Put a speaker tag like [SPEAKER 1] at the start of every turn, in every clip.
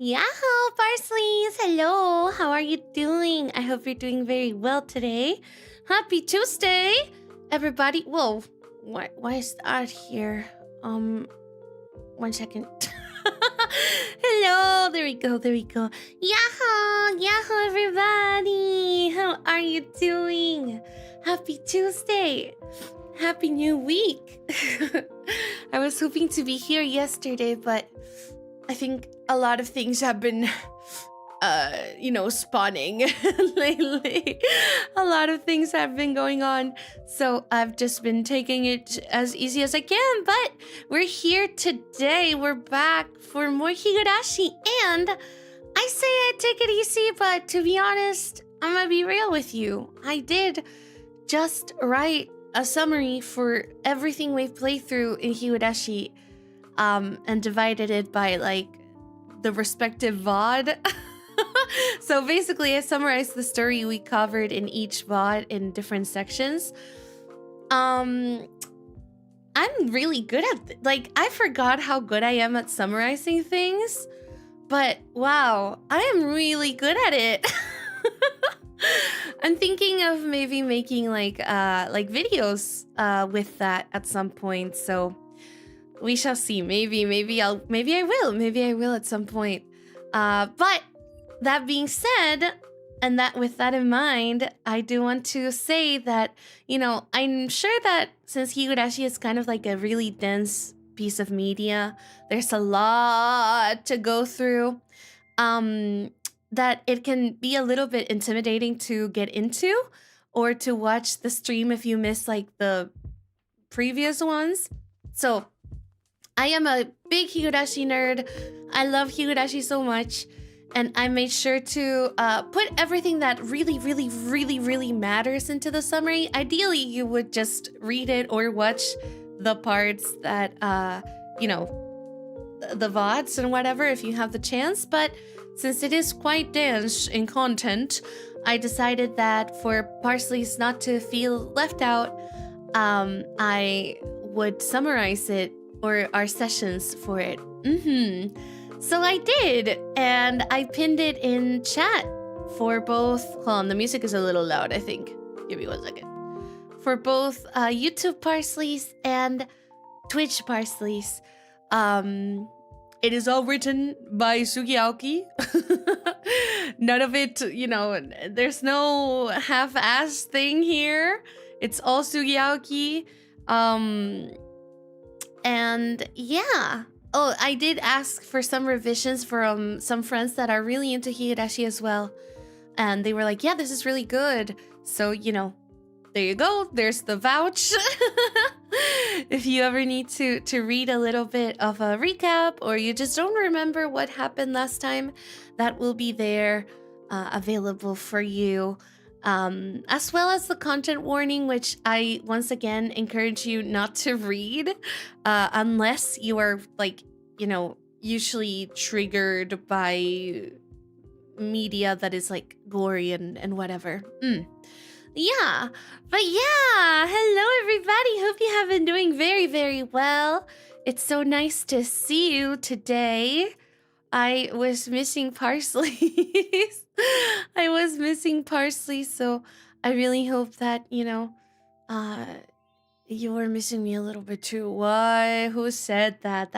[SPEAKER 1] Yahoo, Parsleys! Hello, how are you doing? I hope you're doing very well today. Happy Tuesday, everybody. Whoa, why is that here? 1 second. Hello, there we go. Yahoo, everybody. How are you doing? Happy Tuesday. Happy new week. I was hoping to be here yesterday, but I think a lot of things have been, spawning lately. A lot of things have been going on. So I've just been taking it as easy as I can. But we're here today. We're back for more Higurashi. And I say I take it easy, but to be honest, I'm going to be real with you. I did just write a summary for everything we've played through in Higurashi. And divided it by like the respective VOD. So basically I summarized the story we covered in each VOD in different sections. I'm really good at I forgot how good I am at summarizing things, but wow, I am really good at it. I'm thinking of maybe making like videos with that at some point, so we shall see. Maybe I will at some point. But that being said, and that with that in mind, I do want to say that, I'm sure that since Higurashi is kind of like a really dense piece of media, there's a lot to go through, that it can be a little bit intimidating to get into or to watch the stream if you miss like the previous ones. So I am a big Higurashi nerd. I love Higurashi so much. And I made sure to put everything that really matters into the summary. Ideally, you would just read it or watch the parts that, the VODs and whatever if you have the chance. But since it is quite dense in content, I decided that for Parsley's not to feel left out, I would summarize it or our sessions for it. So I did, and I pinned it in chat for both. Hold on, the music is a little loud, I think. Give me 1 second. For both YouTube Parsleys and Twitch Parsleys. It is all written by Sugi Aoki. None of it, there's no half-ass thing here. It's all Sugi Aoki. And yeah. Oh, I did ask for some revisions from some friends that are really into Higurashi as well. And they were like, yeah, this is really good. So, there you go. There's the vouch. If you ever need to read a little bit of a recap or you just don't remember what happened last time, that will be there available for you. As well as the content warning, which I once again encourage you not to read unless you are usually triggered by media that is like gory and whatever. Yeah, but yeah, hello everybody. Hope you have been doing very well. It's so nice to see you today. I was missing Parsley. I was missing Parsley, so I really hope that, you were missing me a little bit too. Why? Who said that?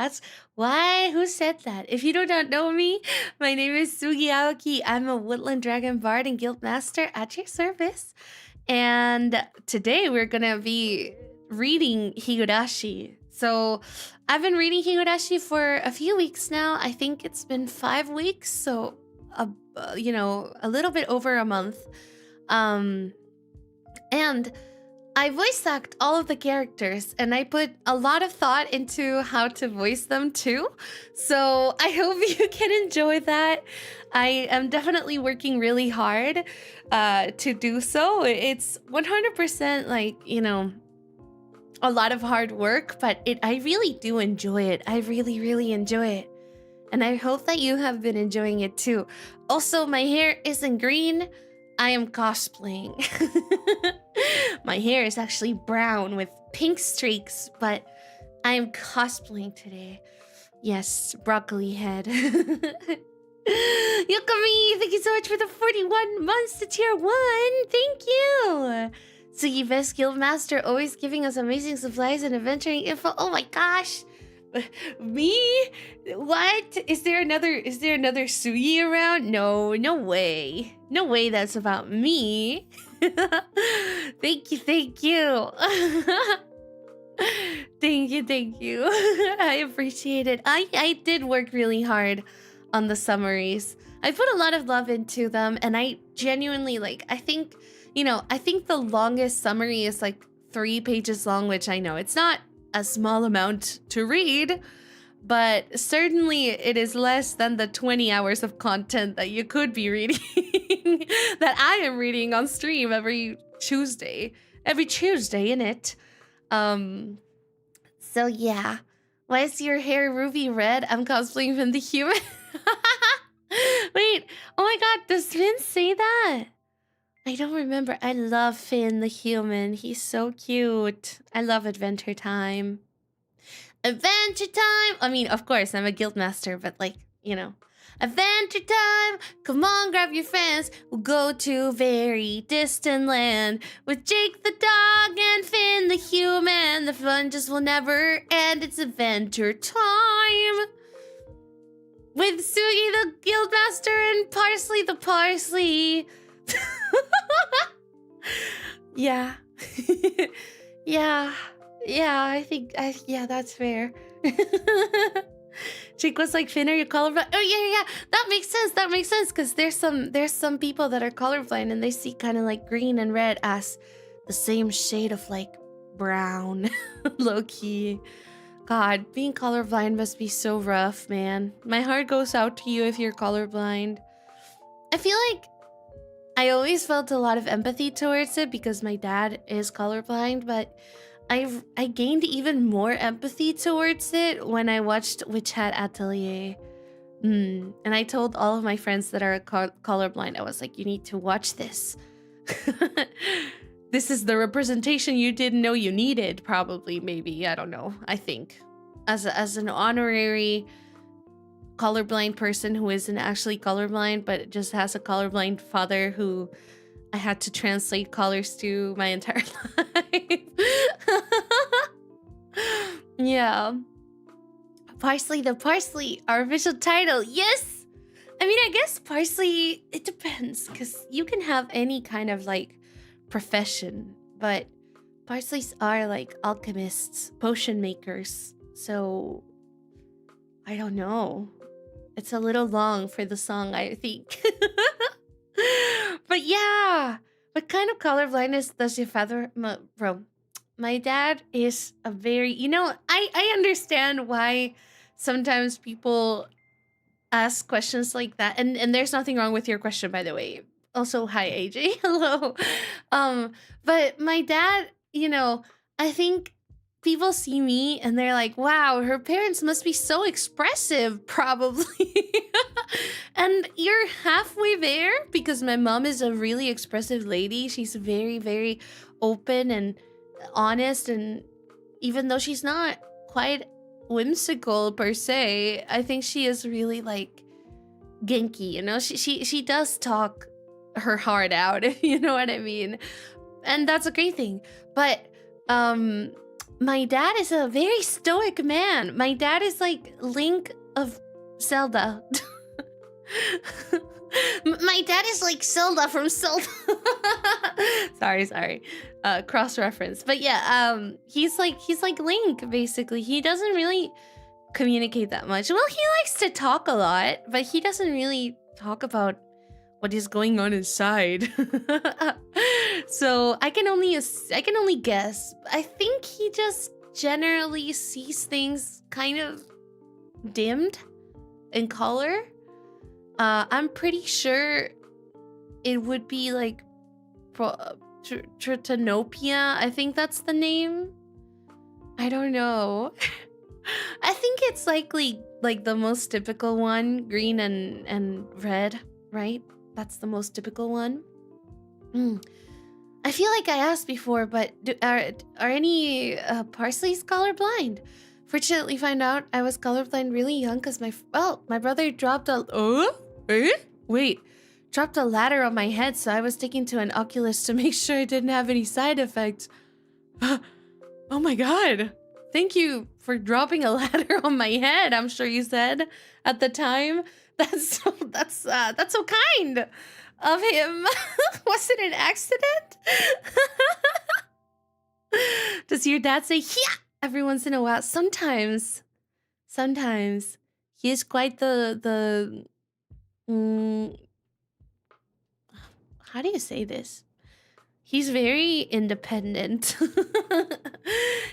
[SPEAKER 1] Who said that? If you do not know me, my name is Sugi Aoki. I'm a Woodland Dragon Bard and Guild Master at your service. And today we're gonna be reading Higurashi. So I've been reading Higurashi for a few weeks now. I think it's been 5 weeks, so a little bit over a month. And I voice act all of the characters, and I put a lot of thought into how to voice them too. So I hope you can enjoy that. I am definitely working really hard to do so. It's 100% a lot of hard work, but I really do enjoy it. I really enjoy it. And I hope that you have been enjoying it too. Also, my hair isn't green. I am cosplaying. My hair is actually brown with pink streaks, but I am cosplaying today. Yes, broccoli head. Yukami, thank you so much for the 41 months to tier 1. Thank you. Sugi, best guild master, always giving us amazing supplies and adventuring info. Oh my gosh. Me? What? Is there another Sugi around? No way. No way that's about me. Thank you. Thank you. I appreciate it. I did work really hard on the summaries. I put a lot of love into them, and I genuinely I think the longest summary is 3 pages long, which I know it's not a small amount to read, but certainly it is less than the 20 hours of content that you could be reading that I am reading on stream every Tuesday, innit? So yeah. Why is your hair ruby red? I'm cosplaying Finn the Human. Wait, oh my god, does Finn say that? I don't remember. I love Finn the Human. He's so cute. I love Adventure Time. Adventure Time! I mean, of course, I'm a guild master, but Adventure Time! Come on, grab your friends. We'll go to very distant land with Jake the dog and Finn the Human. The fun just will never end. It's Adventure Time! With Sugi the guild master and Parsley the Parsley. Yeah. I think that's fair. Jake was like, Finn, are you colorblind? Oh yeah. That makes sense because there's some people that are colorblind and they see kind of green and red as the same shade of brown. Low key. God, being colorblind must be so rough, man. My heart goes out to you if you're colorblind. I feel like I always felt a lot of empathy towards it because my dad is colorblind, but I gained even more empathy towards it when I watched Witch Hat Atelier. And I told all of my friends that are colorblind, I was like, you need to watch this. This is the representation you didn't know you needed, probably, maybe. I don't know. I think. As an honorary colorblind person who isn't actually colorblind, but just has a colorblind father who I had to translate colors to my entire life. Yeah. Parsley the Parsley, our official title. Yes! I mean, I guess Parsley, it depends, because you can have any kind of profession, but Parsleys are alchemists, potion makers. So I don't know. It's a little long for the song, I think. But yeah, what kind of color blindness does your father... Bro, my dad is a very... I understand why sometimes people ask questions like that. And there's nothing wrong with your question, by the way. Also, hi, AJ. Hello. But my dad, I think people see me and they're like, wow, her parents must be so expressive, probably. And you're halfway there because my mom is a really expressive lady. She's very, very open and honest. And even though she's not quite whimsical per se, I think she is really genki, she does talk her heart out, if you know what I mean. And that's a great thing. But my dad is a very stoic man. My dad is like Link of Zelda. My dad is like Zelda from Zelda. sorry. Cross reference. But yeah, he's like Link, basically. He doesn't really communicate that much. Well, he likes to talk a lot, but he doesn't really talk about what is going on inside. So I can only guess. I think he just generally sees things kind of dimmed in color. I'm pretty sure it would be like Tritanopia. I think that's the name. I don't know. I think it's likely like the most typical one, green and red, right? That's the most typical one. I feel like I asked before, but are any Parsleys colorblind? Fortunately, found out I was colorblind really young because my brother dropped a Eh? Wait. Dropped a ladder on my head, so I was taken to an oculist to make sure I didn't have any side effects. Oh my god. Thank you for dropping a ladder on my head, I'm sure you said at the time. That's so kind of him. Was it an accident? Does your dad say yeah every once in a while? Sometimes. He is quite the how do you say this? He's very independent.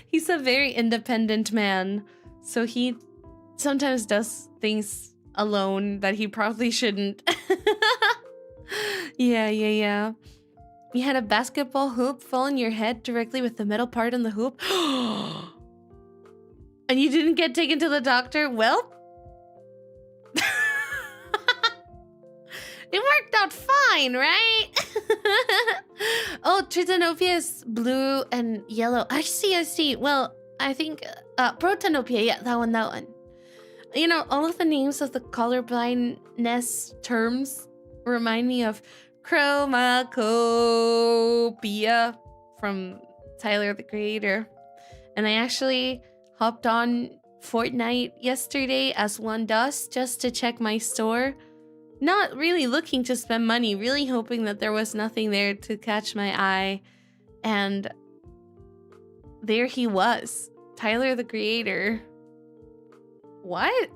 [SPEAKER 1] He's a very independent man. So he sometimes does things alone that he probably shouldn't. Yeah. You had a basketball hoop fall on your head directly with the metal part on the hoop. And you didn't get taken to the doctor? Well, it worked out fine, right? Oh, Tritanopia is blue and yellow. I see. Well, I think Protanopia, yeah, that one. You know, all of the names of the colorblindness terms remind me of Chromacopia from Tyler the Creator. And I actually hopped on Fortnite yesterday, as one does, just to check my store. Not really looking to spend money, really hoping that there was nothing there to catch my eye. And there he was, Tyler the Creator. What?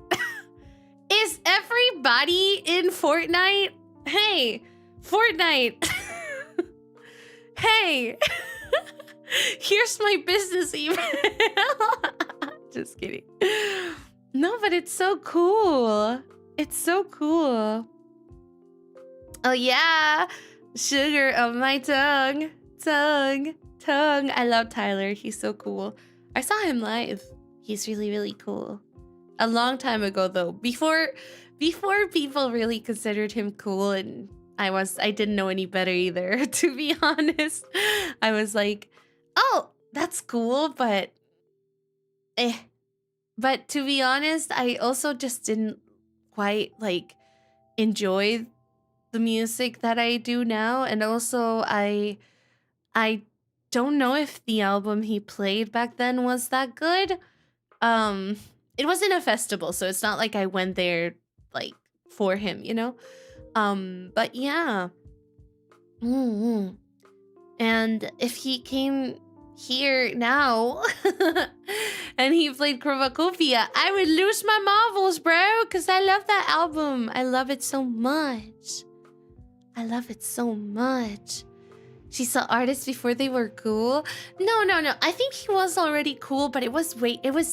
[SPEAKER 1] Is everybody in Fortnite? Hey, Fortnite. Hey, here's my business email. Just kidding. No, but it's so cool. It's so cool. Oh yeah, sugar on my tongue. I love Tyler. He's so cool. I saw him live. He's really cool. A long time ago though, before people really considered him cool, and I didn't know any better either, to be honest. I was like, oh, that's cool, but But to be honest, I also just didn't quite like enjoy the music that I do now, and also I don't know if the album he played back then was that good. It wasn't a festival, so it's not like I went there like for him, you know? But yeah. And if he came here now and he played Chromacopia, I would lose my marbles, bro, because I love that album. I love it so much. She saw artists before they were cool. No. I think he was already cool, but it was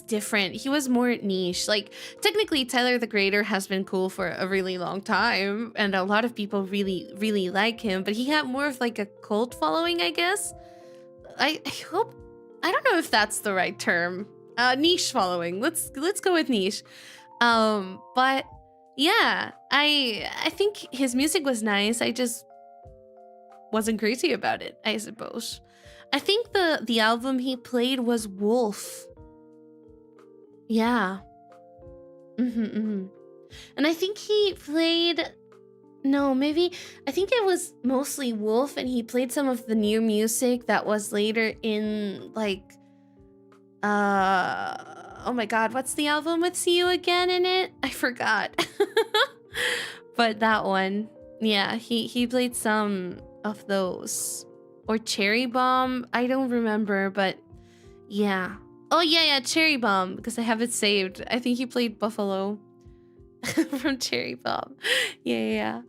[SPEAKER 1] different. He was more niche. Like, technically, Tyler the Creator has been cool for a really long time, and a lot of people really like him, but he had more of like a cult following, I guess. I hope, I don't know if that's the right term. Niche following. Let's go with niche. But yeah, I think his music was nice. I just wasn't crazy about it, I suppose. I think the album he played was Wolf. Yeah. And I think he played, no, maybe, I think it was mostly Wolf, and he played some of the new music that was later in, like, oh my god, what's the album with See You Again in it? I forgot. But that one, yeah, he played some of those. Or Cherry Bomb, I don't remember, but yeah. Oh yeah, Cherry Bomb, because I have it saved. I think he played Buffalo from Cherry Bomb. Yeah.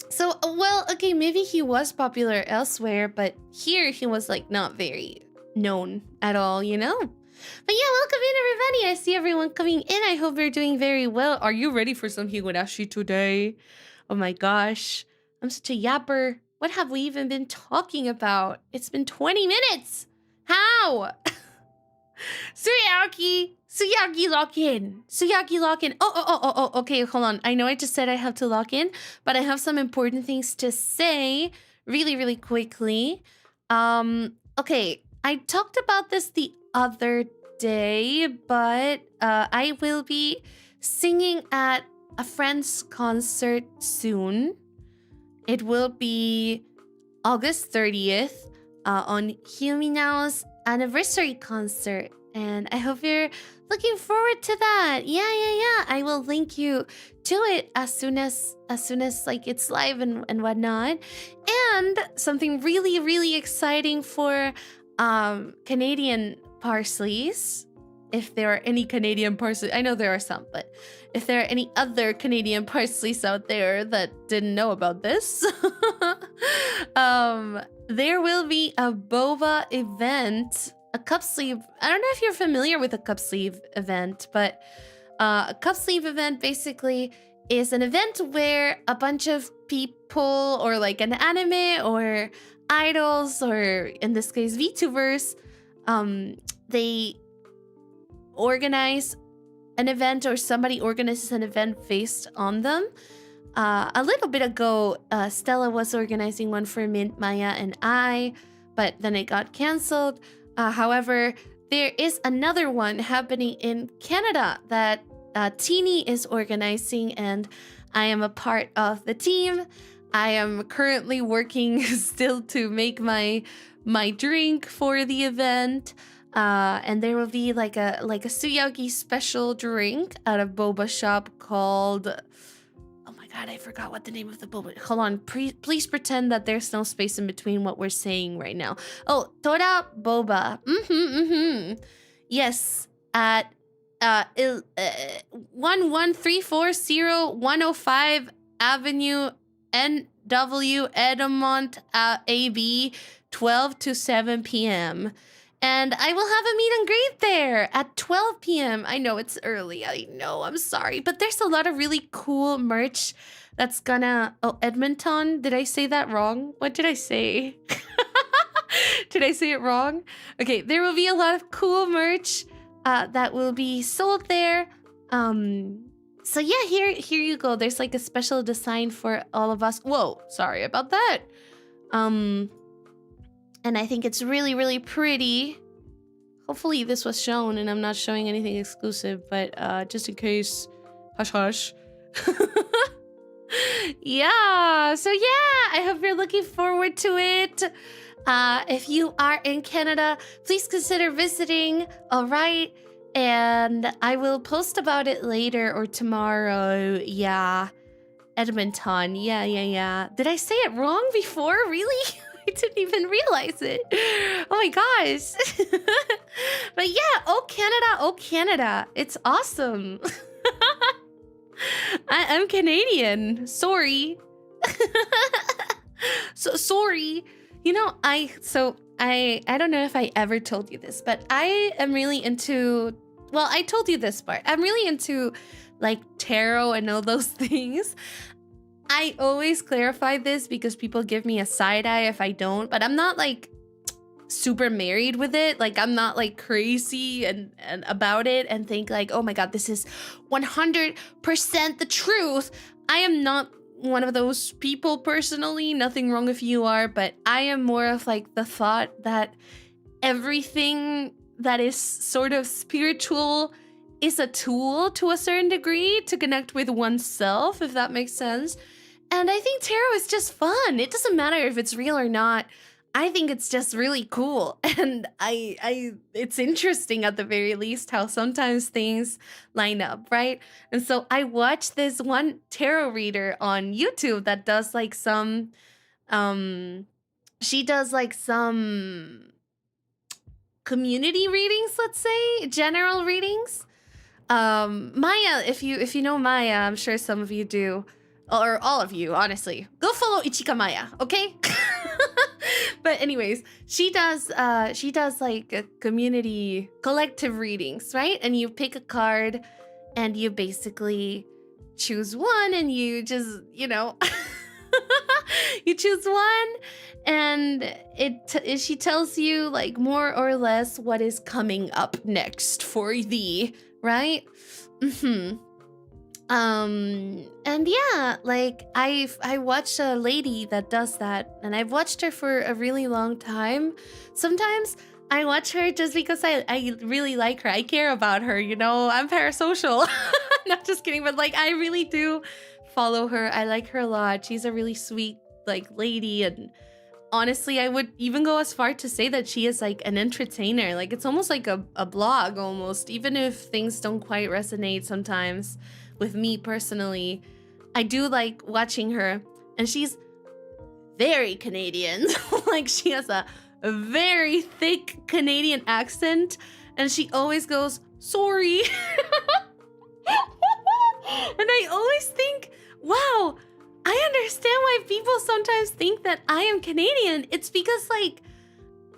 [SPEAKER 1] So, well, okay, maybe he was popular elsewhere, but here he was like not very known at all, you know? But yeah, welcome in everybody. I see everyone coming in. I hope you're doing very well. Are you ready for some Higurashi today? Oh my gosh, I'm such a yapper. What have we even been talking about? It's been 20 minutes. How? Suyaki lock in. Oh, okay, hold on. I know I just said I have to lock in, but I have some important things to say really quickly. Okay, I talked about this the other day, but I will be singing at a friend's concert soon. It will be August 30th on Hyuminao's anniversary concert. And I hope you're looking forward to that. Yeah. I will link you to it as soon as like it's live and whatnot. And something really, really exciting for Canadian Parsleys. If there are any Canadian Parsleys, I know there are some, but if there are any other Canadian Parsleys out there that didn't know about this, there will be a boba event, a cup sleeve. I don't know if you're familiar with a cup sleeve event, but a cup sleeve event basically is an event where a bunch of people, or like an anime or idols, or in this case VTubers, they organize an event, or somebody organizes an event based on them. A little bit ago, Stella was organizing one for Mint, Maya, and I, but then it got canceled. However, there is another one happening in Canada that Teeny is organizing, and I am a part of the team. I am currently working still to make my drink for the event. And there will be like a Suyagi special drink at a boba shop called, oh my god, I forgot what the name of the boba. Hold on, please pretend that there's no space in between what we're saying right now. Oh, Tora Boba. Yes, at 11340 Avenue NW Edmont AB, 12 to 7 p.m. And I will have a meet and greet there at 12 p.m. I know it's early. I know, I'm sorry. But there's a lot of really cool merch that's gonna... Oh, Edmonton? Did I say that wrong? What did I say? Did I say it wrong? Okay, there will be a lot of cool merch that will be sold there. So yeah, here you go. There's like a special design for all of us. Whoa, sorry about that. And I think it's really, really pretty. Hopefully this was shown and I'm not showing anything exclusive, but just in case, hush hush. Yeah, so yeah, I hope you're looking forward to it. If you are in Canada, please consider visiting, all right? And I will post about it later or tomorrow. Yeah, Edmonton, yeah. Did I say it wrong before, really? I didn't even realize it. Oh my gosh. But yeah, oh Canada, it's awesome. I'm Canadian. Sorry. So sorry. You know, I don't know if I ever told you this, but I am really into, well, I told you this part. I'm really into like tarot and all those things. I always clarify this because people give me a side eye if I don't, but I'm not like super married with it. Like I'm not like crazy and about it and think like, oh my god, this is 100% the truth. I am not one of those people personally. Nothing wrong if you are, but I am more of like the thought that everything that is sort of spiritual is a tool to a certain degree to connect with oneself, if that makes sense. And I think tarot is just fun. It doesn't matter if it's real or not. I think it's just really cool. And it's interesting at the very least how sometimes things line up, right? And so I watched this one tarot reader on YouTube that does like some, she does like some community readings, let's say, general readings. Maya, if you know Maya, I'm sure some of you do, or all of you, honestly, go follow Ichika Maya, okay? But anyways, she does like a community collective readings, right? And you pick a card and you basically choose one and you just, you know, you choose one and she tells you like more or less what is coming up next for thee, right? And yeah, like I watched a lady that does that, and I've watched her for a really long time. Sometimes I watch her just because I really like her. I care about her, you know, I'm parasocial. Not just kidding, but like I really do follow her. I like her a lot. She's a really sweet like lady, and honestly, I would even go as far to say that she is like an entertainer. Like it's almost like a blog almost, even if things don't quite resonate sometimes with me personally. I do like watching her, and she's very Canadian. Like she has a very thick Canadian accent, and she always goes, sorry. And I always think, wow, I understand why people sometimes think that I am Canadian. It's because like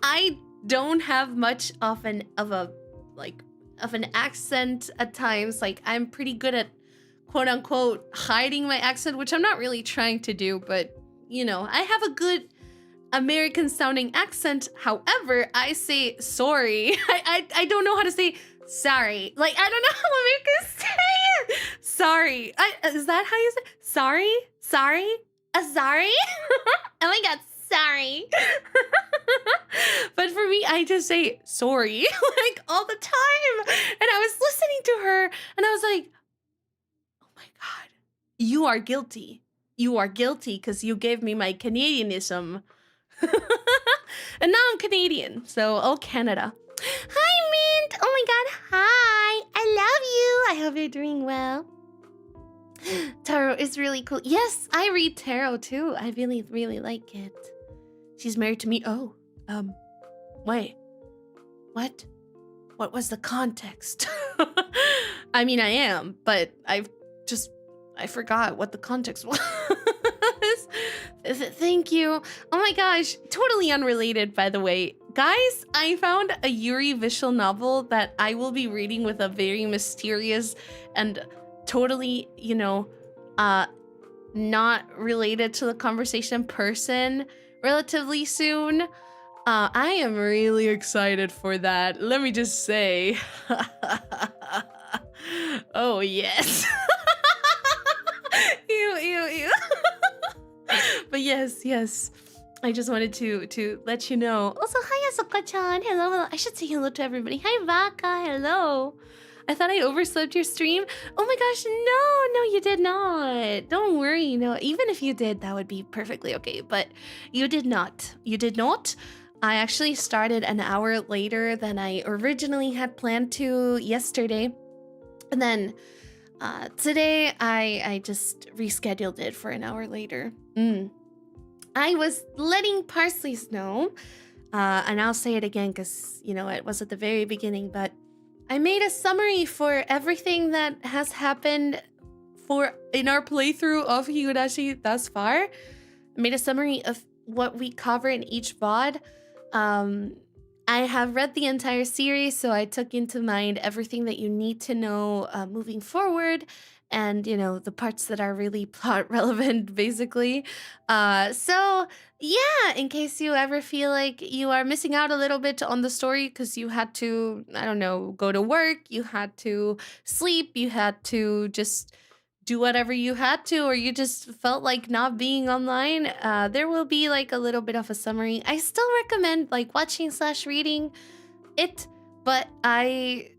[SPEAKER 1] I don't have much of an accent at times. Like I'm pretty good at quote unquote hiding my accent, which I'm not really trying to do, but you know, I have a good American sounding accent. However, I say sorry. I don't know how to say sorry. Like I don't know how Americans say it. Sorry. Is that how you say it? Sorry? Sorry? Sorry? Oh my god, sorry. But for me, I just say sorry like all the time. And I was listening to her and I was like, oh my god, you are guilty. You are guilty because you gave me my Canadianism. And now I'm Canadian, so oh Canada. Hi Mint! Oh my god, hi! I love you! I hope you're doing well. Tarot is really cool. Yes, I read tarot too. I really, really like it. She's married to me. Oh, wait. What? What was the context? I mean, I am, but I forgot what the context was. Thank you. Oh my gosh, totally unrelated, by the way. Guys, I found a Yuri visual novel that I will be reading with a very mysterious and totally, you know, not related to the conversation person relatively soon. I am really excited for that. Let me just say. Oh, yes. Ew. But yes. I just wanted to let you know. Also, hi, Asuka-chan. Hello. I should say hello to everybody. Hi, Vaka. Hello. I thought I overslept your stream. Oh my gosh, no, you did not. Don't worry. No, even if you did, that would be perfectly okay. But you did not. You did not. I actually started an hour later than I originally had planned to yesterday. And then today, I just rescheduled it for an hour later. I was letting Parsley know, and I'll say it again because, you know, it was at the very beginning, but I made a summary for everything that has happened in our playthrough of Higurashi thus far. I made a summary of what we cover in each VOD. I have read the entire series, so I took into mind everything that you need to know moving forward, and you know the parts that are really plot relevant, basically. So yeah, in case you ever feel like you are missing out a little bit on the story because you had to, I don't know, go to work, you had to sleep, you had to just do whatever you had to, or you just felt like not being online, there will be like a little bit of a summary. I still recommend like watching / reading it, but I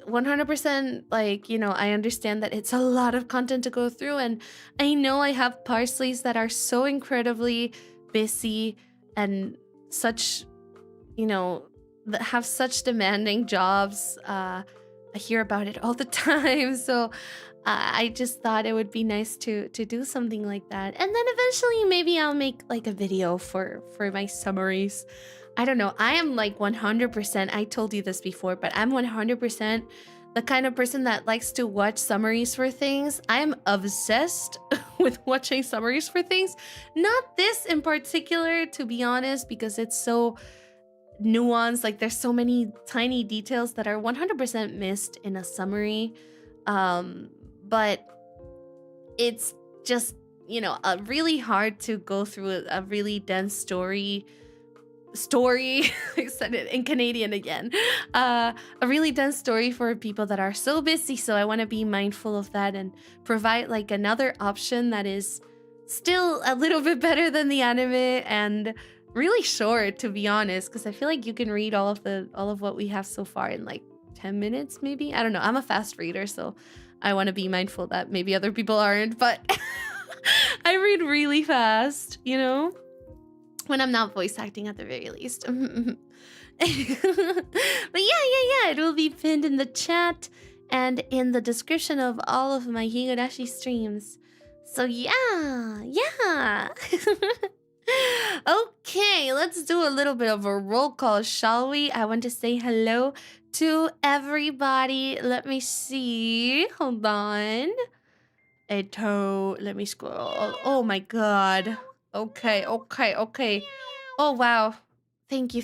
[SPEAKER 1] 100% like, you know, I understand that it's a lot of content to go through, and I know I have Parsleys that are so incredibly busy and such, you know, that have such demanding jobs. I hear about it all the time, so I just thought it would be nice to do something like that. And then eventually maybe I'll make like a video for my summaries. I don't know. I am like 100%, I told you this before, but I'm 100% the kind of person that likes to watch summaries for things. I'm obsessed with watching summaries for things. Not this in particular, to be honest, because it's so nuanced. Like there's so many tiny details that are 100% missed in a summary. But it's just, you know, really hard to go through a really dense story. I said it in Canadian again. A really dense story for people that are so busy. So I want to be mindful of that and provide like another option that is still a little bit better than the anime and really short, to be honest, because I feel like you can read all of what we have so far in like 10 minutes, maybe? I don't know. I'm a fast reader, so I want to be mindful that maybe other people aren't, but I read really fast, you know? When I'm not voice acting at the very least. But yeah, it will be pinned in the chat and in the description of all of my Higurashi streams. So yeah. Okay, let's do a little bit of a roll call, shall we? I want to say hello to everybody. Let me see. Hold on. Let me scroll. Oh my god. Okay. Oh wow. Thank you.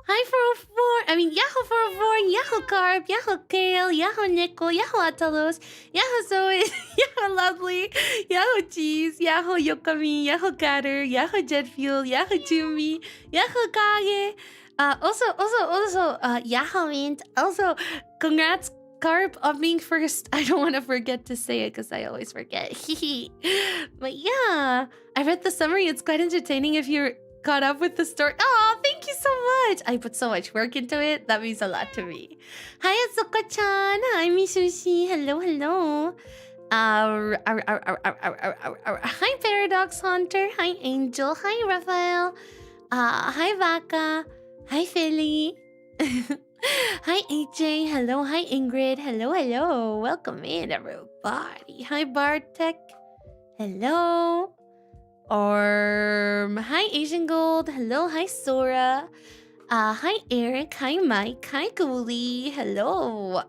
[SPEAKER 1] Hi 404. I mean Yahoo 404, Yahoo Carb, Yahoo Kale, Yahoo Nickel, Yahoo Atalos, Yahoo Zoe, Yahoo Lovely, Yahoo Cheese, Yahoo Yokami, Yahoo Gatter, Yahoo Jet Fuel, Yahoo Jumi, Yahoo Kage. Also, Yahoo Mint. Also, congrats Carp on being first. I don't want to forget to say it because I always forget. But yeah, I read the summary. It's quite entertaining if you're caught up with the story. Oh, thank you so much. I put so much work into it. That means a lot to me. Hi, Asuka-chan. Hi, Misushi. Hello. Hi, Paradox Hunter. Hi, Angel. Hi, Raphael. Hi, Vaca. Hi, Philly. Hi, AJ. Hello. Hi, Ingrid. Hello. Welcome in, everybody. Hi, Bartek. Hello. Hi, Asian Gold. Hello. Hi, Sora. Hi, Eric. Hi, Mike. Hi, Ghoulie. Hello.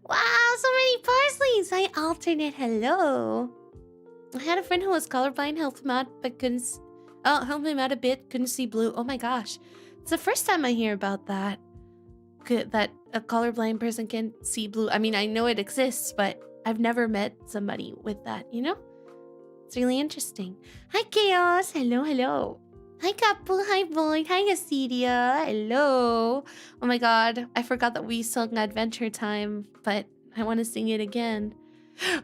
[SPEAKER 1] Wow, so many Parsleys. Hi, Alternate. Hello. I had a friend who was colorblind, helped him out, but helped him out a bit, couldn't see blue. Oh my gosh. It's the first time I hear about that. That a colorblind person can see blue. I mean, I know it exists, but I've never met somebody with that, you know? It's really interesting. Hi, Chaos. Hello. Hi, Kapu. Hi, Void. Hi, Acedia. Hello. Oh my god. I forgot that we sung Adventure Time, but I want to sing it again.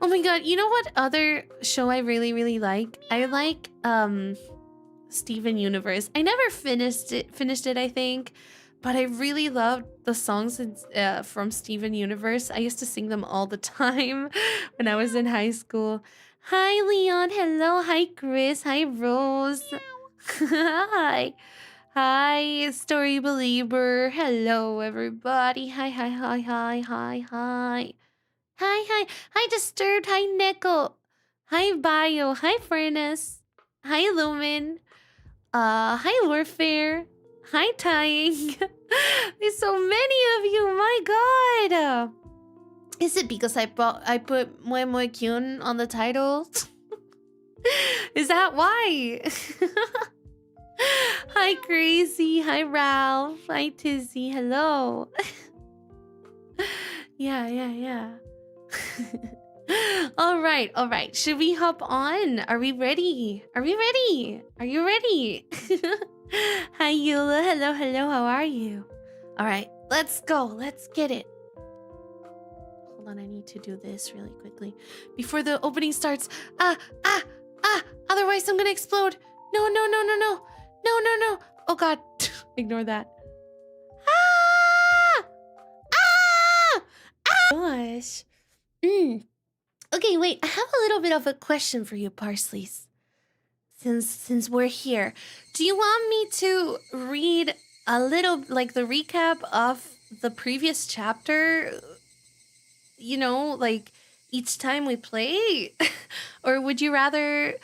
[SPEAKER 1] Oh my god. You know what other show I really like? I like Steven Universe. I never finished it, I think. But I really loved the songs from Steven Universe. I used to sing them all the time when I was in high school. Hi, Leon. Hello. Hi, Chris. Hi, Rose. Hi. Hi, Story Believer. Hello, everybody. Hi. Hi, Disturbed. Hi, Neko. Hi, Bio. Hi, Furnace. Hi, Lumen. Hi, Warfare. Hi, Tying. There's so many of you. My god. Is it because I put Moe Moe Kyun on the title? Is that why? Hi, Crazy. Hi, Ralph. Hi, Tizzy. Hello. Yeah. All right. Should we hop on? Are we ready? Are you ready? Hi, Eula. Hello. How are you? All right, let's go. Let's get it. Hold on, I need to do this really quickly before the opening starts. Otherwise I'm gonna explode. No. Oh god. Ignore that. Gosh. Okay, wait. I have a little bit of a question for you, Parsleys. Since we're here, do you want me to read a little, like, the recap of the previous chapter? You know, like, each time we play? Or would you rather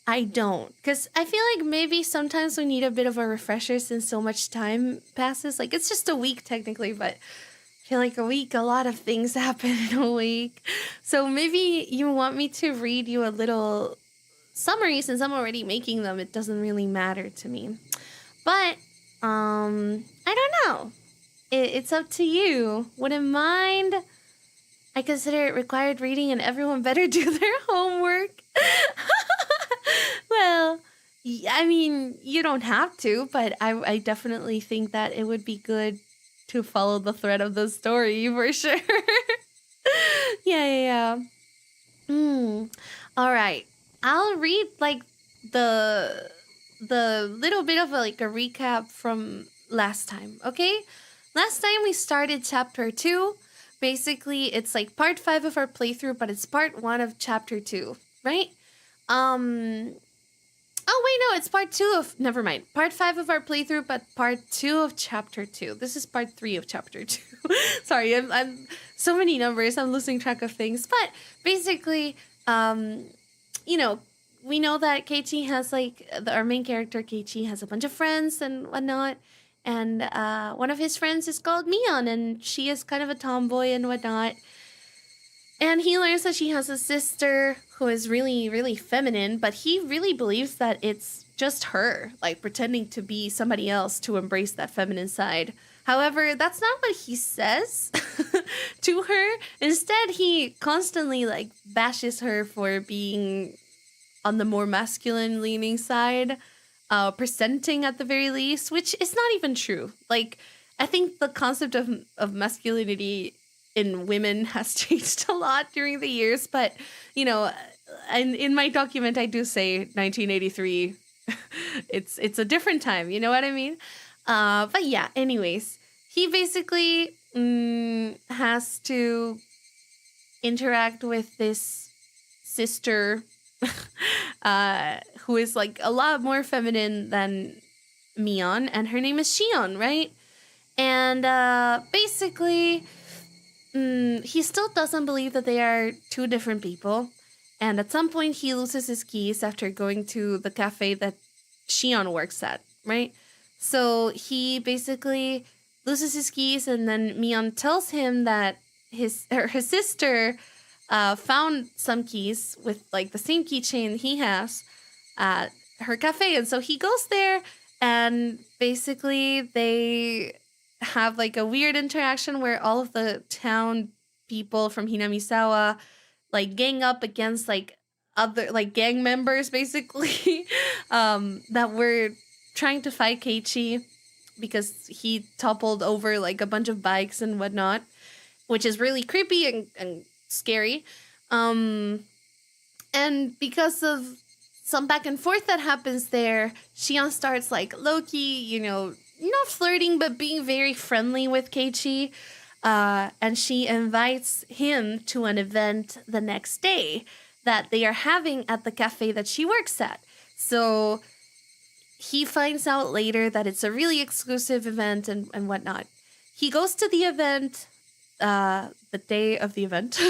[SPEAKER 1] I don't? Because I feel like maybe sometimes we need a bit of a refresher since so much time passes. Like, it's just a week technically, but I feel like a lot of things happen in a week. So maybe you want me to read you a little summary. Since I'm already making them, it doesn't really matter to me. But I don't know. It's up to you. Wouldn't mind. I consider it required reading and everyone better do their homework. Well, I mean, you don't have to, but I definitely think that it would be good to follow the thread of the story for sure. Yeah. All right. I'll read like the little bit of a recap from last time, okay? last time we started chapter 2. Basically, it's like part 5 of our playthrough, but it's part 1 of chapter 2, right? Oh, wait, no, it's part 2 of... Never mind. Part 5 of our playthrough, but part 2 of chapter 2. This is part 3 of chapter 2. Sorry, I'm so many numbers. I'm losing track of things. But basically, you know, we know that Keiichi has, like... Our main character, Keiichi, has a bunch of friends and whatnot. And one of his friends is called Mion, and she is kind of a tomboy and whatnot. And he learns that she has a sister who is really, really feminine, but he really believes that it's just her, like pretending to be somebody else to embrace that feminine side. However, that's not what he says to her. Instead, he constantly like bashes her for being on the more masculine leaning side, presenting at the very least, which is not even true. Like, I think the concept of masculinity in women has changed a lot during the years, but you know, and in my document I do say 1983. it's a different time, you know what I mean? But yeah, anyways, he basically has to interact with this sister who is like a lot more feminine than Mion, and her name is Shion, right? And basically he still doesn't believe that they are two different people. And at some point, he loses his keys after going to the cafe that Shion works at, right? So he basically loses his keys, and then Mion tells him that his sister found some keys with like the same keychain he has at her cafe. And so he goes there, and basically they have like a weird interaction where all of the town people from Hinamisawa like gang up against like other like gang members basically that were trying to fight Keiichi because he toppled over like a bunch of bikes and whatnot, which is really creepy and scary. And because of some back and forth that happens there, Shion starts like low-key, you know, not flirting, but being very friendly with Keiichi. And she invites him to an event the next day that they are having at the cafe that she works at. So he finds out later that it's a really exclusive event and whatnot. He goes to the event, the day of the event.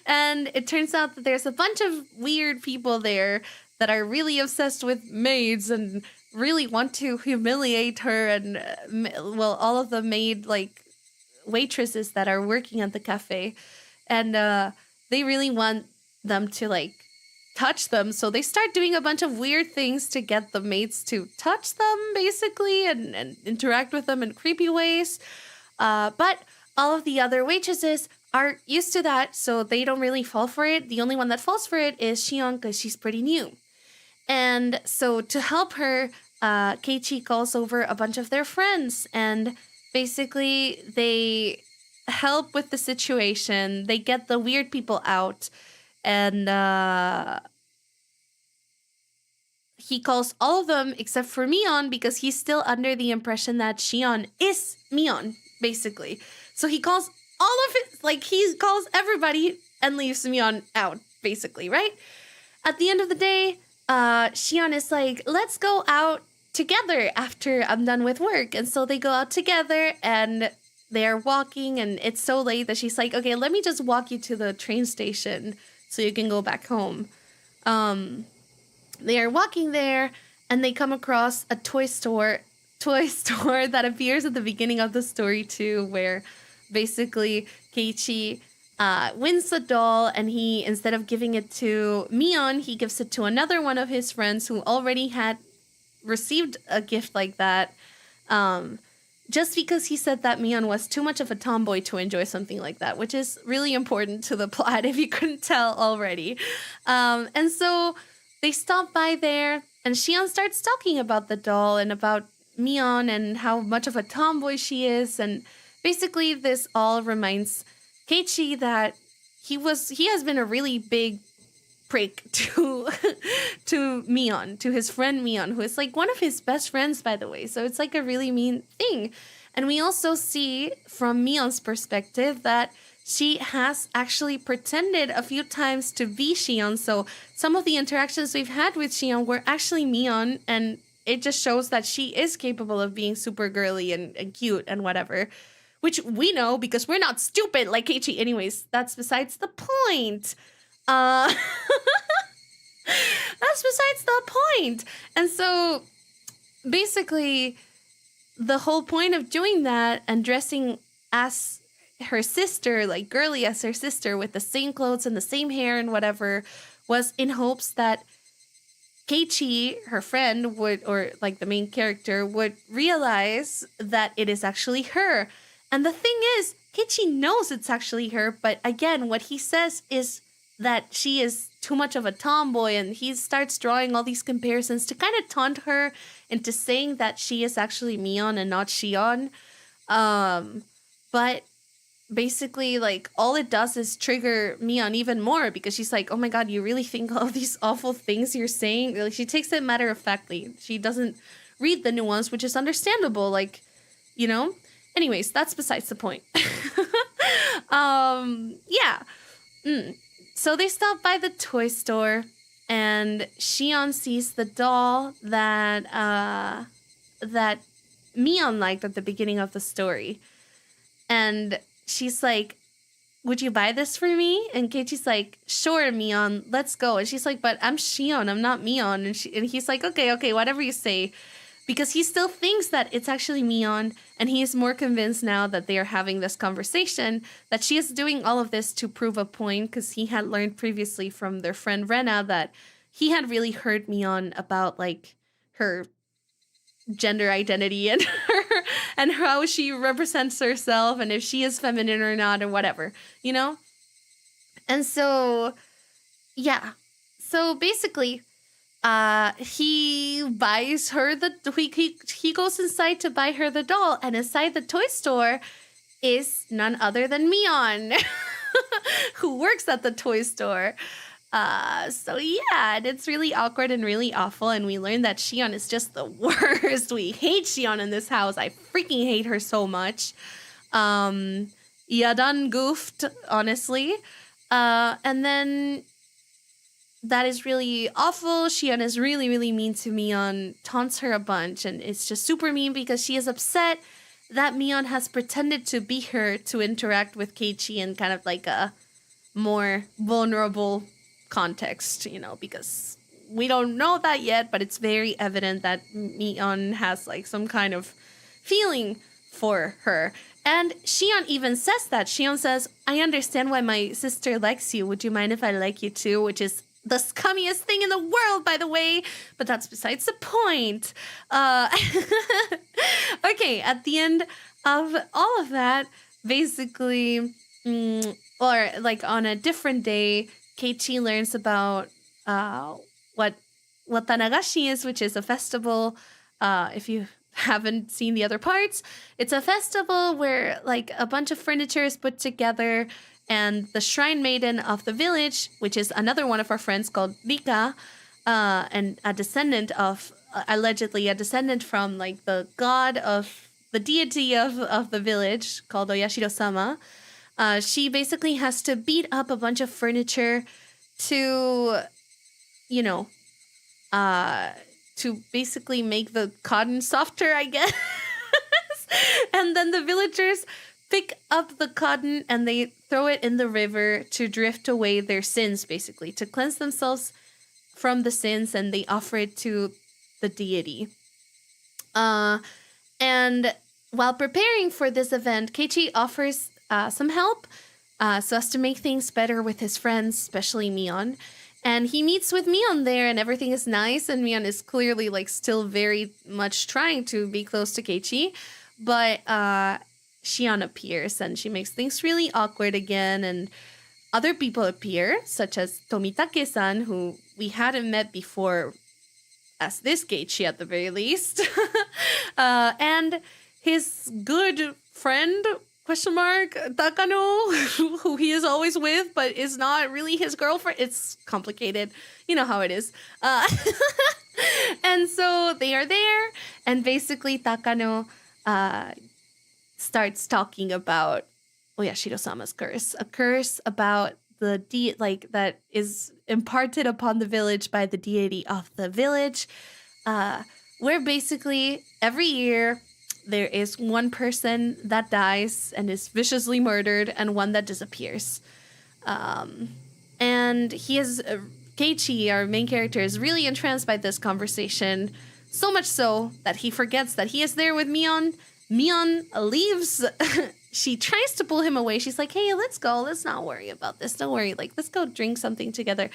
[SPEAKER 1] And it turns out that there's a bunch of weird people there that are really obsessed with maids and really want to humiliate her, and well, all of the maid like waitresses that are working at the cafe, and they really want them to like touch them, so they start doing a bunch of weird things to get the maids to touch them basically and interact with them in creepy ways, but all of the other waitresses are used to that, so they don't really fall for it. The only one that falls for it is Shion, because she's pretty new. And so to help her, Keiichi calls over a bunch of their friends, and basically they help with the situation. They get the weird people out, and he calls all of them except for Mion, because he's still under the impression that Shion is Mion, basically. So he calls all of it, like he calls everybody and leaves Mion out, basically, right? At the end of the day, Shion is like, let's go out together after I'm done with work. And so they go out together, and they're walking, and it's so late that she's like, okay, let me just walk you to the train station so you can go back home. They are walking there, and they come across a toy store that appears at the beginning of the story too, where basically Keiichi wins the doll, and he, instead of giving it to Mion, he gives it to another one of his friends who already had received a gift like that, just because he said that Mion was too much of a tomboy to enjoy something like that, which is really important to the plot if you couldn't tell already. And so they stop by there, and Shion starts talking about the doll and about Mion and how much of a tomboy she is, and basically this all reminds Keiichi that he has been a really big prick to to Mion, to his friend Mion, who is like one of his best friends, by the way. So it's like a really mean thing. And we also see from Mion's perspective that she has actually pretended a few times to be Shion. So some of the interactions we've had with Shion were actually Mion, and it just shows that she is capable of being super girly and cute and whatever. Which we know because we're not stupid like Keiichi. Anyways, that's besides the point. That's besides the point. And so basically the whole point of doing that and dressing as her sister, like girly as her sister, with the same clothes and the same hair and whatever, was in hopes that Keiichi, her friend, would, or like the main character, would realize that it is actually her. And the thing is, Keiichi knows it's actually her, but again, what he says is that she is too much of a tomboy, and he starts drawing all these comparisons to kind of taunt her into saying that she is actually Mion and not Shion. But basically, like, all it does is trigger Mion even more, because she's like, oh my god, you really think all of these awful things you're saying? Like, she takes it matter-of-factly. She doesn't read the nuance, which is understandable, like, you know? Anyways, that's besides the point. Yeah. So they stop by the toy store, and Shion sees the doll that that Mion liked at the beginning of the story. And she's like, would you buy this for me? And Keiichi's like, sure, Mion, let's go. And she's like, but I'm Shion, I'm not Mion. And he's like, okay, whatever you say. Because he still thinks that it's actually Mion, and he is more convinced now that they are having this conversation, that she is doing all of this to prove a point, because he had learned previously from their friend Rena that he had really heard Mion about, like, her gender identity and and how she represents herself, and if she is feminine or not, or whatever, you know? And so, yeah. So basically, he buys her he goes inside to buy her the doll, and inside the toy store is none other than Mion, who works at the toy store. So yeah, and it's really awkward and really awful, and we learn that Shion is just the worst. We hate Shion in this house. I freaking hate her so much. Done goofed, honestly. And then that is really awful. Shion is really, really mean to Mion, taunts her a bunch, and it's just super mean because she is upset that Mion has pretended to be her to interact with Keiichi in kind of like a more vulnerable context, you know, because we don't know that yet, but it's very evident that Mion has like some kind of feeling for her. And Shion even says that. Shion says, I understand why my sister likes you. Would you mind if I like you too? Which is the scummiest thing in the world, by the way, but that's besides the point. Okay, at the end of all of that, basically, or like on a different day, Keiichi learns about what Watanagashi is, which is a festival. If you haven't seen the other parts, it's a festival where like a bunch of furniture is put together, and the shrine maiden of the village, which is another one of our friends called Rika, and a descendant of, allegedly a descendant from like the god of the deity of the village called Oyashiro-sama. She basically has to beat up a bunch of furniture to, you know, to basically make the cotton softer, I guess. And then the villagers pick up the cotton and they throw it in the river to drift away their sins, basically, to cleanse themselves from the sins, and they offer it to the deity. And while preparing for this event, Keiichi offers some help so as to make things better with his friends, especially Mion. And he meets with Mion there, and everything is nice, and Mion is clearly like still very much trying to be close to Keiichi. But Shion appears, and she makes things really awkward again, and other people appear, such as Tomitake-san, who we hadn't met before as this Keiichi at the very least. And his good friend, question mark Takano, who he is always with, but is not really his girlfriend. It's complicated. You know how it is. And so they are there, and basically Takano starts talking about, oh yeah, Shiro-sama's curse. A curse about the that is imparted upon the village by the deity of the village, where basically every year there is one person that dies and is viciously murdered and one that disappears. And he is, Keiichi, our main character, is really entranced by this conversation, so much so that he forgets that he is there with Mion. Mion leaves. She tries to pull him away. She's like, hey, let's go. Let's not worry about this. Don't worry. Like, let's go drink something together.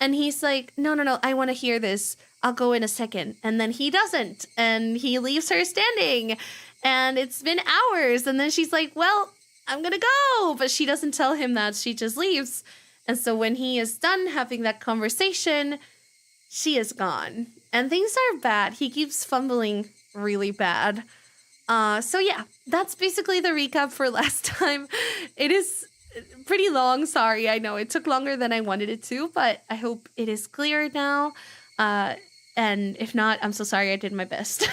[SPEAKER 1] And he's like, no, I want to hear this. I'll go in a second. And then he doesn't. And he leaves her standing. And it's been hours. And then she's like, well, I'm going to go. But she doesn't tell him that. She just leaves. And so when he is done having that conversation, she is gone. And things are bad. He keeps fumbling really bad. So yeah, that's basically the recap for last time. It is pretty long. Sorry, I know it took longer than I wanted it to, but I hope it is clear now. And if not, I'm so sorry. I did my best.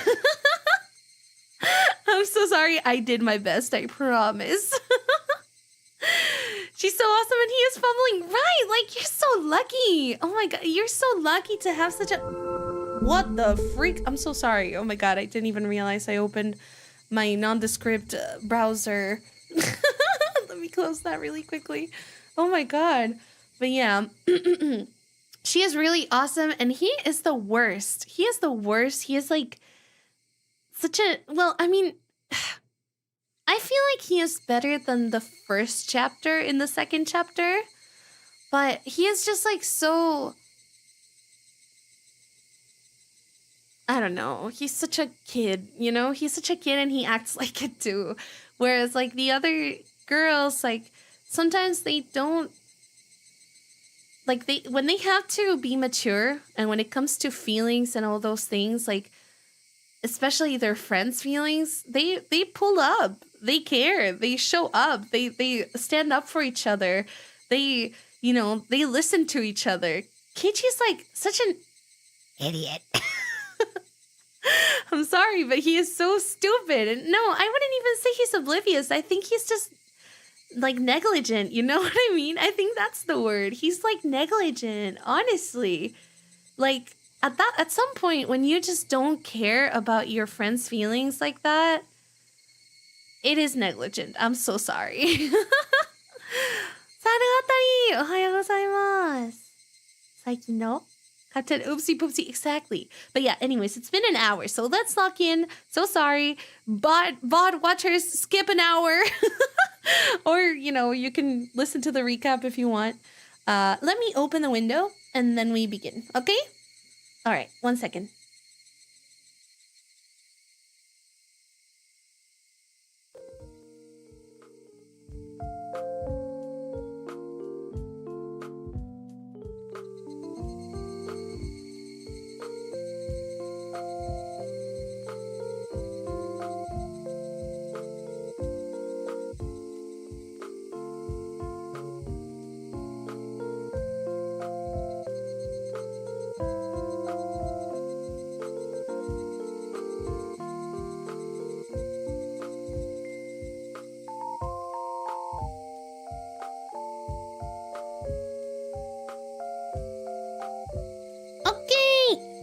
[SPEAKER 1] I'm so sorry. I did my best. I promise. She's so awesome and he is fumbling. Right, like, you're so lucky. Oh my god, you're so lucky to have such a... What the freak? I'm so sorry. Oh my god, I didn't even realize I opened my nondescript browser. Let me close that really quickly. Oh my god. But yeah, she is really awesome and he is the worst. He is the worst. He is like such a... Well, I mean... I feel like he is better than the first chapter in the second chapter, but he is just like so... I don't know. He's such a kid, you know? He's such a kid and he acts like it too. Whereas like the other girls, like sometimes they don't... Like when they have to be mature and when it comes to feelings and all those things, like especially their friends' feelings, they pull up. They care. They show up. They stand up for each other. They, you know, they listen to each other. Keiichi's like such an idiot. I'm sorry, but he is so stupid. And no, I wouldn't even say he's oblivious. I think he's just like negligent. You know what I mean? I think that's the word. He's like negligent, honestly. Like at some point when you just don't care about your friend's feelings like that, it is negligent. I'm so sorry. Saragatari! Ohayou gozaimasu. Saikin no? Katen oopsie poopsie. Exactly. But yeah, anyways, it's been an hour, so let's lock in. So sorry. VOD watchers, skip an hour. Or, you know, you can listen to the recap if you want. Let me open the window and then we begin, okay? All right, 1 second.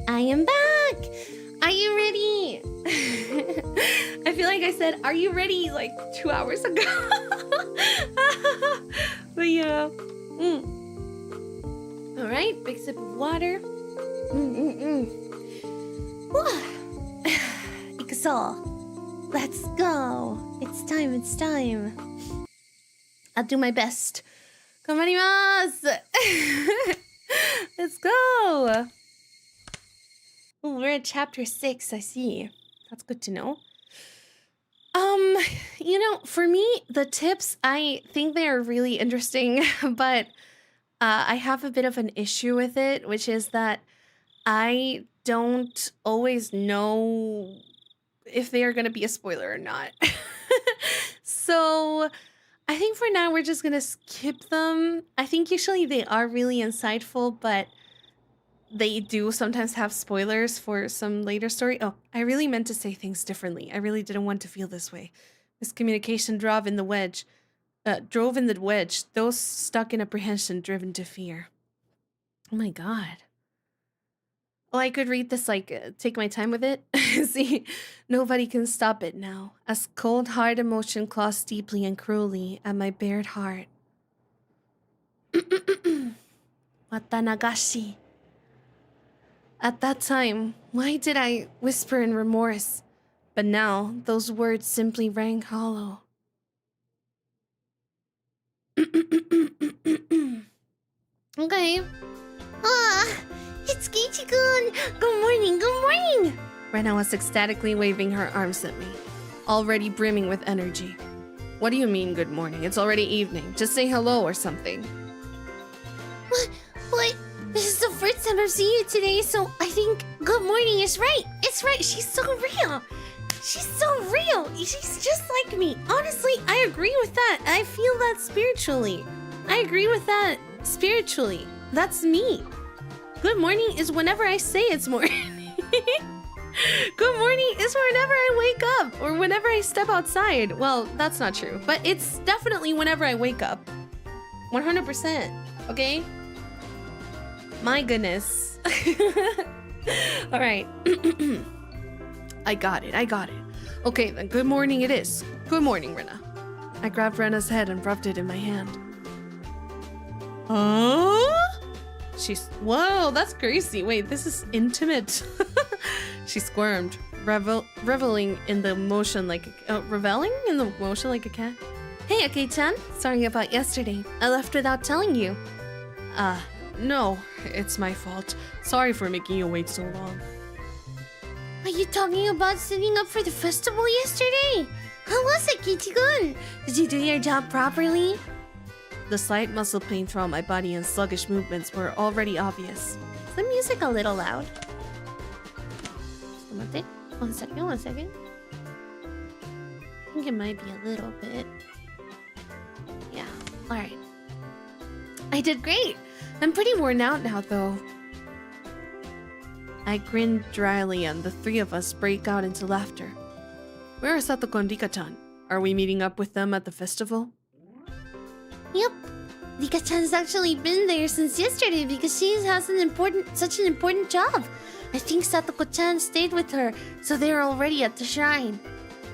[SPEAKER 1] I am back! Are you ready? I feel like I said, are you ready? Like 2 hours ago. But yeah. Alright, big sip of water. Ikuso. Let's go. It's time. I'll do my best. Komarimasu! Let's go! Ooh, we're at chapter 6, I see. That's good to know. You know, for me, the tips, I think they are really interesting, but I have a bit of an issue with it, which is that I don't always know if they are going to be a spoiler or not. So I think for now we're just gonna skip them. I think usually they are really insightful, but they do sometimes have spoilers for some later story. Oh, I really meant to say things differently. I really didn't want to feel this way. Miscommunication drove in the wedge. Those stuck in apprehension driven to fear. Oh my god. Oh, I could read this take my time with it. See, nobody can stop it now. As cold, hard emotion claws deeply and cruelly at my bared heart. Watanagashi. At that time, why did I whisper in remorse? But now, those words simply rang hollow. Okay. It's Kichi-kun! Good morning, good morning! Rena was ecstatically waving her arms at me, already brimming with energy. What do you mean, good morning? It's already evening. Just say hello or something. What? This is the first time I've seen you today, so I think good morning is right. It's right, she's so real. She's so real. She's just like me. Honestly, I agree with that. I feel that spiritually. I agree with that spiritually. That's me. Good morning is whenever I say it's morning. Good morning is whenever I wake up or whenever I step outside. Well, that's not true, but it's definitely whenever I wake up. 100%, okay? My goodness. All right. I got it. Okay, then good morning it is. Good morning, Rena. I grabbed Rena's head and rubbed it in my hand. Huh? Whoa, that's crazy. Wait, this is intimate. She squirmed, reveling in the motion like a cat. Hey, Ake-chan. Sorry about yesterday. I left without telling you. No, it's my fault. Sorry for making you wait so long. Are you talking about sitting up for the festival yesterday? How was it, Kichi-kun? Did you do your job properly? The slight muscle pain throughout my body and sluggish movements were already obvious. Is the music a little loud? One second. I think it might be a little bit. Yeah, alright. I did great. I'm pretty worn out now, though. I grinned dryly and the three of us break out into laughter. Where are Satoko and Rika-chan? Are we meeting up with them at the festival? Yep. Rika-chan's actually been there since yesterday because she has such an important job. I think Satoko-chan stayed with her, so they're already at the shrine.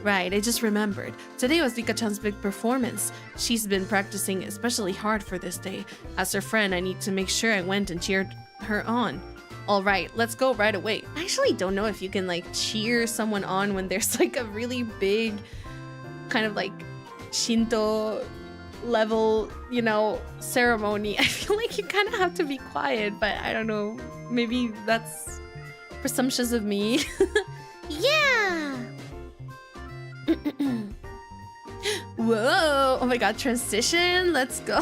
[SPEAKER 1] Right, I just remembered. Today was Rika-chan's big performance. She's been practicing especially hard for this day. As her friend, I need to make sure I went and cheered her on. Alright, let's go right away. I actually don't know if you can cheer someone on when there's a really big kind of Shinto level, ceremony. I feel like you kind of have to be quiet, but I don't know. Maybe that's presumptuous of me. Yeah! Whoa! Oh my god, transition? Let's go.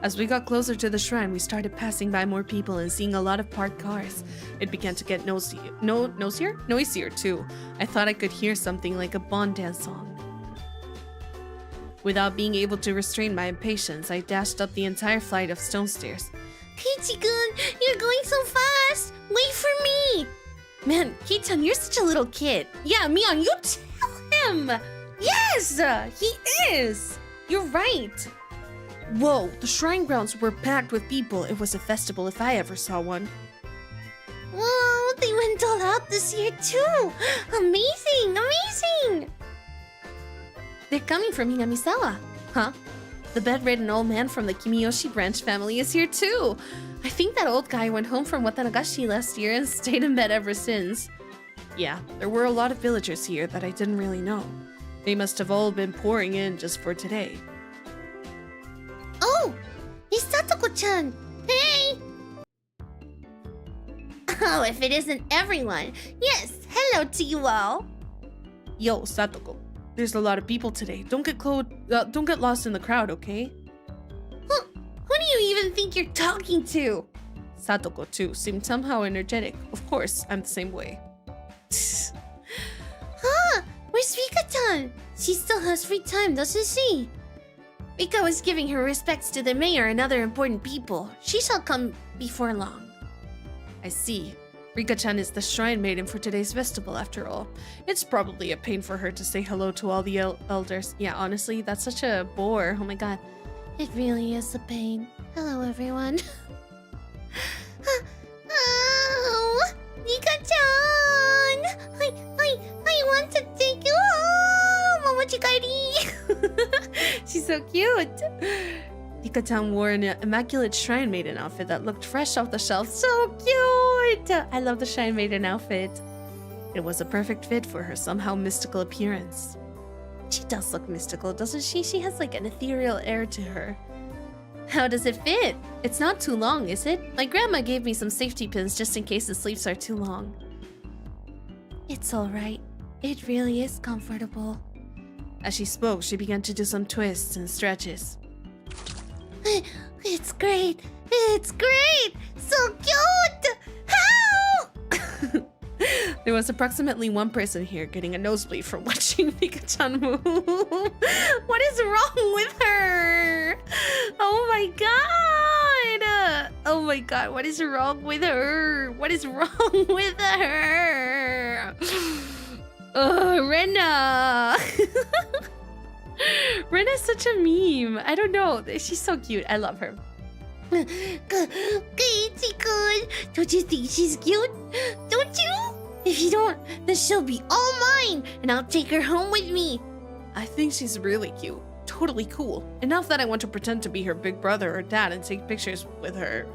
[SPEAKER 1] As we got closer to the shrine, we started passing by more people and seeing a lot of parked cars. It began to get noisier too. I thought I could hear something like a Bond dance song. Without being able to restrain my impatience, I dashed up the entire flight of stone stairs. Kichi-kun, you're going so fast! Wait for me! Man, Ki-chan, you're such a little kid. Yeah, Mion, you tell him! Yes! He is! You're right! Whoa, the shrine grounds were packed with people. It was a festival if I ever saw one. Whoa, they went all out this year too! Amazing! Amazing! They're coming from Hinamisawa. Huh? The bedridden old man from the Kimiyoshi branch family is here too. I think that old guy went home from Watanagashi last year and stayed in bed ever since. Yeah, there were a lot of villagers here that I didn't really know. They must have all been pouring in just for today. Oh! It's Satoko-chan! Hey! Oh, if it isn't everyone. Yes, hello to you all. Yo, Satoko. There's a lot of people today. Don't get lost in the crowd, okay? Who do you even think you're talking to? Satoko, too, seemed somehow energetic. Of course, I'm the same way. Huh? Where's Rika-chan! She still has free time, doesn't she? Rika was giving her respects to the mayor and other important people. She shall come before long. I see. Rika-chan is the shrine maiden for today's festival, after all. It's probably a pain for her to say hello to all the elders. Yeah, honestly, that's such a bore. Oh my god. It really is a pain. Hello, everyone. Oh, Rika-chan! I want to take you home! Momochikari! She's so cute! Rika-chan wore an immaculate shrine maiden outfit that looked fresh off the shelf. So cute! I love the shrine maiden outfit. It was a perfect fit for her somehow mystical appearance. She does look mystical, doesn't she? She has like an ethereal air to her. How does it fit? It's not too long, is it? My grandma gave me some safety pins just in case the sleeves are too long. It's alright. It really is comfortable. As she spoke, she began to do some twists and stretches. It's great! It's great! So cute! How? There was approximately one person here getting a nosebleed from watching Rika-chan move. What is wrong with her? Oh my god! Oh my god, what is wrong with her? What is wrong with her? Rena! Rena's such a meme. I don't know. She's so cute. I love her. Keiichi-kun, don't you think she's cute? Don't you? If you don't, then she'll be all mine, and I'll take her home with me. I think she's really cute. Totally cool. Enough that I want to pretend to be her big brother or dad and take pictures with her.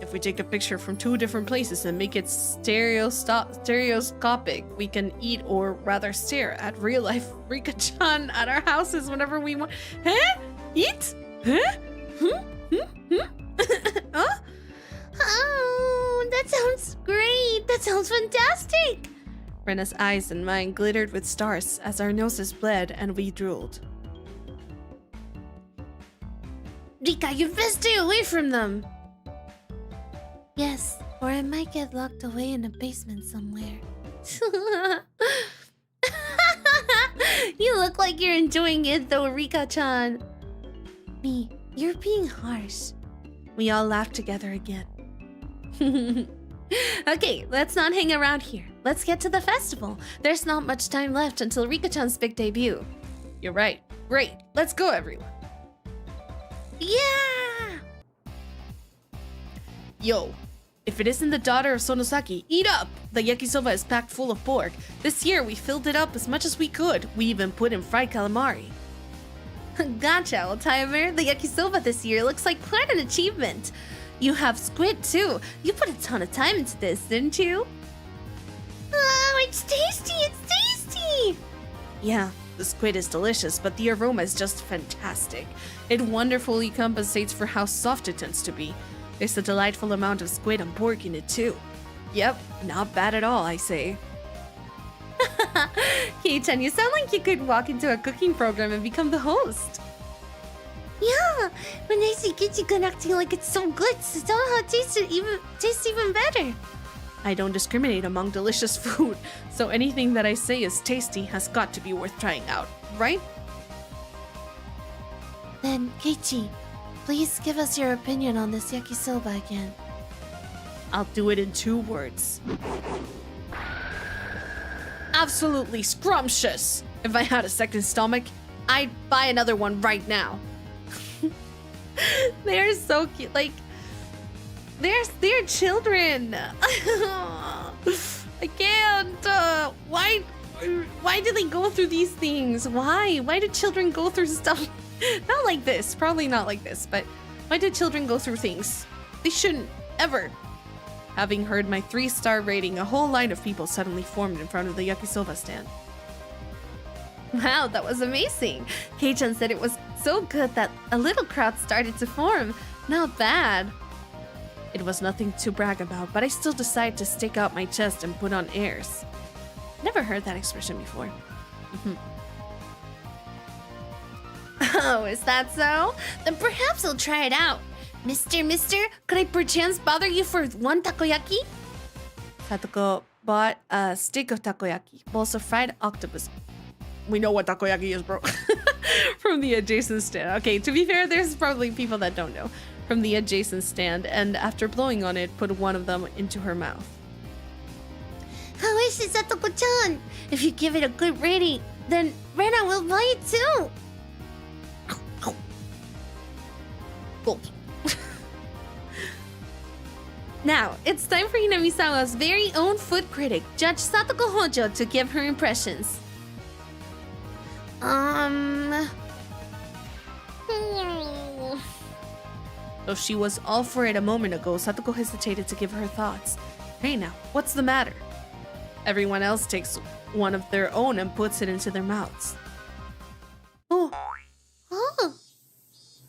[SPEAKER 1] If we take a picture from two different places and make it stereoscopic, we can eat or rather stare at real life Rika-chan at our houses whenever we want. Huh? Eat? Huh? Huh? Oh, that sounds great. That sounds fantastic. Rena's eyes and mine glittered with stars as our noses bled and we drooled. Rika, you best stay away from them. Yes, or I might get locked away in a basement somewhere. You look like you're enjoying it though, Rika-chan. Me, you're being harsh. We all laughed together again. Okay, let's not hang around here. Let's get to the festival. There's not much time left until Rika-chan's big debut. You're right. Great. Let's go, everyone. Yeah! Yo, if it isn't the daughter of Sonosaki, eat up! The yakisoba is packed full of pork. This year, we filled it up as much as we could. We even put in fried calamari. Gotcha, old-timer. The yakisoba this year looks like quite an achievement. You have squid, too. You put a ton of time into this, didn't you? Oh, it's tasty! It's tasty! Yeah, the squid is delicious, but the aroma is just fantastic. It wonderfully compensates for how soft it tends to be. There's a delightful amount of squid and pork in it, too. Yep, not bad at all, I say. Kei-chan, you sound like you could walk into a cooking program and become the host. Yeah, when I see Keiichi-kun acting like it's so good, somehow it tastes even better. I don't discriminate among delicious food, so anything that I say is tasty has got to be worth trying out, right? Then, Keiichi, please give us your opinion on this yakisoba again. I'll do it in 2 words. Absolutely scrumptious! If I had a second stomach, I'd buy another one right now. They're so cute. Like, they're children. I can't. Why do they go through these things? Why do children go through stuff? Not like this. Probably not like this. But why do children go through things? They shouldn't ever. Having heard my 3-star rating, a whole line of people suddenly formed in front of the yakisoba stand. Wow, that was amazing. Kei-chan said it was so good that a little crowd started to form. Not bad. It was nothing to brag about, but I still decided to stick out my chest and put on airs. Never heard that expression before. Oh, is that so? Then perhaps I'll try it out. Mister, could I perchance bother you for 1 takoyaki? Satoko, bought a stick of takoyaki, bowls of fried octopus. We know what takoyaki is, bro. From the adjacent stand. Okay, to be fair, there's probably people that don't know. From the adjacent stand, and after blowing on it, put one of them into her mouth.
[SPEAKER 2] How is it, Satoko-chan? If you give it a good rating, then Rena will buy it too.
[SPEAKER 1] Gulp. Now, it's time for Hinamisawa's very own food critic, Judge Satoko Hojo, to give her impressions. Though she was all for it a moment ago, Satoko hesitated to give her thoughts. Hey now, what's the matter? Everyone else takes one of their own and puts it into their mouths.
[SPEAKER 2] Oh.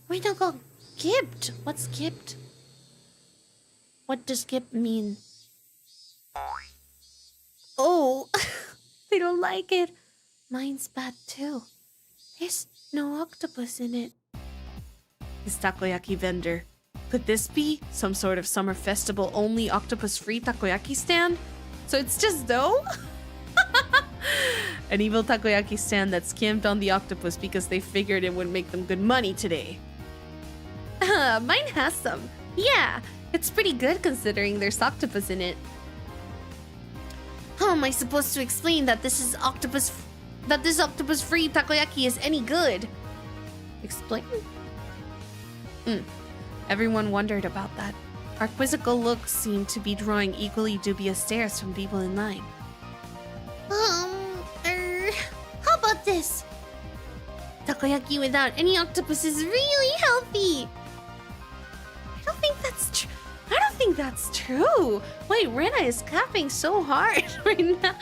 [SPEAKER 2] Wait, no, go. Gibbed. What's gibbed? What does gibbed mean?
[SPEAKER 1] Oh, they don't like it.
[SPEAKER 2] Mine's bad too. There's no octopus in it.
[SPEAKER 1] This takoyaki vendor. Could this be some sort of summer festival only octopus-free takoyaki stand? So it's just dough? An evil takoyaki stand that skimmed on the octopus because they figured it would make them good money today. Mine has some. Yeah, it's pretty good considering there's octopus in it.
[SPEAKER 2] How am I supposed to explain that this octopus-free takoyaki is any good?
[SPEAKER 1] Explain? Everyone wondered about that. Our quizzical looks seemed to be drawing equally dubious stares from people in line.
[SPEAKER 2] How about this? Takoyaki without any octopus is really healthy.
[SPEAKER 1] I don't think that's true. Wait, Rena is capping so hard right now.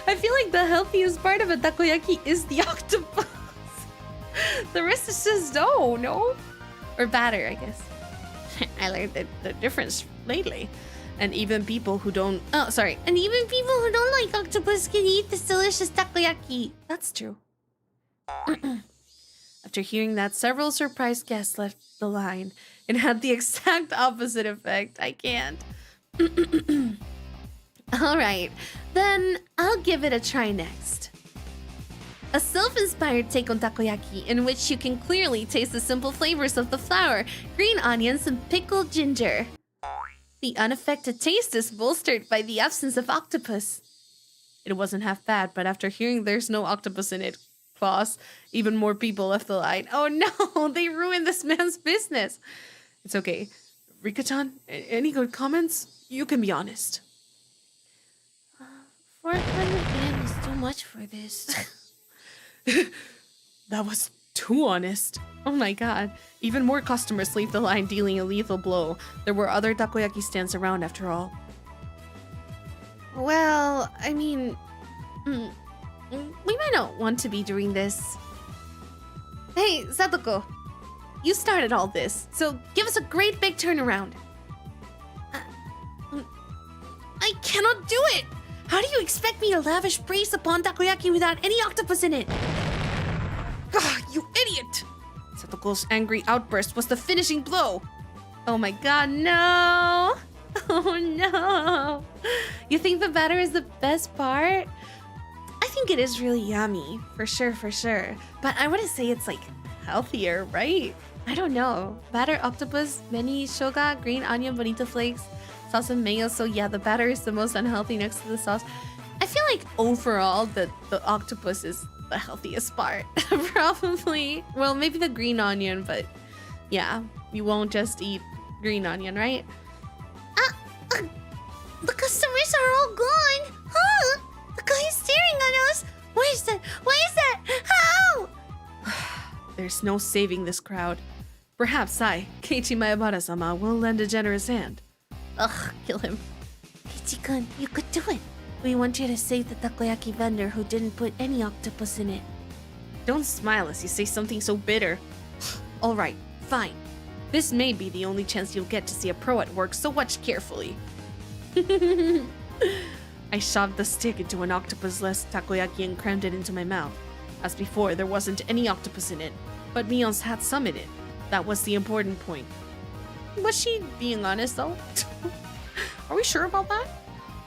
[SPEAKER 1] I feel like the healthiest part of a takoyaki is the octopus. The rest is just dough, no? Or batter, I guess. I learned the difference lately. And even people who don't like
[SPEAKER 2] octopus can eat this delicious takoyaki.
[SPEAKER 1] That's true. After hearing that, several surprised guests left the line. It had the exact opposite effect. I can't. Alright, then I'll give it a try next. A self-inspired take on takoyaki in which you can clearly taste the simple flavors of the flour, green onions, and pickled ginger. The unaffected taste is bolstered by the absence of octopus. It wasn't half bad, but after hearing there's no octopus in it, clause, even more people left the line. Oh no, they ruined this man's business. It's okay. Rika-chan, any good comments? You can be honest.
[SPEAKER 2] 400 yen is too much for this.
[SPEAKER 1] That was too honest. Oh my god. Even more customers leave the line dealing a lethal blow. There were other takoyaki stands around after all. Well, I mean... we might not want to be doing this. Hey, Satoko. You started all this, so give us a great big turnaround. I cannot do it! How do you expect me to lavish praise upon takoyaki without any octopus in it? Ah, you idiot! Satoko's angry outburst was the finishing blow. Oh my god, no! Oh no! You think the batter is the best part? I think it is really yummy, for sure. But I wouldn't say it's like healthier, right? I don't know. Batter octopus, many shoga, green onion, bonito flakes, sauce and mayo. So yeah, the batter is the most unhealthy next to the sauce. I feel like overall the octopus is the healthiest part. Probably. Well, maybe the green onion, but yeah, you won't just eat green onion, right?
[SPEAKER 2] The customers are all gone. Huh? The guy is staring at us. Why is that? How?
[SPEAKER 1] There's no saving this crowd. Perhaps I, Keiichi Mayabara-sama, will lend a generous hand.
[SPEAKER 2] Ugh, kill him. Keiichi-kun, you could do it. We want you to save the takoyaki vendor who didn't put any octopus in it.
[SPEAKER 1] Don't smile as you say something so bitter. Alright, fine. This may be the only chance you'll get to see a pro at work, so watch carefully. I shoved the stick into an octopus-less takoyaki and crammed it into my mouth. As before, there wasn't any octopus in it, but Mion's had some in it. That was the important point. Was she being honest though? Are we sure about that?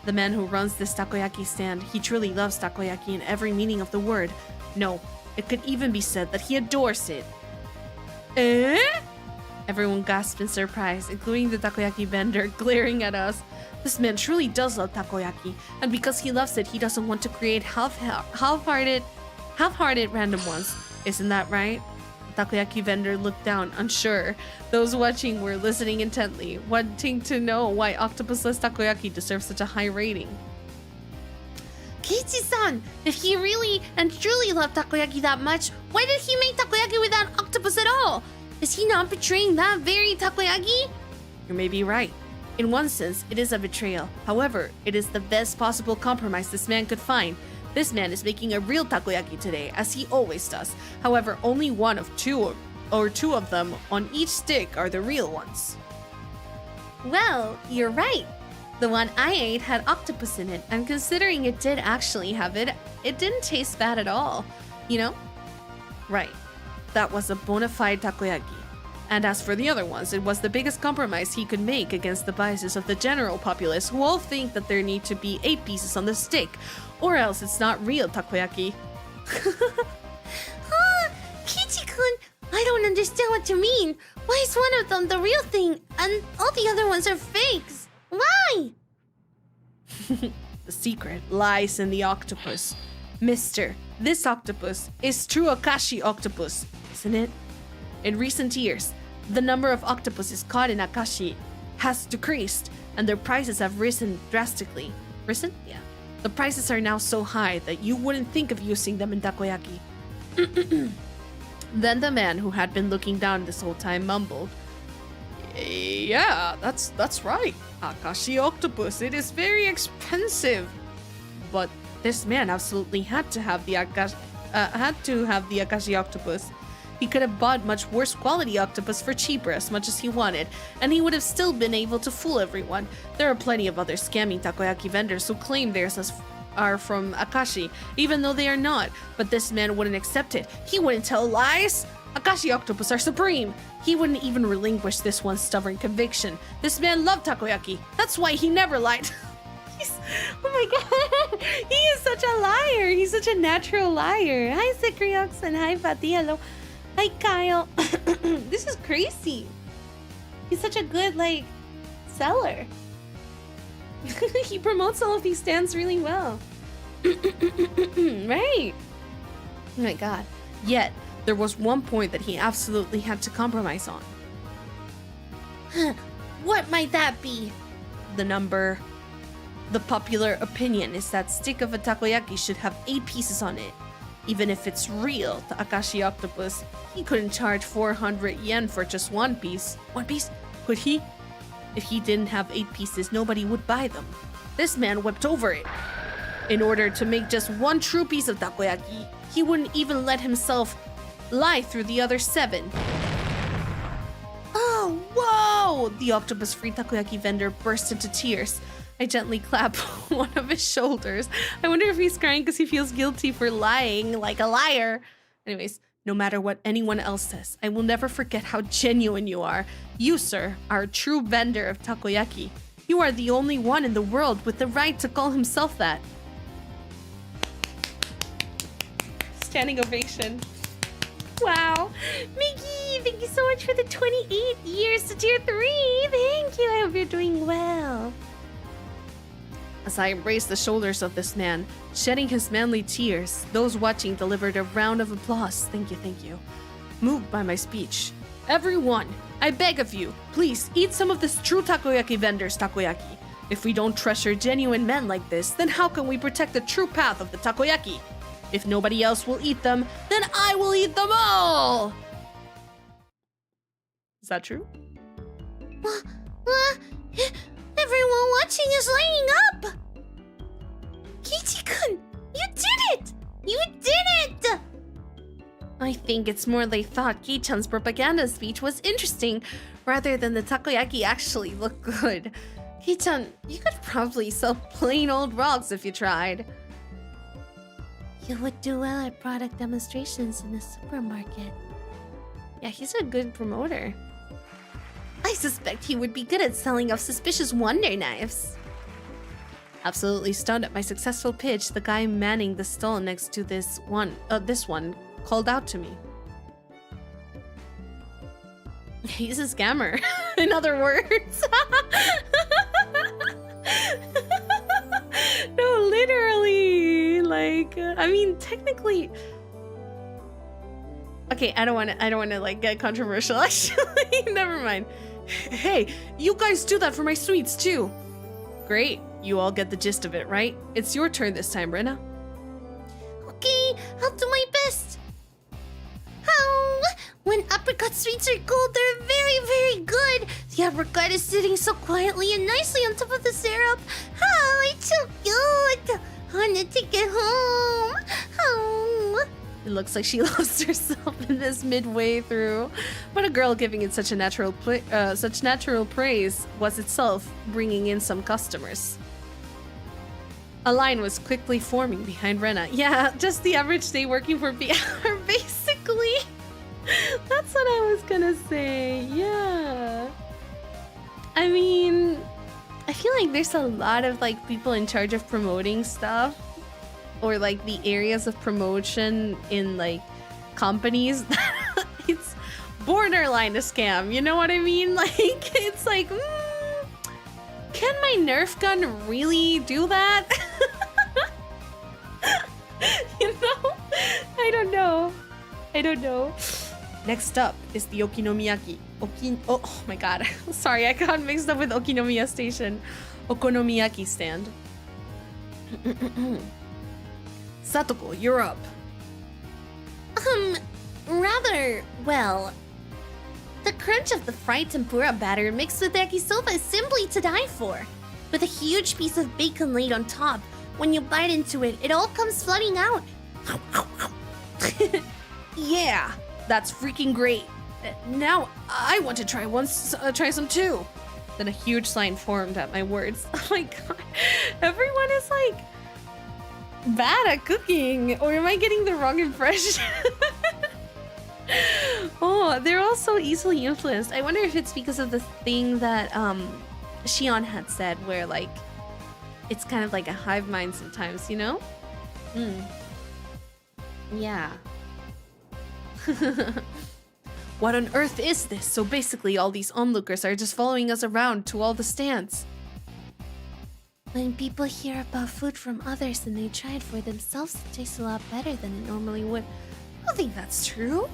[SPEAKER 1] The man who runs this takoyaki stand, he truly loves takoyaki in every meaning of the word. No, it could even be said that he adores it. Eh? Everyone gasped in surprise, including the takoyaki vendor glaring at us. This man truly does love takoyaki, and because he loves it, he doesn't want to create half-hearted random ones. Isn't that right? The takoyaki vendor looked down, unsure. Those watching were listening intently, wanting to know why octopusless takoyaki deserves such a high rating.
[SPEAKER 2] Kichi-san, if he really and truly loved takoyaki that much, why did he make takoyaki without octopus at all? Is he not betraying that very takoyaki?
[SPEAKER 1] You may be right. In one sense, it is a betrayal. However, it is the best possible compromise this man could find. This man is making a real takoyaki today, as he always does. However, only one of two of them on each stick are the real ones.
[SPEAKER 2] Well, you're right. The one I ate had octopus in it,
[SPEAKER 1] And considering it did actually have it, it didn't taste bad at all. You know? Right. That was a bona fide takoyaki. And as for the other ones, it was the biggest compromise he could make against the biases of the general populace, who all think that there need to be 8 pieces on the stick, or else it's not real takoyaki.
[SPEAKER 2] Kichi-kun, I don't understand what you mean. Why is one of them the real thing and all the other ones are fakes? Why?
[SPEAKER 1] The secret lies in the octopus. Mister, this octopus is true Akashi octopus, isn't it? In recent years, the number of octopuses caught in Akashi has decreased, and their prices have risen drastically. Risen? Yeah. The prices are now so high that you wouldn't think of using them in takoyaki. Then the man who had been looking down this whole time mumbled, "Yeah, that's right. Akashi octopus, it is very expensive." But this man absolutely had to have the Akashi octopus. He could have bought much worse quality octopus for cheaper as much as he wanted, and he would have still been able to fool everyone. There are plenty of other scamming takoyaki vendors who claim theirs are from Akashi, even though they are not, but this man wouldn't accept it. He wouldn't tell lies. Akashi octopus are supreme. He wouldn't even relinquish this one stubborn conviction. This man loved takoyaki. That's why he never lied. Oh my god, he is such a liar. He's such a natural liar. Hi, Sikriox, and hi, Fatielo. Hi, Kyle. This is crazy. He's such a good, seller. He promotes all of these stands really well. Right. Oh my god. Yet, there was one point that he absolutely had to compromise on.
[SPEAKER 2] What might that be?
[SPEAKER 1] The number. The popular opinion is that stick of a takoyaki should have 8 pieces on it. Even if it's real, the Akashi octopus, he couldn't charge 400 yen for just 1 piece. 1 piece? Could he? If he didn't have 8 pieces, nobody would buy them. This man wept over it. In order to make just 1 true piece of takoyaki, he wouldn't even let himself lie through the other 7. Oh, whoa! The octopus-free takoyaki vendor burst into tears. I gently clap one of his shoulders. I wonder if he's crying because he feels guilty for lying like a liar. Anyways, no matter what anyone else says, I will never forget how genuine you are. You, sir, are a true vendor of takoyaki. You are the only one in the world with the right to call himself that. Standing ovation. Wow.
[SPEAKER 2] Mickey, thank you so much for the 28 years to tier 3. Thank you. I hope you're doing well.
[SPEAKER 1] As I embraced the shoulders of this man, shedding his manly tears, those watching delivered a round of applause. Thank you, thank you. Moved by my speech. Everyone, I beg of you, please eat some of this true takoyaki vendor's takoyaki. If we don't treasure genuine men like this, then how can we protect the true path of the takoyaki? If nobody else will eat them, then I will eat them all! Is that true?
[SPEAKER 2] Everyone watching is lining up! Kichi-kun, you did it! You did it!
[SPEAKER 1] I think it's more they thought Ki-chan's propaganda speech was interesting, rather than the takoyaki actually looked good. Ki-chan, you could probably sell plain old rocks if you tried.
[SPEAKER 2] You would do well at product demonstrations in the supermarket.
[SPEAKER 1] Yeah, he's a good promoter. I suspect he would be good at selling off suspicious wonder knives. Absolutely stunned at my successful pitch, the guy manning the stall next to this one called out to me. He's a scammer. In other words. No, literally. Like, I mean, technically. Okay, I don't want to like get controversial. Actually, never mind. Hey, you guys do that for my sweets too. Great, you all get the gist of it, right? It's your turn this time, Brenna.
[SPEAKER 2] Okay, I'll do my best. Oh, when apricot sweets are cold, they're very, very good. The apricot is sitting so quietly and nicely on top of the syrup. Oh, it's so good. I want to take it home. Oh.
[SPEAKER 1] It looks like she lost herself in this midway through, but a girl giving it such natural praise was itself bringing in some customers. A line was quickly forming behind Rena. Yeah, just the average day working for PR, basically. That's what I was gonna say. Yeah. I mean, I feel like there's a lot of like people in charge of promoting stuff, or like the areas of promotion in like companies. It's borderline a scam, you know what I mean? Like, it's like, can my Nerf gun really do that? You know? I don't know. Next up is the Okinomiyaki. Oh my god. Sorry, I got mixed up with Okinomiya Station. Okonomiyaki stand. Satoko, you're up.
[SPEAKER 2] Rather, well, the crunch of the fried tempura batter mixed with yakisoba is simply to die for. With a huge piece of bacon laid on top, when you bite into it, it all comes flooding out.
[SPEAKER 1] Yeah, that's freaking great. Now I want to try some too. Then a huge sign formed at my words. Oh my god, everyone is like bad at cooking, or am I getting the wrong impression? Oh, they're all so easily influenced. I wonder if it's because of the thing that Shion had said, where like it's kind of like a hive mind sometimes, you know? Yeah. What on earth is this? So basically all these onlookers are just following us around to all the stands.
[SPEAKER 2] When people hear about food from others and they try it for themselves, it tastes a lot better than it normally would.
[SPEAKER 1] I don't think that's true.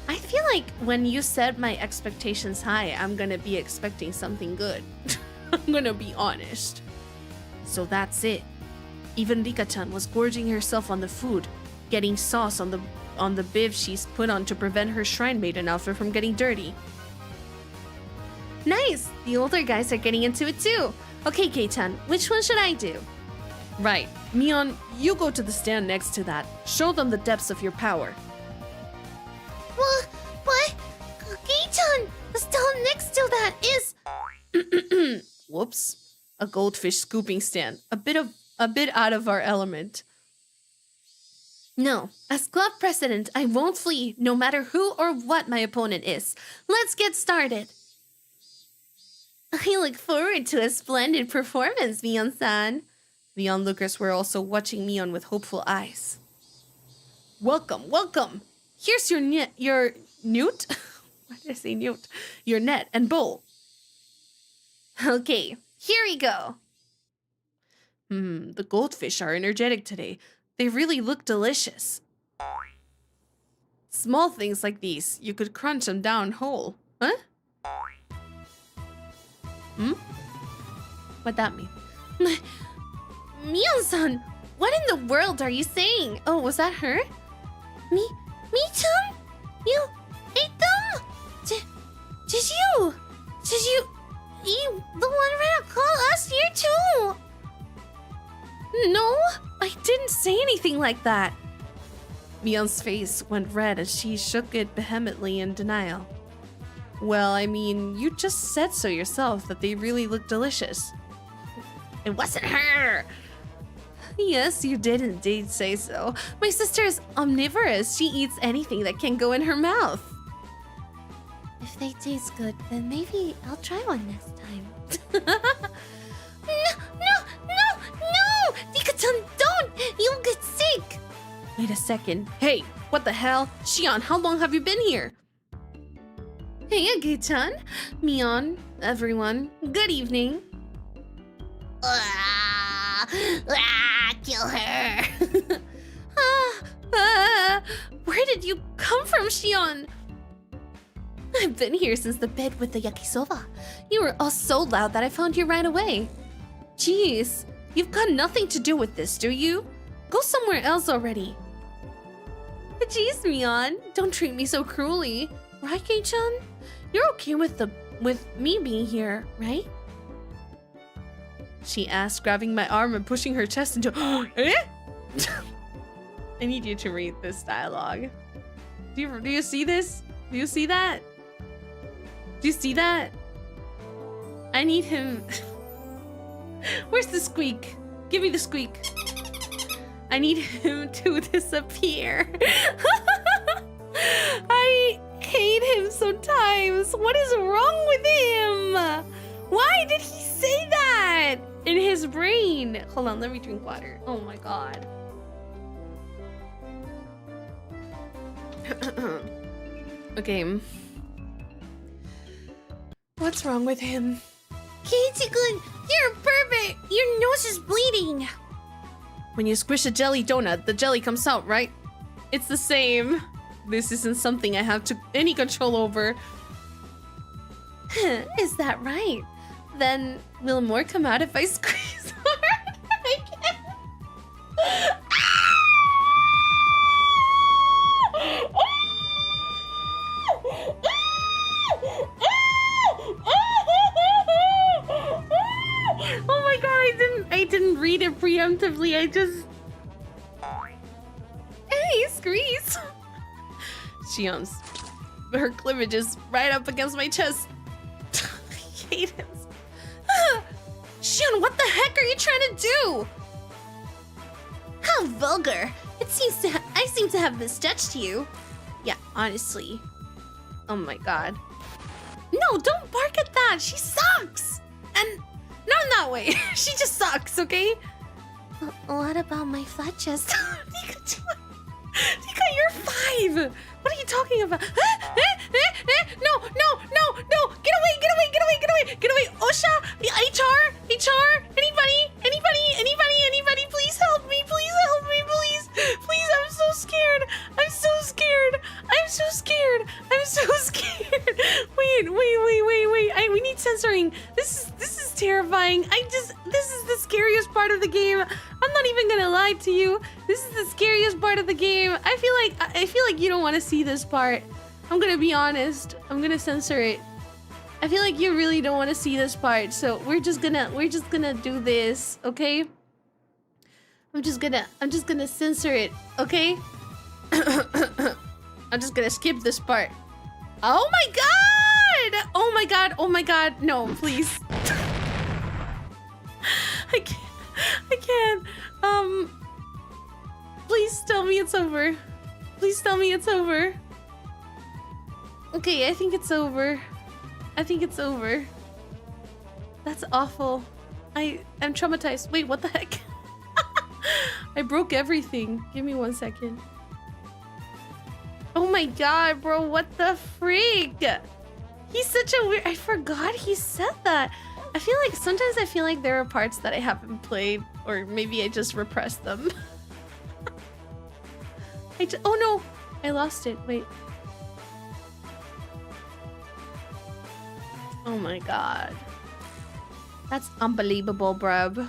[SPEAKER 1] I feel like when you set my expectations high, I'm gonna be expecting something good. I'm gonna be honest. So that's it. Even Rika-chan was gorging herself on the food, getting sauce on the bib she's put on to prevent her shrine maiden outfit from getting dirty. Nice! The older guys are getting into it too. Okay, Kei-chan, which one should I do? Right. Mion, you go to the stand next to that. Show them the depths of your power.
[SPEAKER 2] What? Kei-chan, the stall next to that is...
[SPEAKER 1] Whoops. A goldfish scooping stand. A bit out of our element. No, as club president, I won't flee, no matter who or what my opponent is. Let's get started.
[SPEAKER 2] I look forward to a splendid performance, Mion-san.
[SPEAKER 1] The onlookers were also watching Mion with hopeful eyes. Welcome, welcome. Here's your newt? Why did I say newt? Your net and bowl.
[SPEAKER 2] Okay, here we go.
[SPEAKER 1] The goldfish are energetic today. They really look delicious. Small things like these, you could crunch them down whole. Huh? What'd that mean?
[SPEAKER 2] Mion-san, what in the world are you saying?
[SPEAKER 1] Oh, was that her?
[SPEAKER 2] Me-chan? You ate them? Did you eat the one right across us here too?
[SPEAKER 1] No, I didn't say anything like that. Mion's face went red as she shook it vehemently in denial. Well, I mean, you just said so yourself that they really look delicious.
[SPEAKER 2] It wasn't her.
[SPEAKER 1] Yes, you did indeed say so. My sister is omnivorous. She eats anything that can go in her mouth.
[SPEAKER 2] If they taste good, then maybe I'll try one next time. No!
[SPEAKER 1] Wait a second. Hey, what the hell? Shion, how long have you been here? Hey, Age-chan. Mion, everyone. Good evening.
[SPEAKER 2] Kill her.
[SPEAKER 1] Where did you come from, Shion? I've been here since the bed with the yakisoba. You were all so loud that I found you right away. Jeez, you've got nothing to do with this, do you? Go somewhere else already. Jeez, Mion, don't treat me so cruelly. Right, Kei-chan? You're okay with me being here, right? She asked, grabbing my arm and pushing her chest into... Eh? I need you to read this dialogue. Do you see this? Do you see that? Do you see that? I need him... Where's the squeak? Give me the squeak. I need him to disappear. I hate him sometimes. What is wrong with him? Why did he say that? In his brain. Hold on, let me drink water. Oh my god. Okay. What's wrong with him?
[SPEAKER 2] Keiichi-kun, you're a pervert. Your nose is bleeding.
[SPEAKER 1] When you squish a jelly donut, the jelly comes out, right? It's the same. This isn't something I have any control over. Is that right? Then will more come out if I squeeze hard? I can't. Oh my god, I didn't read it preemptively. I just... Hey, squeeze! Her cleavage is right up against my chest. I hate him. Shion, what the heck are you trying to do?
[SPEAKER 2] How vulgar. I seem to have misjudged you.
[SPEAKER 1] Yeah, honestly. Oh my god. No, don't bark at that. She sucks. And not in that way. She just sucks, okay?
[SPEAKER 2] What about my flat chest?
[SPEAKER 1] Nika, you're 5. What are you talking about? No. Get away. Osha, HR, anybody, please help me, please. I'm so scared. Wait. We need censoring. This is terrifying. This is the scariest part of the game. I'm not even gonna lie to you. This is the scariest part of the game. I feel like you don't want to see this part. I'm gonna be honest. I'm gonna censor it. I feel like you really don't want to see this part, so we're just gonna do this, okay? I'm just gonna censor it, okay? I'm just gonna skip this part. Oh my god! No, please. I can't. Please tell me it's over. Okay, I think it's over. That's awful. I'm traumatized. Wait, what the heck? I broke everything. Give me 1 second. Oh my god, bro, what the freak? He's such a weird... I forgot he said that. Sometimes I feel like there are parts that I haven't played, or maybe I just repressed them. Oh no, I lost it. Wait. Oh my god. That's unbelievable, bruv.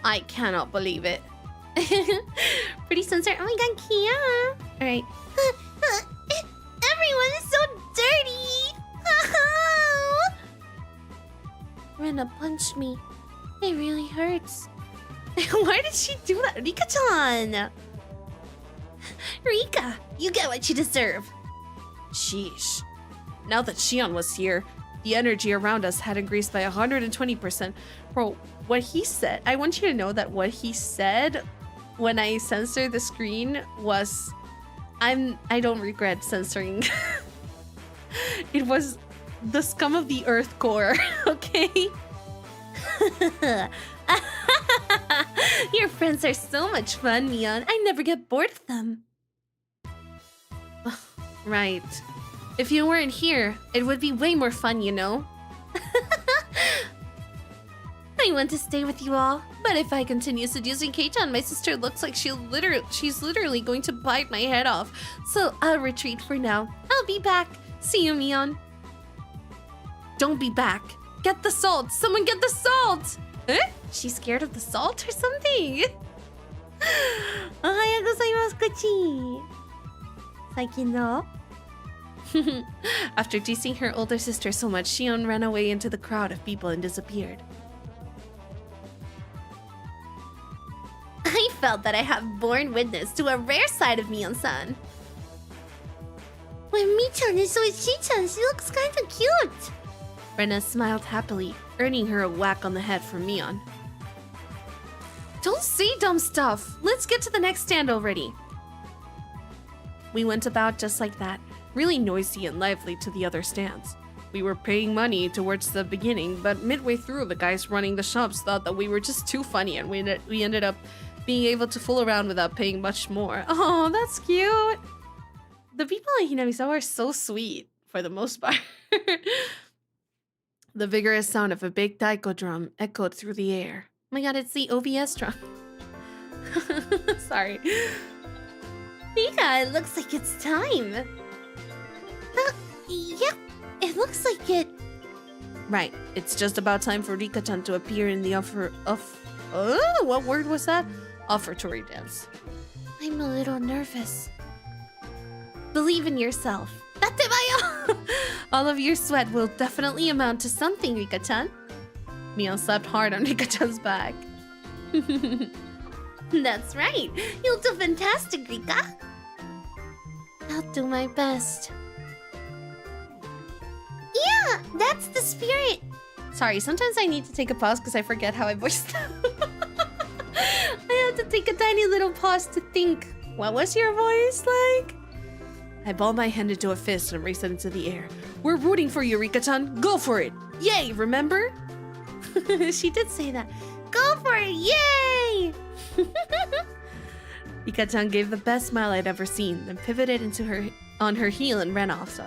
[SPEAKER 1] I cannot believe it. Pretty censored. Oh my god, Kia. Alright.
[SPEAKER 2] Everyone is so dirty.
[SPEAKER 1] Rena punched me. It really hurts. Why did she do that? Rika-chan!
[SPEAKER 2] Rika, you get what you deserve.
[SPEAKER 1] Sheesh. Now that Shion was here, the energy around us had increased by 120%. Bro, what he said, I want you to know that what he said when I censored the screen was, I don't regret censoring. It was the scum of the earth core, okay?
[SPEAKER 2] You're
[SPEAKER 1] friends are so much fun, Mion. I never get bored of them. Right. If you weren't here, it would be way more fun, you know? I want to stay with you all, but if I continue seducing Kei-chan, my sister looks like she's literally going to bite my head off. So I'll retreat for now. I'll be back. See you, Mion. Don't be back. Get the salt. Someone get the salt. Eh? She's scared of the salt or something? Ohayou gozaimasu, Kochi. Saikin no? After teasing her older sister so much, Shion ran away into the crowd of people and disappeared. I felt that I have borne witness to a rare side of Mion-san.
[SPEAKER 2] When Mi-chan is with Shi-chan, she looks kind of cute.
[SPEAKER 1] Rena smiled happily, earning her a whack on the head from Mion. Don't say dumb stuff! Let's get to the next stand already! We went about just like that, really noisy and lively to the other stands. We were paying money towards the beginning, but midway through, the guys running the shops thought that we were just too funny, and we ended up being able to fool around without paying much more. Oh, that's cute! The people in Hinamisawa are so sweet, for the most part. The vigorous sound of a big taiko drum echoed through the air. Oh my god, it's the OBS drum. Sorry.
[SPEAKER 2] Mika, it looks like it's time. Yep, it looks like it.
[SPEAKER 1] Right, it's just about time for Rika-chan to appear in the what word was that? Offertory dance.
[SPEAKER 2] I'm a little nervous.
[SPEAKER 1] Believe in yourself. Datemayo! All of your sweat will definitely amount to something, Rika-chan. Mion slapped hard on Rika-chan's back.
[SPEAKER 2] That's right. You'll do fantastic, Rika. I'll do my best. Yeah, that's the spirit.
[SPEAKER 1] Sorry, sometimes I need to take a pause because I forget how I voiced them. I have to take a tiny little pause to think. What was your voice like? I balled my hand into a fist and raced it into the air. We're rooting for you, Rika-chan. Go for it. Yay, remember? She did say that.
[SPEAKER 2] Go for it, yay!
[SPEAKER 1] Rika-chan gave the best smile I'd ever seen, then pivoted on her heel and ran off,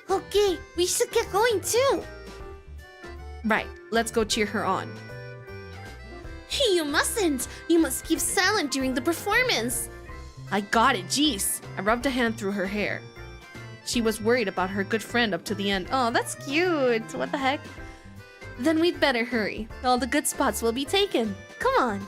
[SPEAKER 2] Okay, we should get going too.
[SPEAKER 1] Right, let's go cheer her on.
[SPEAKER 2] You mustn't. You must keep silent during the performance.
[SPEAKER 1] I got it, jeez. I rubbed a hand through her hair. She was worried about her good friend up to the end. Oh, that's cute. What the heck? Then we'd better hurry. All the good spots will be taken. Come on.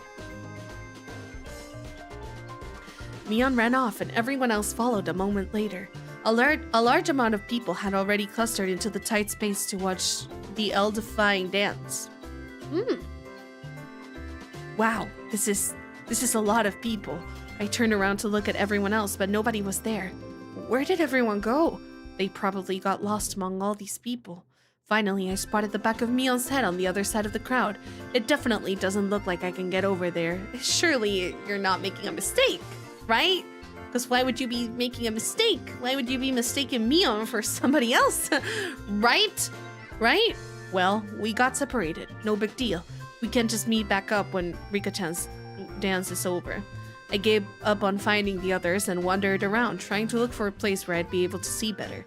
[SPEAKER 1] Mion ran off and everyone else followed a moment later. A large amount of people had already clustered into the tight space to watch the L-defying dance. Wow, this is a lot of people. I turned around to look at everyone else, but nobody was there. Where did everyone go? They probably got lost among all these people. Finally, I spotted the back of Mion's head on the other side of the crowd. It definitely doesn't look like I can get over there. Surely you're not making a mistake, right? Because why would you be making a mistake? Why would you be mistaking Mion for somebody else? Right? Right? Well, we got separated. No big deal. We can just meet back up when Rika-chan's dance is over. I gave up on finding the others and wandered around, trying to look for a place where I'd be able to see better.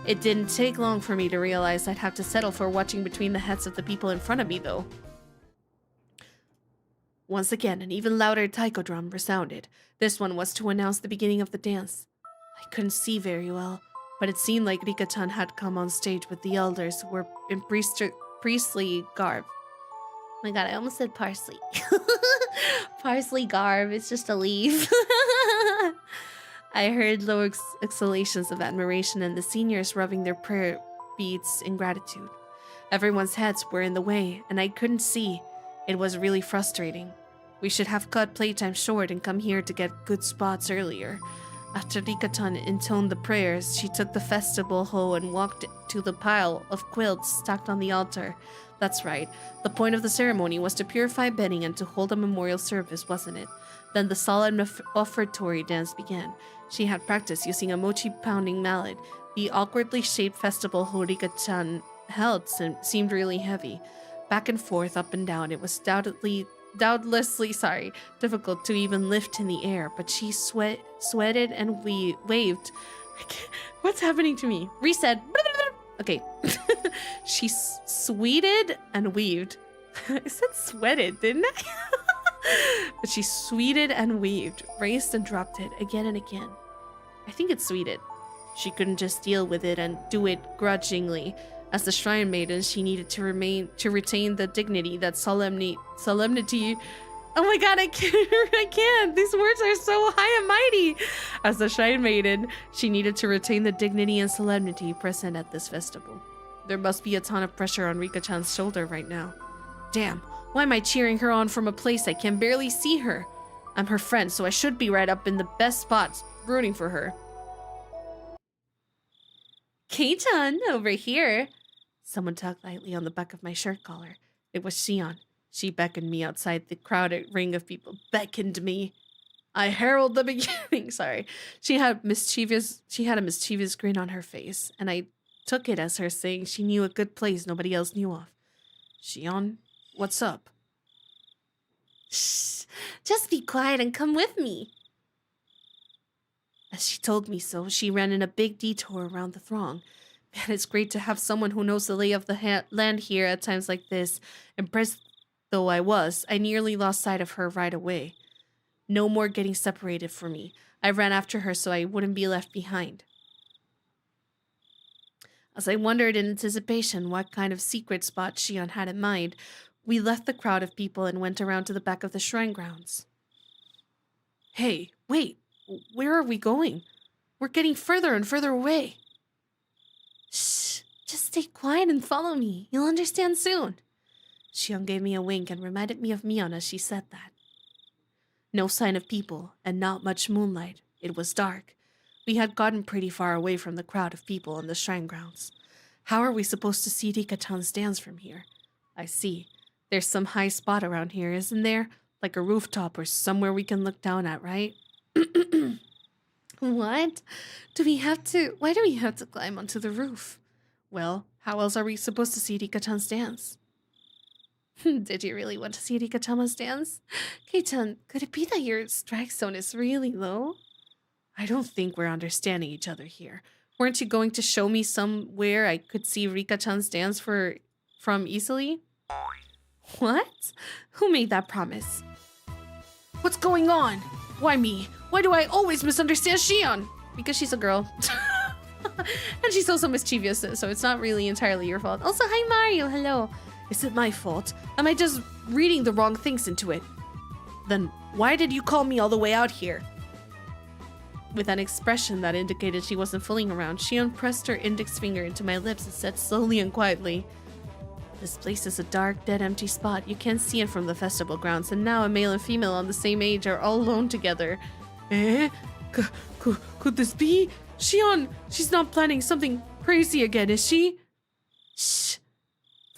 [SPEAKER 1] It didn't take long for me to realize I'd have to settle for watching between the heads of the people in front of me, though. Once again, an even louder taiko drum resounded. This one was to announce the beginning of the dance. I couldn't see very well, but it seemed like Rika-chan had come on stage with the elders who were in priestly garb. Oh my god, I almost said parsley. Parsley garb, it's just a leaf. I heard low exhalations of admiration and the seniors rubbing their prayer beads in gratitude. Everyone's heads were in the way, and I couldn't see. It was really frustrating. We should have cut playtime short and come here to get good spots earlier. After Rika-chan intoned the prayers, she took the festival hoe and walked to the pile of quilts stacked on the altar. That's right, the point of the ceremony was to purify bedding and to hold a memorial service, wasn't it? Then the solemn offertory dance began. She had practiced using a mochi-pounding mallet. The awkwardly shaped festival hoe Rika-chan held seemed really heavy. Back and forth, up and down, it was difficult to even lift in the air, but she sweated and waved. What's happening to me? Reset. Okay. She sweeted and weaved. I said sweated, didn't I? But she sweeted and weaved, raised and dropped it again and again. I think it's sweeted. She couldn't just deal with it and do it grudgingly. As the shrine maiden, she needed to retain the dignity, that solemnity. Oh my god, I can't. These words are so high and mighty. As the shrine maiden, she needed to retain the dignity and solemnity present at this festival. There must be a ton of pressure on Rika-chan's shoulder right now. Damn, why am I cheering her on from a place I can barely see her? I'm her friend, so I should be right up in the best spots, rooting for her. K-chan, over here. Someone tugged lightly on the back of my shirt collar. It was Shion. She beckoned me outside the crowded ring of people. Beckoned me. I herald the beginning. Sorry. She had a mischievous grin on her face, and I took it as her saying she knew a good place nobody else knew of. Shion, what's up? Shh. Just be quiet and come with me. As she told me so, she ran in a big detour around the throng. Man, it's great to have someone who knows the lay of the land here at times like this. Impressed though I was, I nearly lost sight of her right away. No more getting separated from me. I ran after her so I wouldn't be left behind. As I wondered in anticipation what kind of secret spot Shion had in mind, we left the crowd of people and went around to the back of the shrine grounds. Hey, wait, where are we going? We're getting further and further away. Shh, just stay quiet and follow me. You'll understand soon. Shion gave me a wink and reminded me of Mion as she said that. No sign of people, and not much moonlight. It was dark. We had gotten pretty far away from the crowd of people in the shrine grounds. How are we supposed to see Rika-chan's dance from here? I see. There's some high spot around here, isn't there? Like a rooftop or somewhere we can look down at, right? What? Why do we have to climb onto the roof? Well, how else are we supposed to see Rika-chan's dance? Did you really want to see Rika-chan's dance? Kei-chan, could it be that your strike zone is really low? I don't think we're understanding each other here. Weren't you going to show me somewhere I could see Rika-chan's dance from easily? What? Who made that promise? What's going on? Why me? Why do I always misunderstand Shion? Because she's a girl. And she's also mischievous, so it's not really entirely your fault. Also, hi Mario, hello. Is it my fault? Am I just reading the wrong things into it? Then why did you call me all the way out here? With an expression that indicated she wasn't fooling around, Shion pressed her index finger into my lips and said slowly and quietly, "This place is a dark, dead, empty spot. You can't see it from the festival grounds, and now a male and female on the same age are all alone together." Eh? Could this be? Shion, she's not planning something crazy again, is she? Shh.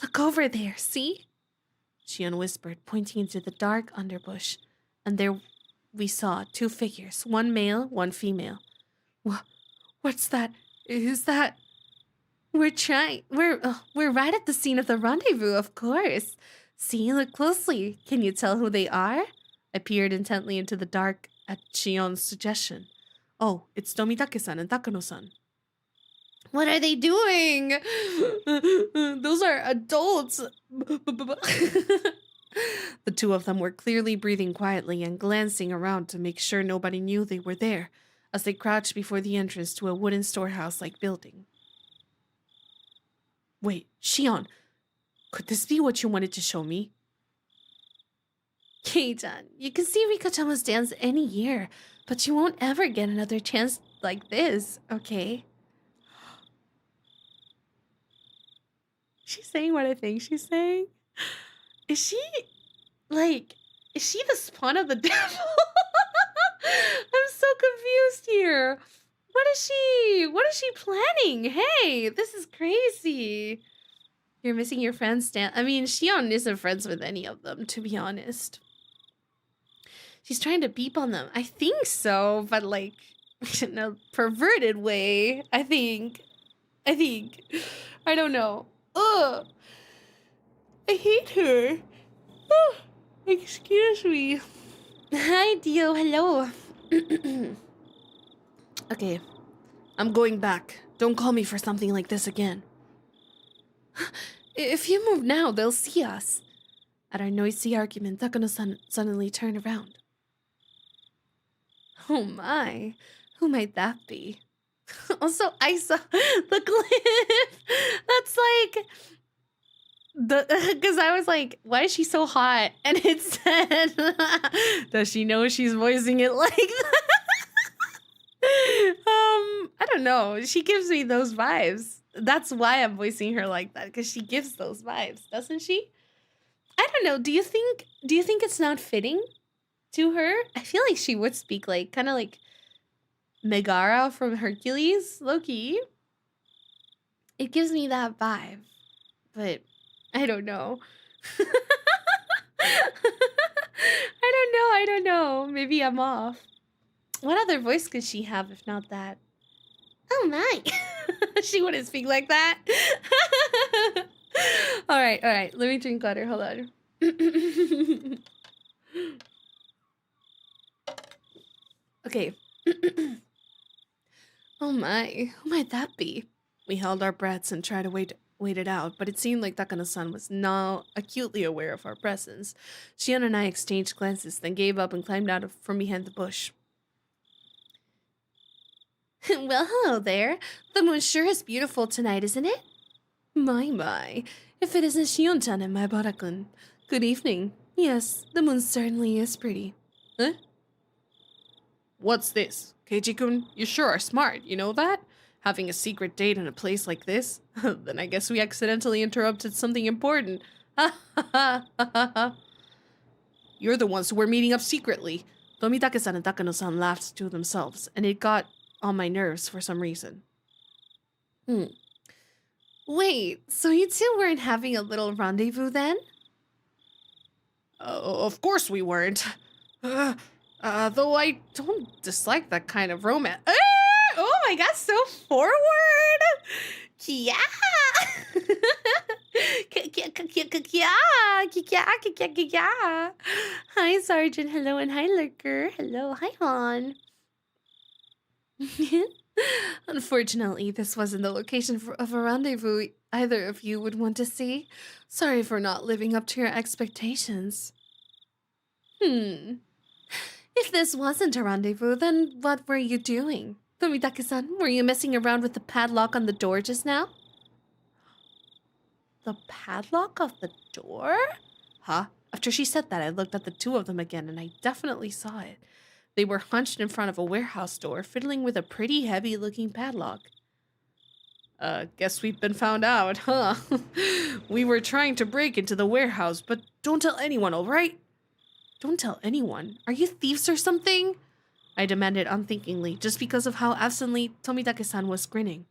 [SPEAKER 1] Look over there, see? Shion whispered, pointing into the dark underbush. And there we saw two figures, one male, one female. What's that? Is that... We're right at the scene of the rendezvous, of course. See, look closely. Can you tell who they are? I peered intently into the dark at Shion's suggestion. Oh, it's Tomitake-san and Takano-san. What are they doing? Those are adults. The two of them were clearly breathing quietly and glancing around to make sure nobody knew they were there, as they crouched before the entrance to a wooden storehouse-like building. Wait, Shion, could this be what you wanted to show me? Kei-chan, you can see Rika-chan's dance any year, but you won't ever get another chance like this, okay? She's saying what I think she's saying? Is she the spawn of the devil? I'm so confused here. What is she planning? Hey, this is crazy. You're missing your friend's dance. I mean, Shion isn't friends with any of them, to be honest. She's trying to beep on them. I think so, but like in a perverted way. I think. I don't know. Ugh. I hate her. Excuse me. Hi, Dio. Hello. Okay. I'm going back. Don't call me for something like this again. If you move now, they'll see us. At our noisy argument, Takano-san suddenly turned around. Oh my. Who might that be? Also, I saw the clip. That's like... Because I was like, why is she so hot? And it said, does she know she's voicing it like that? I don't know. She gives me those vibes. That's why I'm voicing her like that, because she gives those vibes, doesn't she? I don't know. Do you think it's not fitting to her? I feel like she would speak like kind of like Megara from Hercules, Loki. It gives me that vibe, but I don't know. I don't know. Maybe I'm off. What other voice could she have if not that? Oh my. She wouldn't speak like that. All right. Let me drink water. Hold on. Okay. Oh my. Who might that be? We held our breaths and tried to wait it out, but it seemed like Takano-san was now acutely aware of our presence. Shion and I exchanged glances, then gave up and climbed out from behind the bush. Well, hello there. The moon sure is beautiful tonight, isn't it? My. If it isn't Shion-chan and Maibara-kun. Good evening. Yes, the moon certainly is pretty. Huh? What's this? Keiji-kun, you sure are smart, you know that? Having a secret date in a place like this? Then I guess we accidentally interrupted something important. You're the ones who were meeting up secretly. Tomitake-san and Takano-san laughed to themselves, and it got on my nerves for some reason. Wait, so you two weren't having a little rendezvous then? Of course we weren't. Though I don't dislike that kind of romance. Oh my god, so forward! Yeah! Hi, Sergeant. Hello, and hi, Lurker. Hello, hi, Han. Unfortunately, this wasn't the location of a rendezvous either of you would want to see. Sorry for not living up to your expectations. If this wasn't a rendezvous, then what were you doing? Tomitake-san, were you messing around with the padlock on the door just now? The padlock of the door? Huh? After she said that, I looked at the two of them again, and I definitely saw it. They were hunched in front of a warehouse door, fiddling with a pretty heavy-looking padlock. Guess we've been found out, huh? We were trying to break into the warehouse, but don't tell anyone, all right? Don't tell anyone. Are you thieves or something? I demanded unthinkingly, just because of how absently Tomitake-san was grinning.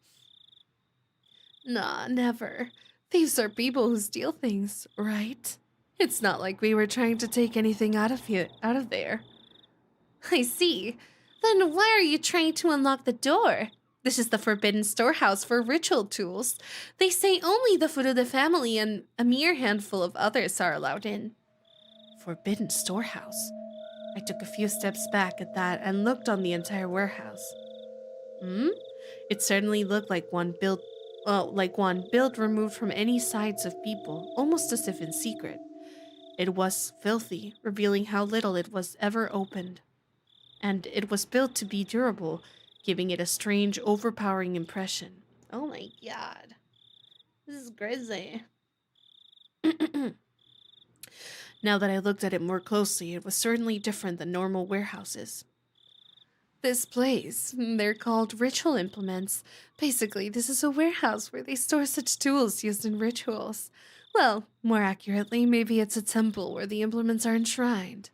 [SPEAKER 1] Nah, never. Thieves are people who steal things, right? It's not like we were trying to take anything out of there. I see. Then why are you trying to unlock the door? This is the forbidden storehouse for ritual tools. They say only the Furude family and a mere handful of others are allowed in. Forbidden storehouse? I took a few steps back at that and looked on the entire warehouse. It certainly looked like one built removed from any sights of people, almost as if in secret. It was filthy, revealing how little it was ever opened. And it was built to be durable, giving it a strange, overpowering impression. Oh my god. This is crazy. Now that I looked at it more closely, it was certainly different than normal warehouses. This place, they're called ritual implements. Basically, this is a warehouse where they store such tools used in rituals. Well, more accurately, maybe it's a temple where the implements are enshrined.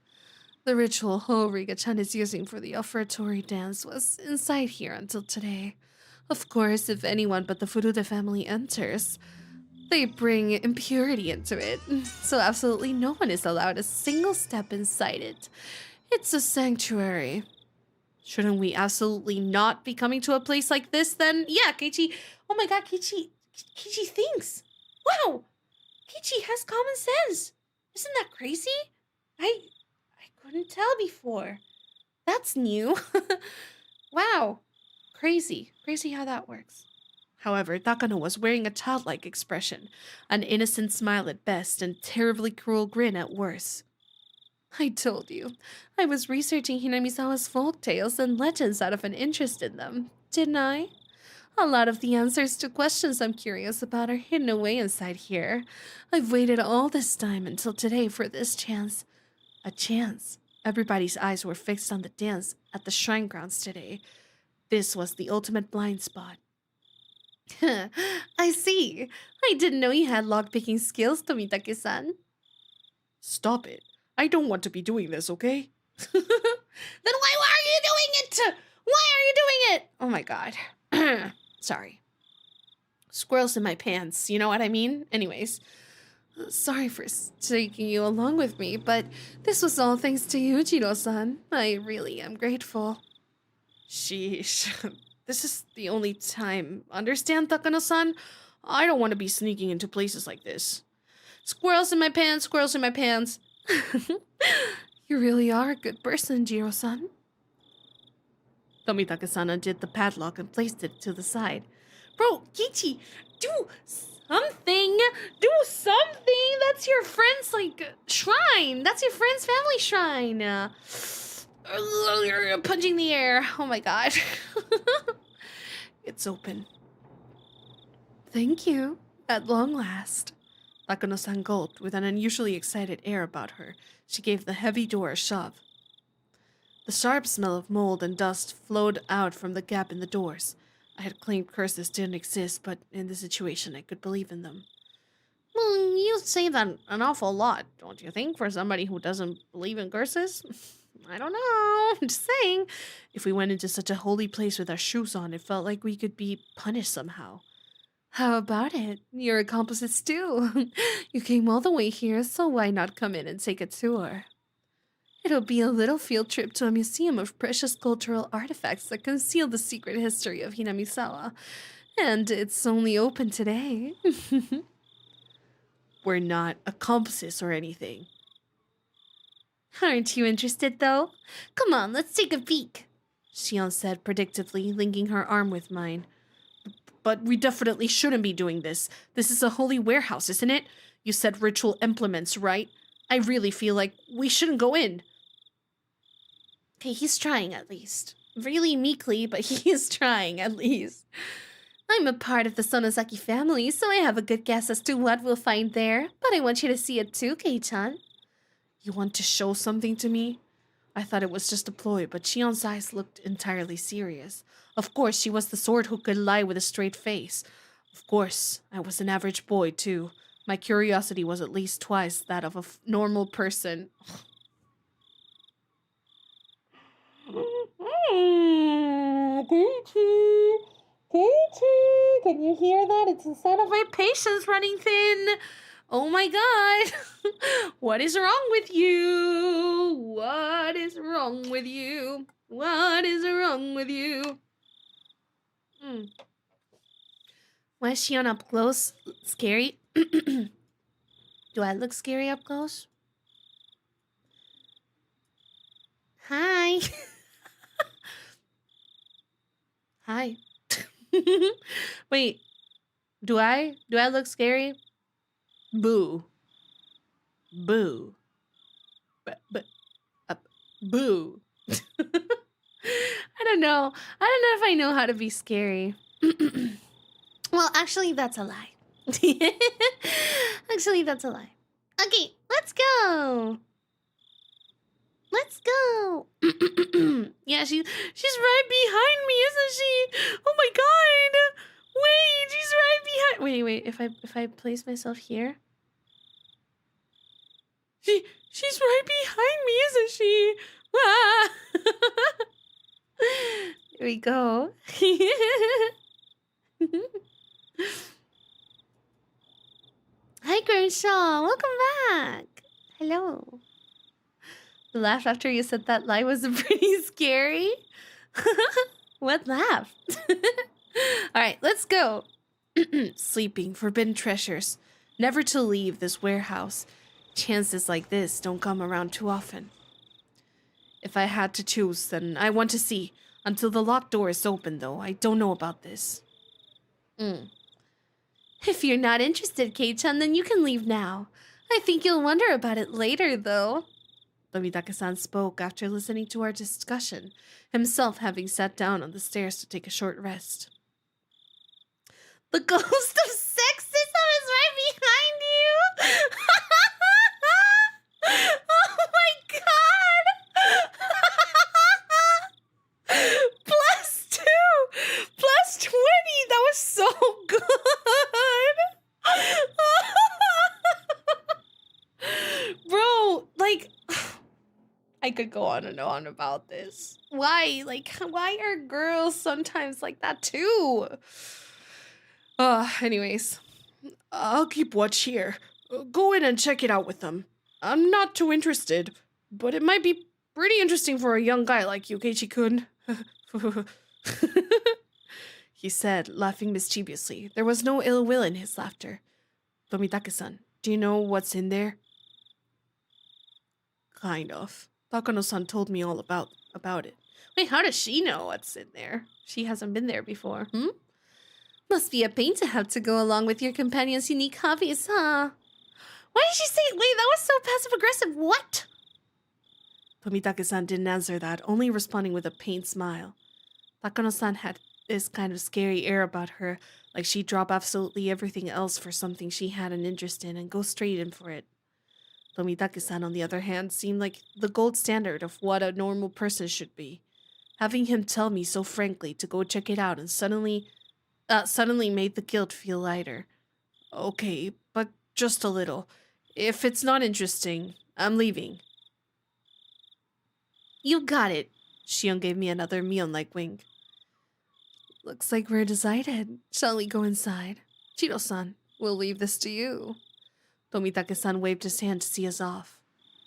[SPEAKER 1] The ritual Riga-chan is using for the offertory dance was inside here until today. Of course, if anyone but the Furude family enters, they bring impurity into it, so absolutely no one is allowed a single step inside it. It's a sanctuary. Shouldn't we absolutely not be coming to a place like this then? Yeah, Keiichi. Oh my god, Keiichi thinks. Wow! Keiichi has common sense. Isn't that crazy? tell before. That's new. Wow. Crazy. Crazy how that works. However, Takano was wearing a childlike expression, an innocent smile at best and terribly cruel grin at worst. I told you, I was researching Hinamisawa's folk tales and legends out of an interest in them, didn't I? A lot of the answers to questions I'm curious about are hidden away inside here. I've waited all this time until today for this chance. A chance. Everybody's eyes were fixed on the dance at the shrine grounds today. This was the ultimate blind spot. I see. I didn't know you had lockpicking skills, Tomitake-san. Stop it. I don't want to be doing this, okay? Then why are you doing it? Why are you doing it? Oh my god. Sorry. Squirrels in my pants, you know what I mean? Anyways, sorry for taking you along with me, but this was all thanks to you, Jiro-san. I really am grateful. Sheesh. This is the only time. Understand, Takano-san? I don't want to be sneaking into places like this. Squirrels in my pants, squirrels in my pants. You really are a good person, Jiro-san. Tomitake-san undid the padlock and placed it to the side. Bro, Kichi, do something! Do something! That's your friend's, shrine! That's your friend's family shrine! Punching the air. Oh my god. It's open. Thank you. At long last. Takano-san gulped with an unusually excited air about her. She gave the heavy door a shove. The sharp smell of mold and dust flowed out from the gap in the doors. I had claimed curses didn't exist, but in this situation I could believe in them. Well, you say that an awful lot, don't you think, for somebody who doesn't believe in curses? I don't know. I'm just saying. If we went into such a holy place with our shoes on, it felt like we could be punished somehow. How about it? You're accomplices too. You came all the way here, so why not come in and take a tour? It'll be a little field trip to a museum of precious cultural artifacts that conceal the secret history of Hinamisawa. And it's only open today. We're not accomplices or anything. Aren't you interested, though? Come on, let's take a peek, Shion said predictively, linking her arm with mine. But we definitely shouldn't be doing this. This is a holy warehouse, isn't it? You said ritual implements, right? I really feel like we shouldn't go in. Okay, he's trying at least. Really meekly, but he is trying at least. I'm a part of the Sonozaki family, so I have a good guess as to what we'll find there. But I want you to see it too, Kei-chan. You want to show something to me? I thought it was just a ploy, but Shion's eyes looked entirely serious. Of course, she was the sort who could lie with a straight face. Of course, I was an average boy, too. My curiosity was at least twice that of a normal person. Keiichi, can you hear that? It's the sound of my patience running thin. Oh my god. What is wrong with you? What is wrong with you? What is wrong with you? Why is Shion up close? Scary? Do I look scary up close? Hi. Hi. Wait. Do I look scary? Boo. Boo. Boo. I don't know. I don't know if I know how to be scary. Well, actually, that's a lie. Actually, that's a lie. Okay, let's go. Let's go. Yeah, she's right behind me, isn't she? Oh my god. Wait, she's right behind. Wait. If I place myself here. She's right behind me, isn't she? Ah. Here we go. Hi, Kershaw. Welcome back. Hello. The laugh after you said that lie was pretty scary. What laugh? All right, let's go. Sleeping, forbidden treasures. Never to leave this warehouse. Chances like this don't come around too often. If I had to choose, then I want to see. Until the locked door is open, though, I don't know about this.
[SPEAKER 2] If you're not interested, Kei-chan, then you can leave now. I think you'll wonder about it later, though.
[SPEAKER 1] Tomitake-san spoke after listening to our discussion, himself having sat down on the stairs to take a short rest.
[SPEAKER 2] The ghost of sexism is right behind you! Oh my god!
[SPEAKER 1] +2! +20! That was so good! Bro, like, I could go on and on about this. Why? Like, why are girls sometimes like that too? Anyways, I'll keep watch here. Go in and check it out with them. I'm not too interested, but it might be pretty interesting for a young guy like you, Keiichi-kun. He said, laughing mischievously. There was no ill will in his laughter. Tomitake-san, do you know what's in there? Kind of. Takano-san told me all about it. Wait, how does she know what's in there? She hasn't been there before,
[SPEAKER 2] Must be a pain to have to go along with your companion's unique hobbies, huh? Why did she say, wait, that was so passive-aggressive, what?
[SPEAKER 1] Tomitake-san didn't answer that, only responding with a pained smile. Takano-san had this kind of scary air about her, like she'd drop absolutely everything else for something she had an interest in and go straight in for it. Tomitake-san, on the other hand, seemed like the gold standard of what a normal person should be. Having him tell me so frankly to go check it out and suddenly made the guilt feel lighter. Okay, but just a little. If it's not interesting, I'm leaving.
[SPEAKER 2] You got it.
[SPEAKER 1] Shion gave me another Mion-like wink. Looks like we're decided. Shall we go inside? Chiro-san, we'll leave this to you. Tomitake-san waved his hand to see us off.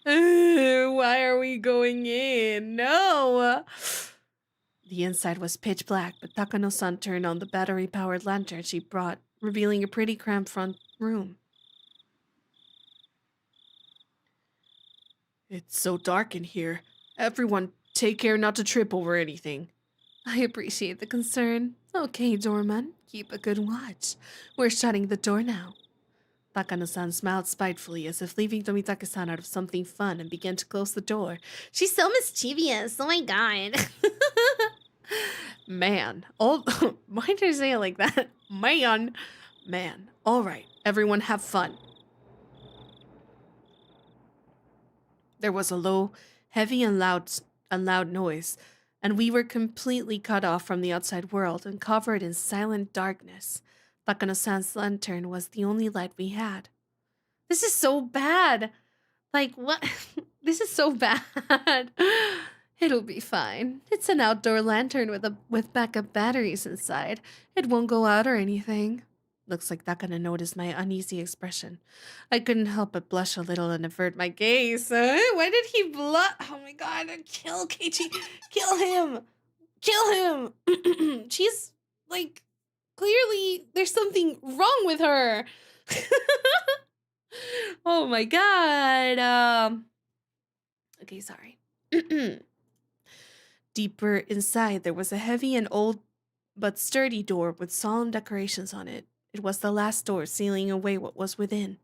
[SPEAKER 1] Why are we going in? No! The inside was pitch black, but Takano-san turned on the battery-powered lantern she brought, revealing a pretty cramped front room. It's so dark in here. Everyone, take care not to trip over anything. I appreciate the concern. Okay, doorman, keep a good watch. We're shutting the door now. Takano-san smiled spitefully as if leaving Tomitake-san out of something fun and began to close the door.
[SPEAKER 2] She's so mischievous, oh my god.
[SPEAKER 1] Man, why did I say it like that? Man. All right, everyone have fun. There was a low, heavy and loud noise, and we were completely cut off from the outside world and covered in silent darkness. Takano-san's lantern was the only light we had. This is so bad. Like, what? This is so bad. It'll be fine. It's an outdoor lantern with backup batteries inside. It won't go out or anything. Looks like Takano noticed my uneasy expression. I couldn't help but blush a little and avert my gaze. Why did he blush? Oh my god, kill Keiichi. Kill him. Kill him. She's, like, clearly there's something wrong with her. Oh my god. Okay, sorry. Deeper inside, there was a heavy and old but sturdy door with solemn decorations on it. It was the last door, sealing away what was within.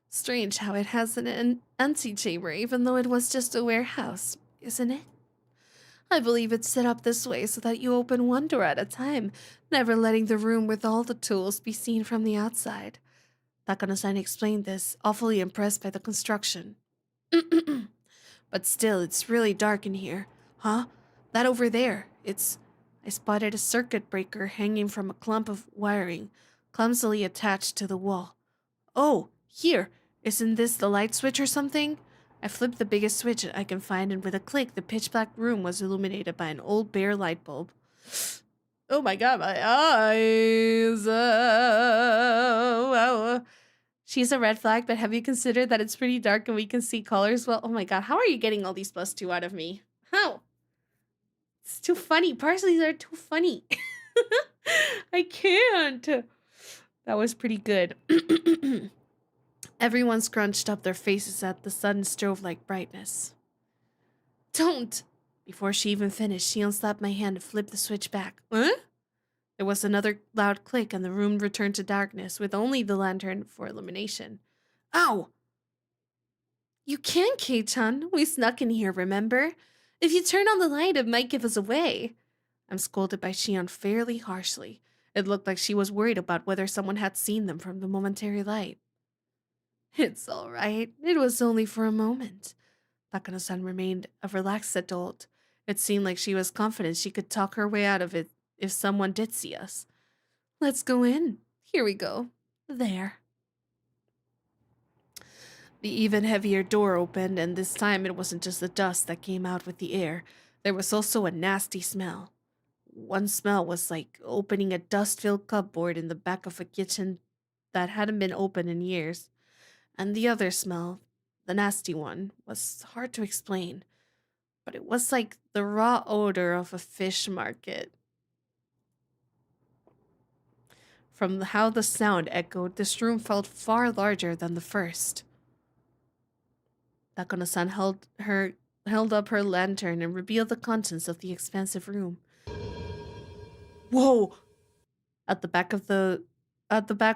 [SPEAKER 1] Strange how it has an antechamber, even though it was just a warehouse, isn't it? I believe it's set up this way so that you open one door at a time, never letting the room with all the tools be seen from the outside. Takano-san explained this, awfully impressed by the construction. But still, it's really dark in here. Huh? That over there, I spotted a circuit breaker hanging from a clump of wiring, clumsily attached to the wall. Oh, here! Isn't this the light switch or something? I flipped the biggest switch I can find, and with a click, the pitch-black room was illuminated by an old bare light bulb. Oh my god, my eyes! Wow. She's a red flag, but have you considered that it's pretty dark and we can see colors? Well, oh my god, how are you getting all these +2 out of me? How? It's too funny. Parsleys are too funny. I can't. That was pretty good. Everyone scrunched up their faces at the sudden stove-like brightness. Don't. Before she even finished, she unslapped my hand and flipped the switch back. Huh? There was another loud click and the room returned to darkness with only the lantern for illumination. Ow! You can't, Kei-chan. We snuck in here, remember? If you turn on the light, it might give us away. I'm scolded by Shion fairly harshly. It looked like she was worried about whether someone had seen them from the momentary light. It's all right. It was only for a moment. Takano-san remained a relaxed adult. It seemed like she was confident she could talk her way out of it if someone did see us. Let's go in. Here we go. There. The even heavier door opened, and this time it wasn't just the dust that came out with the air. There was also a nasty smell. One smell was like opening a dust-filled cupboard in the back of a kitchen that hadn't been opened in years. And the other smell, the nasty one, was hard to explain. But it was like the raw odor of a fish market. From how the sound echoed, this room felt far larger than the first. Takano-san held up her lantern and revealed the contents of the expansive room. Whoa! At the back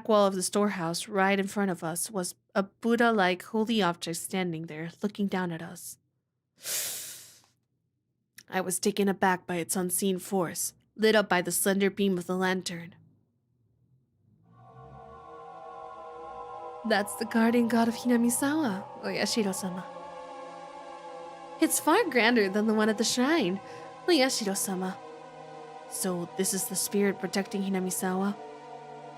[SPEAKER 1] wall of the storehouse, right in front of us, was a Buddha-like holy object standing there, looking down at us. I was taken aback by its unseen force, lit up by the slender beam of the lantern. That's the guardian god of Hinamisawa, Oyashiro-sama. It's far grander than the one at the shrine, Oyashiro-sama. So this is the spirit protecting Hinamisawa?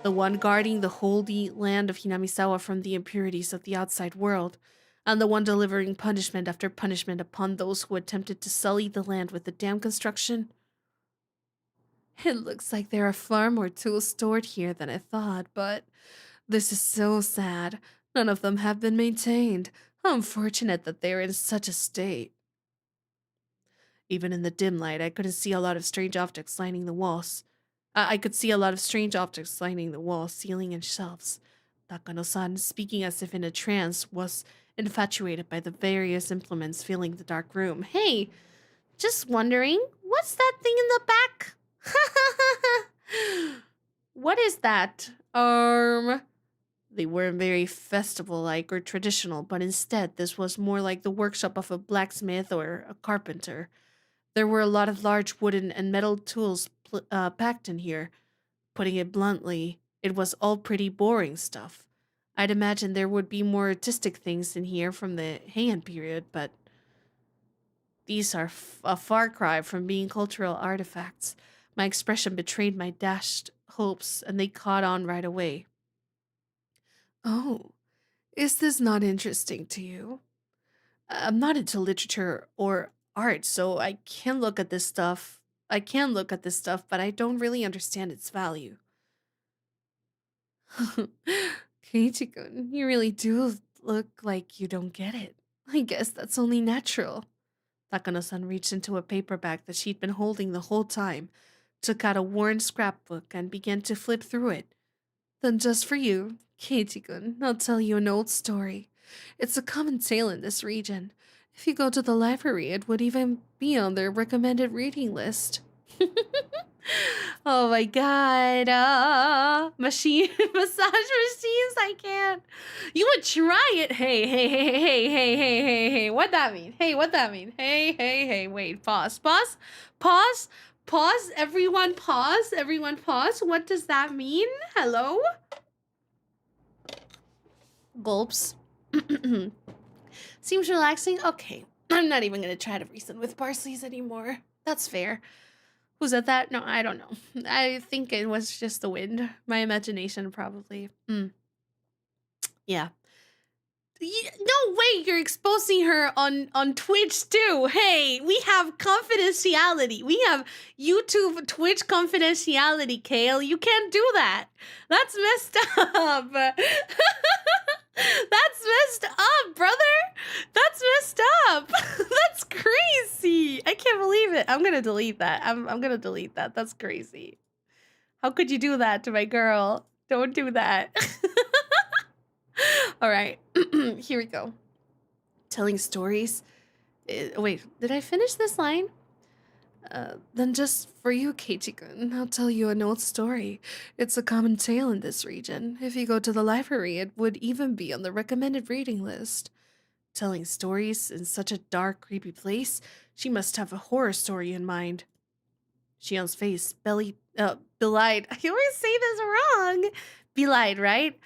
[SPEAKER 1] The one guarding the holy land of Hinamisawa from the impurities of the outside world, and the one delivering punishment after punishment upon those who attempted to sully the land with the dam construction? It looks like there are far more tools stored here than I thought, but this is so sad. None of them have been maintained. How unfortunate that they're in such a state. Even in the dim light, I couldn't see a lot of strange objects lining the walls. I could see a lot of strange objects lining the walls, ceiling, and shelves. Takano-san, speaking as if in a trance, was infatuated by the various implements filling the dark room. Hey, just wondering, what's that thing in the back? What is that? They weren't very festival-like or traditional, but instead this was more like the workshop of a blacksmith or a carpenter. There were a lot of large wooden and metal tools packed in here. Putting it bluntly, it was all pretty boring stuff. I'd imagine there would be more artistic things in here from the Heian period, but these are a far cry from being cultural artifacts. My expression betrayed my dashed hopes, and they caught on right away. Oh, is this not interesting to you? I'm not into literature or art, so I can look at this stuff. But I don't really understand its value. Keiichi-kun, you really do look like you don't get it. I guess that's only natural. Takano-san reached into a paper bag that she'd been holding the whole time, took out a worn scrapbook, and began to flip through it. Then just for you, Keiichi-kun, I'll tell you an old story. It's a common tale in this region. If you go to the library, it would even be on their recommended reading list. Oh my god. Massage machines, I can't. You would try it. Hey. What that mean? Hey, wait, pause. Everyone pause. What does that mean? Hello? Gulps. Seems relaxing? Okay. I'm not even gonna try to reason with Parsley's anymore. That's fair. Who said that? No, I don't know. I think it was just the wind. My imagination, probably. Yeah. No way you're exposing her on Twitch too. Hey, we have confidentiality. We have YouTube Twitch confidentiality, Kale. You can't do that. That's messed up. That's messed up, brother. That's messed up. That's crazy. I can't believe it. I'm gonna delete that. I'm gonna delete that. That's crazy. How could you do that to my girl? Don't do that. All right, here we go. Telling stories Wait, did I finish this line? Then just for you, Keiichi-kun, I'll tell you an old story. It's a common tale in this region. If you go to the library, it would even be on the recommended reading list. Telling stories in such a dark, creepy place, she must have a horror story in mind. Shion's face belied. I always say this wrong. Belied, right?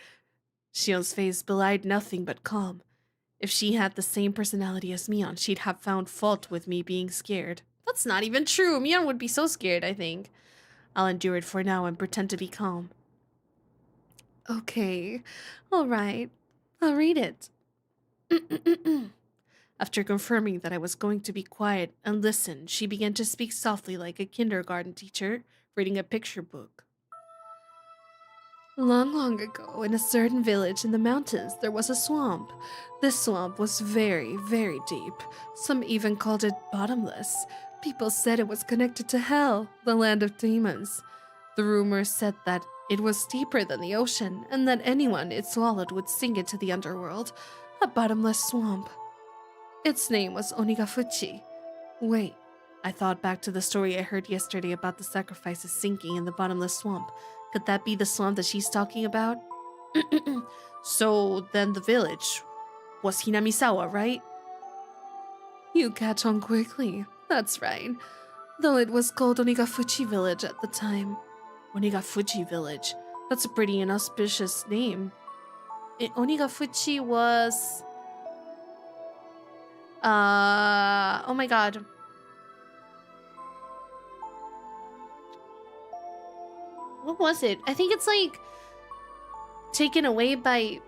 [SPEAKER 1] Shion's face belied nothing but calm. If she had the same personality as Mion, she'd have found fault with me being scared. That's not even true. Mion would be so scared, I think. I'll endure it for now and pretend to be calm. Okay, all right. I'll read it. After confirming that I was going to be quiet and listen, she began to speak softly like a kindergarten teacher reading a picture book. Long, long ago, in a certain village in the mountains, there was a swamp. This swamp was very, very deep. Some even called it bottomless. People said it was connected to hell, the land of demons. The rumors said that it was deeper than the ocean, and that anyone it swallowed would sink into the underworld, a bottomless swamp. Its name was Onigafuchi. Wait, I thought back to the story I heard yesterday about the sacrifices sinking in the bottomless swamp. Could that be the swamp that she's talking about? So then the village was Hinamisawa, right? You catch on quickly. That's right. Though it was called Onigafuchi Village at the time. Onigafuchi Village. That's a pretty inauspicious name. Onigafuchi was... oh my god. What was it? I think it's like taken away by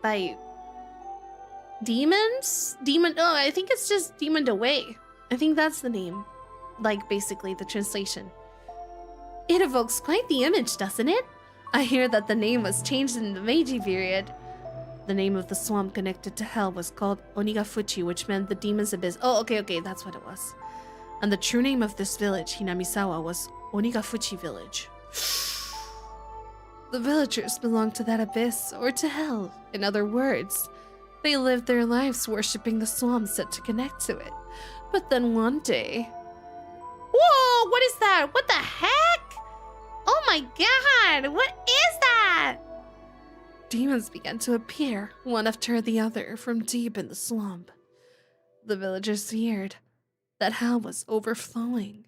[SPEAKER 1] demons? I think it's just demoned away. I think that's the name. Like basically the translation. It evokes quite the image, doesn't it? I hear that the name was changed in the Meiji period. The name of the swamp connected to hell was called Onigafuchi, which meant the demon's abyss. Oh, okay, that's what it was. And the true name of this village, Hinamisawa, was Onigafuchi Village. The villagers belonged to that abyss, or to hell. In other words, they lived their lives worshipping the swamp set to connect to it. But then one day... Whoa, what is that? What the heck? Oh my god, what is that? Demons began to appear, one after the other, from deep in the swamp. The villagers feared that hell was overflowing.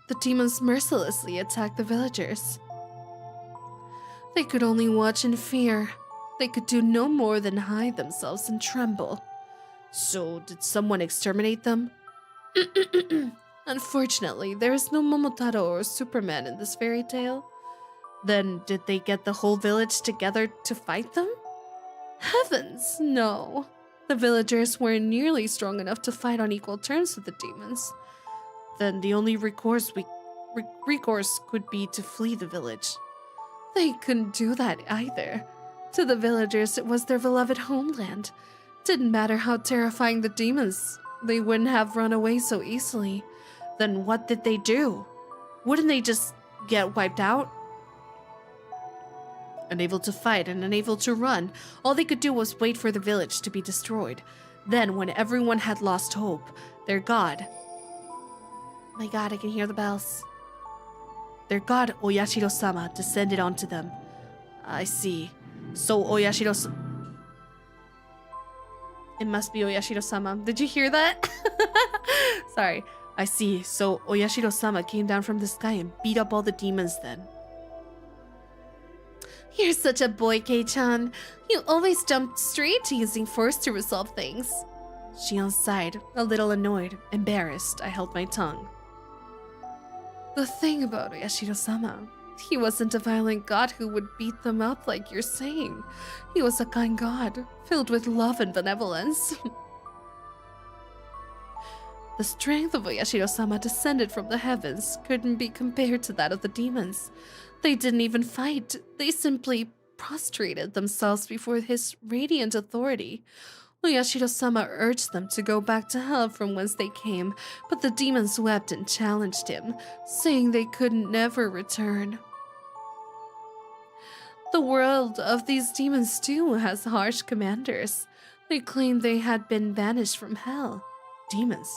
[SPEAKER 1] The demons mercilessly attacked the villagers. They could only watch in fear. They could do no more than hide themselves and tremble. So, did someone exterminate them? Unfortunately, there is no Momotaro or Superman in this fairy tale. Then, did they get the whole village together to fight them? Heavens, no. The villagers weren't nearly strong enough to fight on equal terms with the demons. Then the only recourse could be to flee the village. They couldn't do that either. To the villagers, it was their beloved homeland. Didn't matter how terrifying the demons, they wouldn't have run away so easily. Then what did they do? Wouldn't they just get wiped out? Unable to fight and unable to run, all they could do was wait for the village to be destroyed. Then, when everyone had lost hope, their god... My god, I can hear the bells. Their god, Oyashiro-sama, descended onto them. I see. So Oyashiro... It must be Oyashiro-sama. Did you hear that? Sorry. I see. So Oyashiro-sama came down from the sky and beat up all the demons then. You're such a boy, Kei-chan. You always jump straight to using force to resolve things. Shion sighed, a little annoyed, embarrassed. I held my tongue. The thing about Oyashiro-sama, he wasn't a violent god who would beat them up like you're saying. He was a kind god, filled with love and benevolence. The strength of Oyashiro-sama descended from the heavens couldn't be compared to that of the demons. They didn't even fight. They simply prostrated themselves before his radiant authority. Oyashiro-sama urged them to go back to hell from whence they came, but the demons wept and challenged him, saying they could never return. The world of these demons too has harsh commanders. They claimed they had been banished from hell. Demons,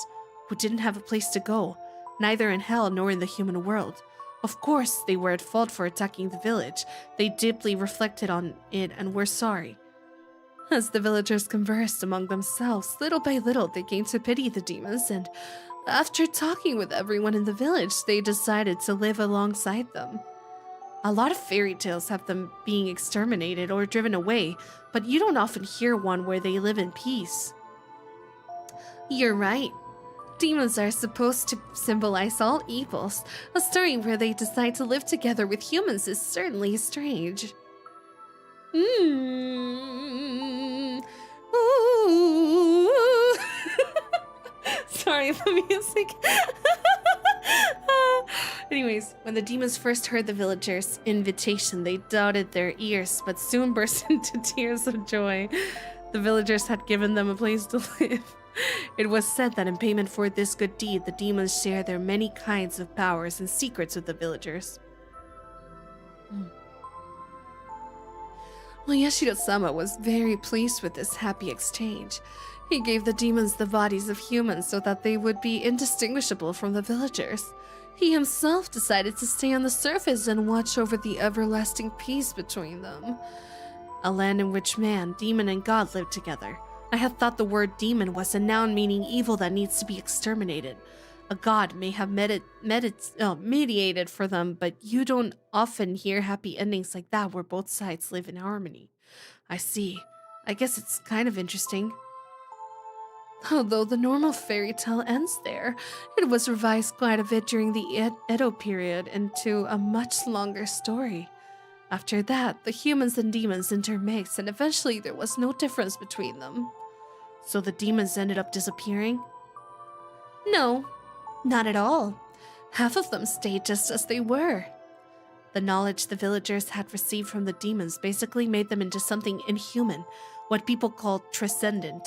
[SPEAKER 1] who didn't have a place to go, neither in hell nor in the human world. Of course, they were at fault for attacking the village. They deeply reflected on it and were sorry. As the villagers conversed among themselves, little by little they came to pity the demons, and after talking with everyone in the village, they decided to live alongside them. A lot of fairy tales have them being exterminated or driven away, but you don't often hear one where they live in peace. You're right. Demons are supposed to symbolize all evils. A story where they decide to live together with humans is certainly strange. Ooh. Sorry, the music. Anyways, when the demons first heard the villagers' invitation, they doubted their ears, but soon burst into tears of joy. The villagers had given them a place to live. It was said that in payment for this good deed, the demons share their many kinds of powers and secrets with the villagers. Well, Yashiro-sama was very pleased with this happy exchange. He gave the demons the bodies of humans so that they would be indistinguishable from the villagers. He himself decided to stay on the surface and watch over the everlasting peace between them. A land in which man, demon, and god lived together. I had thought the word demon was a noun meaning evil that needs to be exterminated. A god may have mediated for them, but you don't often hear happy endings like that where both sides live in harmony. I see. I guess it's kind of interesting. Although the normal fairy tale ends there, it was revised quite a bit during the Edo period into a much longer story. After that, the humans and demons intermixed, and eventually there was no difference between them. So the demons ended up disappearing? No, not at all. Half of them stayed just as they were. The knowledge the villagers had received from the demons basically made them into something inhuman, what people call transcendent.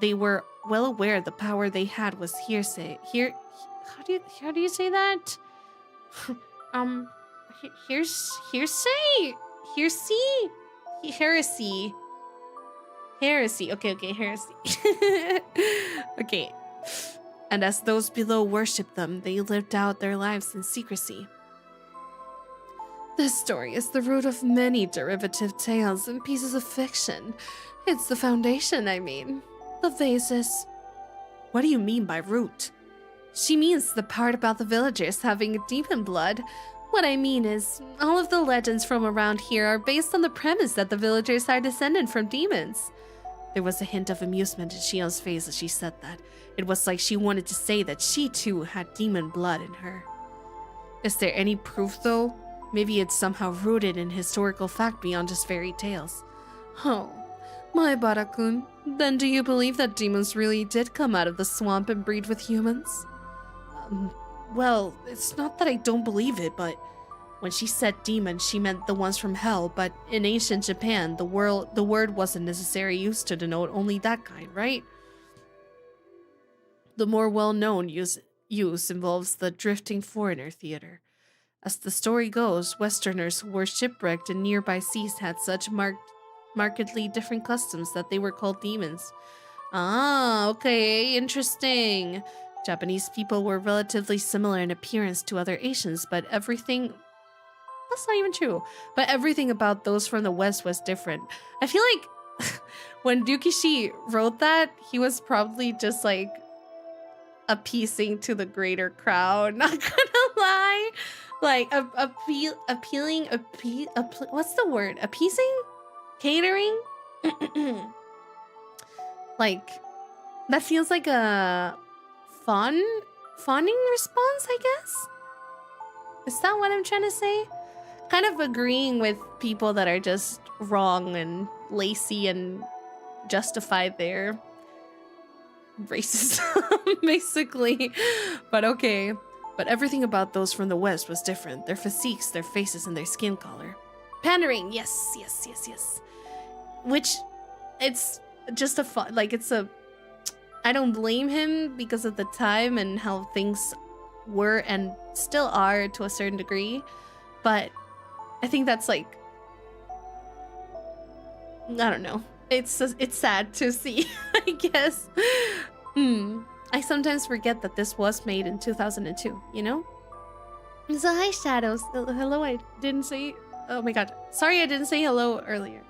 [SPEAKER 1] They were well aware the power they had was hearsay. How do you say that? Heresy. Okay, heresy. Okay. And as those below worshipped them, they lived out their lives in secrecy. This story is the root of many derivative tales and pieces of fiction. It's the foundation, I mean. The basis. What do you mean by root? She means the part about the villagers having demon blood. What I mean is, all of the legends from around here are based on the premise that the villagers are descended from demons. There was a hint of amusement in Shion's face as she said that. It was like she wanted to say that she too had demon blood in her. Is there any proof though? Maybe it's somehow rooted in historical fact beyond just fairy tales. Oh, my Barakun, then do you believe that demons really did come out of the swamp and breed with humans? Well, it's not that I don't believe it, but when she said demon, she meant the ones from hell, but in ancient Japan, the word wasn't necessarily used to denote only that kind, right? The more well-known use involves the drifting foreigner theater. As the story goes, Westerners who were shipwrecked in nearby seas had such markedly different customs that they were called demons. Ah, okay, interesting. Japanese people were relatively similar in appearance to other Asians, but everything... That's not even true. But everything about those from the West was different. I feel like when Dukishi wrote that, he was probably just like appeasing to the greater crowd, not gonna lie. Like, appealing, what's the word? Appeasing? Catering? Like, that feels like a fawning response, I guess? Is that what I'm trying to say? Kind of agreeing with people that are just wrong and lazy and justify their racism, basically. But okay. But everything about those from the West was different. Their physiques, their faces, and their skin color. Pandering, yes. Which, it's just a fun, like, it's a... I don't blame him because of the time and how things were and still are to a certain degree. But I think that's like... I don't know. it's sad to see, I guess. I sometimes forget that this was made in 2002, you know? So hi, Shadows. Hello, I didn't say... Oh my god. Sorry I didn't say hello earlier.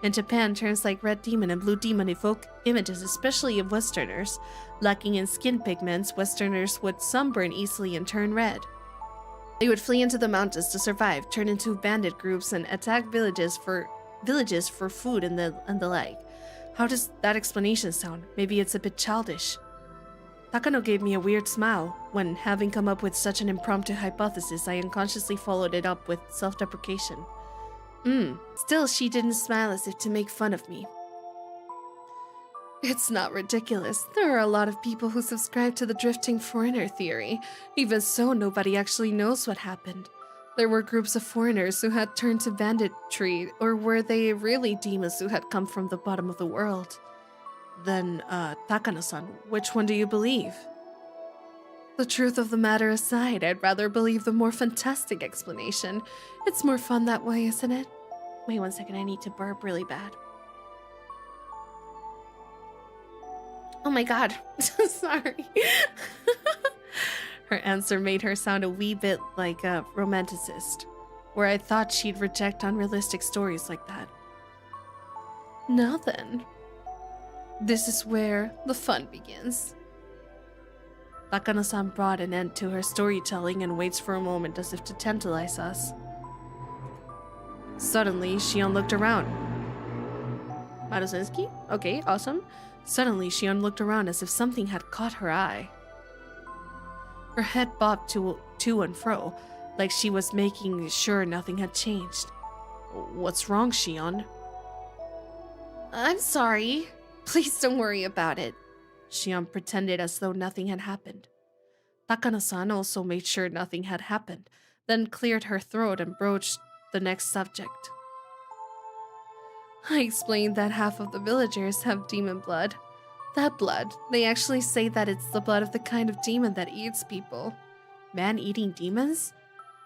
[SPEAKER 1] In Japan, terms like red demon and blue demon evoke images, especially of Westerners. Lacking in skin pigments, Westerners would sunburn easily and turn red. They would flee into the mountains to survive, turn into bandit groups, and attack villages for food and the like. How does that explanation sound? Maybe it's a bit childish. Takano gave me a weird smile. When, having come up with such an impromptu hypothesis, I unconsciously followed it up with self-deprecation. Still, she didn't smile as if to make fun of me. It's not ridiculous. There are a lot of people who subscribe to the drifting foreigner theory. Even so, nobody actually knows what happened. There were groups of foreigners who had turned to banditry, or were they really demons who had come from the bottom of the world? Then, Takano-san, which one do you believe? The truth of the matter aside, I'd rather believe the more fantastic explanation. It's more fun that way, isn't it? Wait one second, I need to burp really bad. Oh my god, sorry. Her answer made her sound a wee bit like a romanticist, where I thought she'd reject unrealistic stories like that. Now then, this is where the fun begins. Takano-san brought an end to her storytelling and waits for a moment as if to tantalize us. Suddenly, Shion looked around. Maruzinski? Okay, awesome. Suddenly, Shion looked around as if something had caught her eye. Her head bobbed to and fro, like she was making sure nothing had changed. What's wrong, Shion? I'm sorry. Please don't worry about it. Shion pretended as though nothing had happened. Takano-san also made sure nothing had happened, then cleared her throat and broached the next subject. I explained that half of the villagers have demon blood. That blood, they actually say that it's the blood of the kind of demon that eats people. Man-eating demons?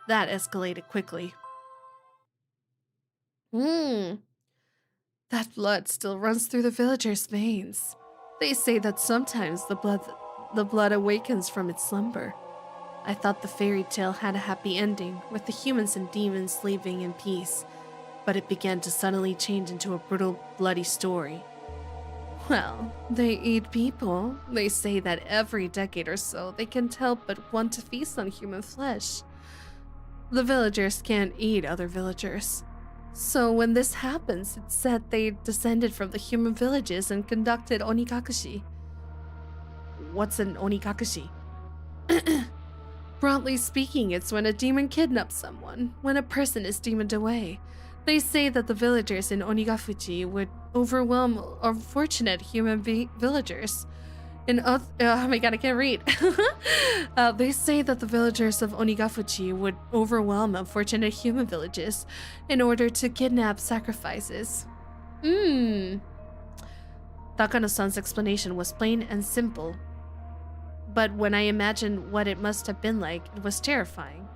[SPEAKER 1] That escalated quickly. That blood still runs through the villagers' veins. They say that sometimes the blood awakens from its slumber. I thought the fairy tale had a happy ending, with the humans and demons living in peace, but it began to suddenly change into a brutal, bloody story. Well, they eat people. They say that every decade or so they can't help but want to feast on human flesh. The villagers can't eat other villagers. So when this happens, it's said they descended from the human villages and conducted onikakushi. What's an onikakushi? Broadly speaking, it's when a demon kidnaps someone, when a person is demoned away. They say that the villagers in Onigafuchi would overwhelm unfortunate human villagers. Oh my god, I can't read. They say that the villagers of Onigafuchi would overwhelm unfortunate human villages in order to kidnap sacrifices. Takano-san's explanation was plain and simple. But when I imagined what it must have been like, it was terrifying.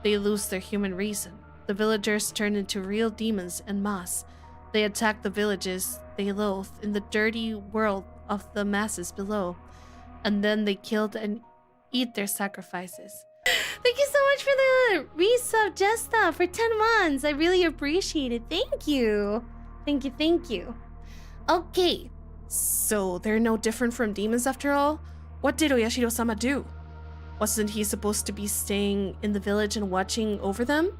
[SPEAKER 1] They lose their human reason. The villagers turn into real demons en masse. They attack the villages they loathe in the dirty world of the masses below. And then they kill and eat their sacrifices. Thank you so much for the resub, Jesta, for 10 months. I really appreciate it. Thank you. Thank you, thank you. Okay. So they're no different from demons after all? What did Oyashiro-sama do? Wasn't he supposed to be staying in the village and watching over them?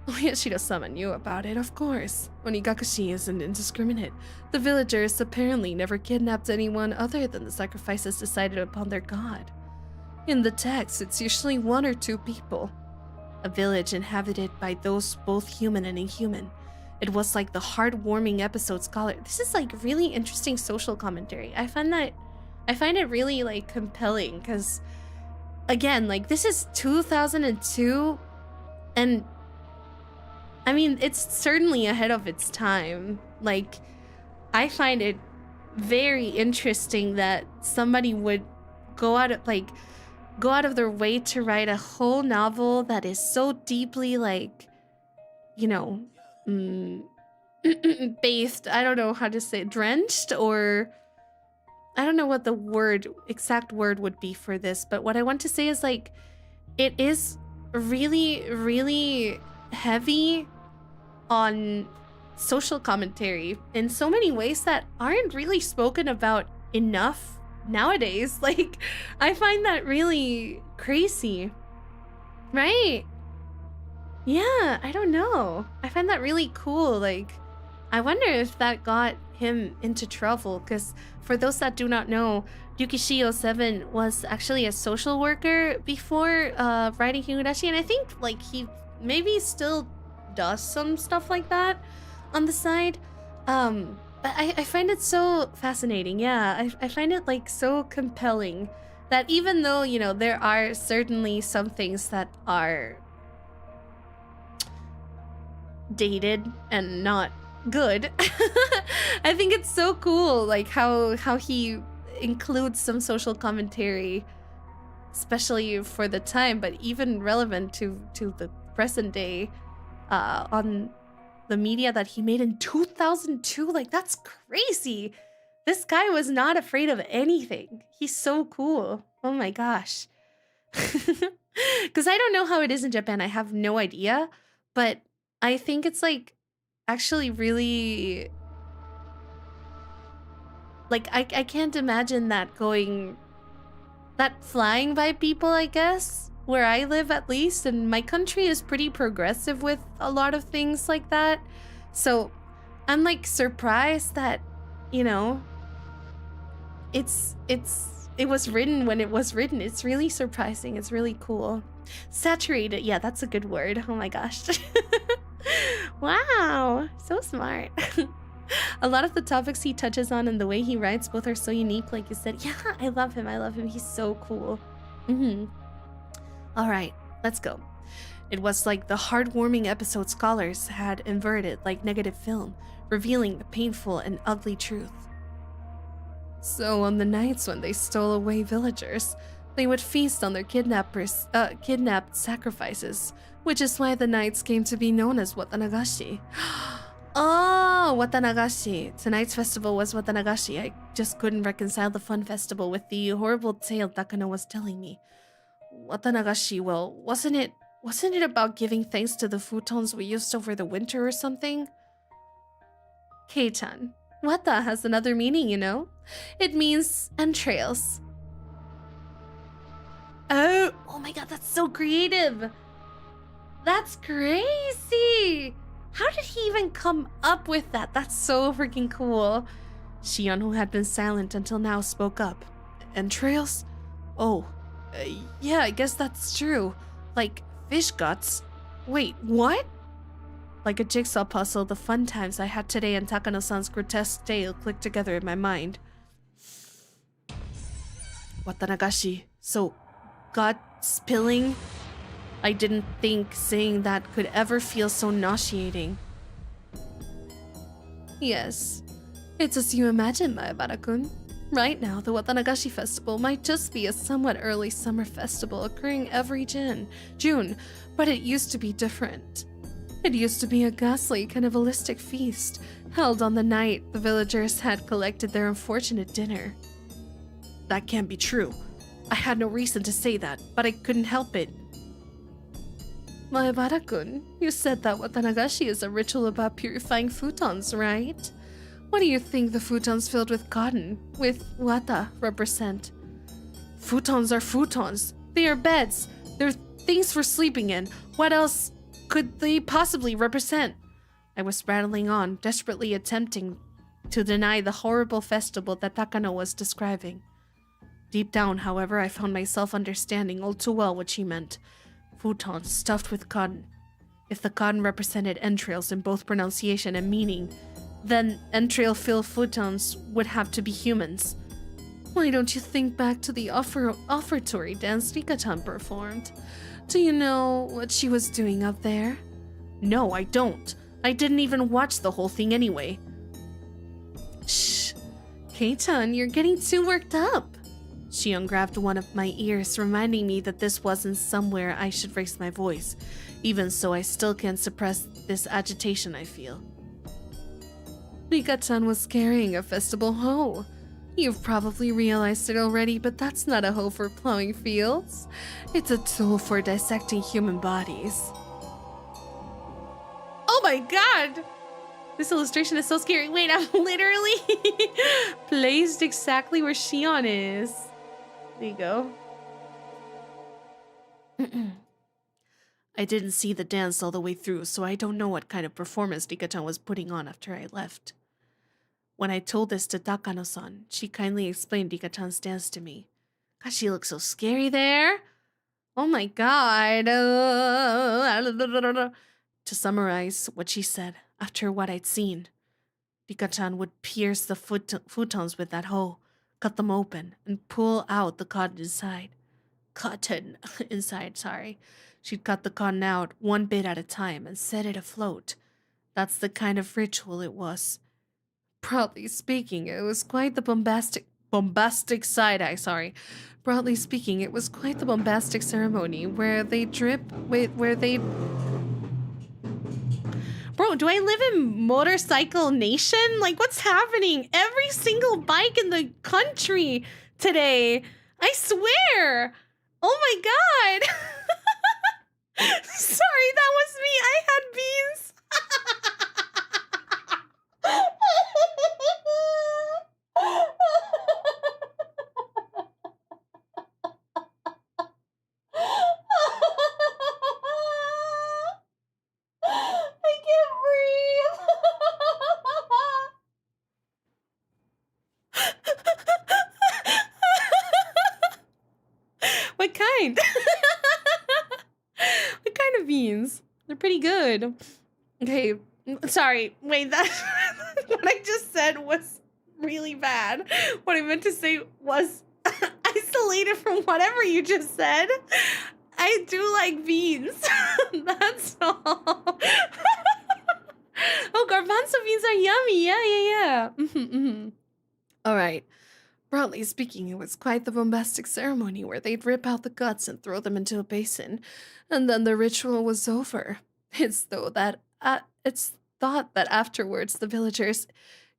[SPEAKER 1] Oyashiro-sama knew about it, of course. Onigakashi isn't indiscriminate. The villagers apparently never kidnapped anyone other than the sacrifices decided upon their god. In the text, it's usually 1 or 2 people. A village inhabited by those both human and inhuman. It was like the heartwarming episode scholar. This is like really interesting social commentary. I find it really like compelling because, again, like this is 2002 and I mean, it's certainly ahead of its time. Like, I find it very interesting that somebody would go out of their way to write a whole novel that is so deeply like, you know, bathed. I don't know how to say it, drenched, or I don't know what the exact word would be for this, but what I want to say is like it is really, really heavy on social commentary in so many ways that aren't really spoken about enough nowadays. Like, I find that really crazy, right? Yeah, I don't know. I find that really cool. Like, I wonder if that got him into trouble, because for those that do not know, Yukishio 7 was actually a social worker before writing Higurashi, and I think like he maybe still does some stuff like that on the side. But I find it so fascinating. Yeah, I find it like so compelling that even though, you know, there are certainly some things that are dated and not good, I think it's so cool like how he includes some social commentary, especially for the time, but even relevant to the present day, on the media that he made in 2002. Like, that's crazy. This guy was not afraid of anything. He's so cool. Oh my gosh. Because I don't know how it is in Japan. I have no idea, but I think it's like actually really like I can't imagine that flying by people, I guess, where I live at least, and my country is pretty progressive with a lot of things like that. So I'm like surprised that, you know, it was written when it was written. It's really surprising. It's really cool. Saturated. Yeah, that's a good word. Oh my gosh. Wow, so smart. A lot of the topics he touches on and the way he writes both are so unique, like you said. Yeah, I love him. I love him. He's so cool. All right, let's go. It was like the heartwarming episode scholars had inverted like negative film, revealing the painful and ugly truth. So on the nights when they stole away villagers, they would feast on their kidnapped sacrifices, which is why the nights came to be known as Watanagashi. Oh, Watanagashi. Tonight's festival was Watanagashi. I just couldn't reconcile the fun festival with the horrible tale Takano was telling me. Watanagashi, well, wasn't it about giving thanks to the futons we used over the winter or something? Kei-chan, Wata has another meaning, you know? It means entrails. Oh my god, that's so creative. That's crazy. How did he even come up with that? That's so freaking cool. Shion, who had been silent until now, spoke up. Entrails? Oh, yeah, I guess that's true. Like, fish guts? Wait, what? Like a jigsaw puzzle, the fun times I had today and Takano-san's grotesque tale clicked together in my mind. Watanagashi, so, gut spilling? I didn't think saying that could ever feel so nauseating. Yes, it's as you imagine, Maebara-kun. Right now, the Watanagashi festival might just be a somewhat early summer festival occurring every June, but it used to be different. It used to be a ghastly, cannibalistic feast, held on the night the villagers had collected their unfortunate dinner. That can't be true. I had no reason to say that, but I couldn't help it. Maebara-kun, you said that Watanagashi is a ritual about purifying futons, right? What do you think the futons filled with cotton, with wata, represent? Futons are futons. They are beds. They're things for sleeping in. What else could they possibly represent? I was rattling on, desperately attempting to deny the horrible festival that Takano was describing. Deep down, however, I found myself understanding all too well what she meant. Futons stuffed with cotton. If the cotton represented entrails in both pronunciation and meaning, then entrail-filled futons would have to be humans. Why don't you think back to the offertory dance Rika-chan performed? Do you know what she was doing up there? No, I don't. I didn't even watch the whole thing anyway. Shh. Kei-chan, you're getting too worked up. Shion grabbed one of my ears, reminding me that this wasn't somewhere I should raise my voice. Even so, I still can't suppress this agitation I feel. Rika-chan was carrying a festival hoe. You've probably realized it already, but that's not a hoe for plowing fields. It's a tool for dissecting human bodies. Oh my god! This illustration is so scary. Wait, I'm literally placed exactly where Shion is. There you go. I didn't see the dance all the way through, so I don't know what kind of performance Rika-chan was putting on after I left. When I told this to Takano-san, she kindly explained Rika-chan's dance to me. God, she looks so scary there. Oh my god. To summarize what she said, after what I'd seen, Rika-chan would pierce the futons with that hoe, cut them open, and pull out the cotton inside. Sorry. She'd cut the cotton out one bit at a time and set it afloat. That's the kind of ritual it was. Broadly speaking, it was quite the bombastic side-eye, sorry. Broadly speaking, it was quite the bombastic ceremony where they Bro, do I live in motorcycle nation? Like, what's happening? Every single bike in the country today. I swear. Oh my god. Sorry, that was me. I had beans. I can't breathe. What kind? What kind of beans? They're pretty good. Okay, sorry. Wait, that what I just said was really bad. What I meant to say was isolated from whatever you just said. I do like beans. That's all. Oh, garbanzo beans are yummy. Yeah. All right. Broadly speaking, it was quite the bombastic ceremony where they'd rip out the guts and throw them into a basin, and then the ritual was over. It's thought that afterwards the villagers,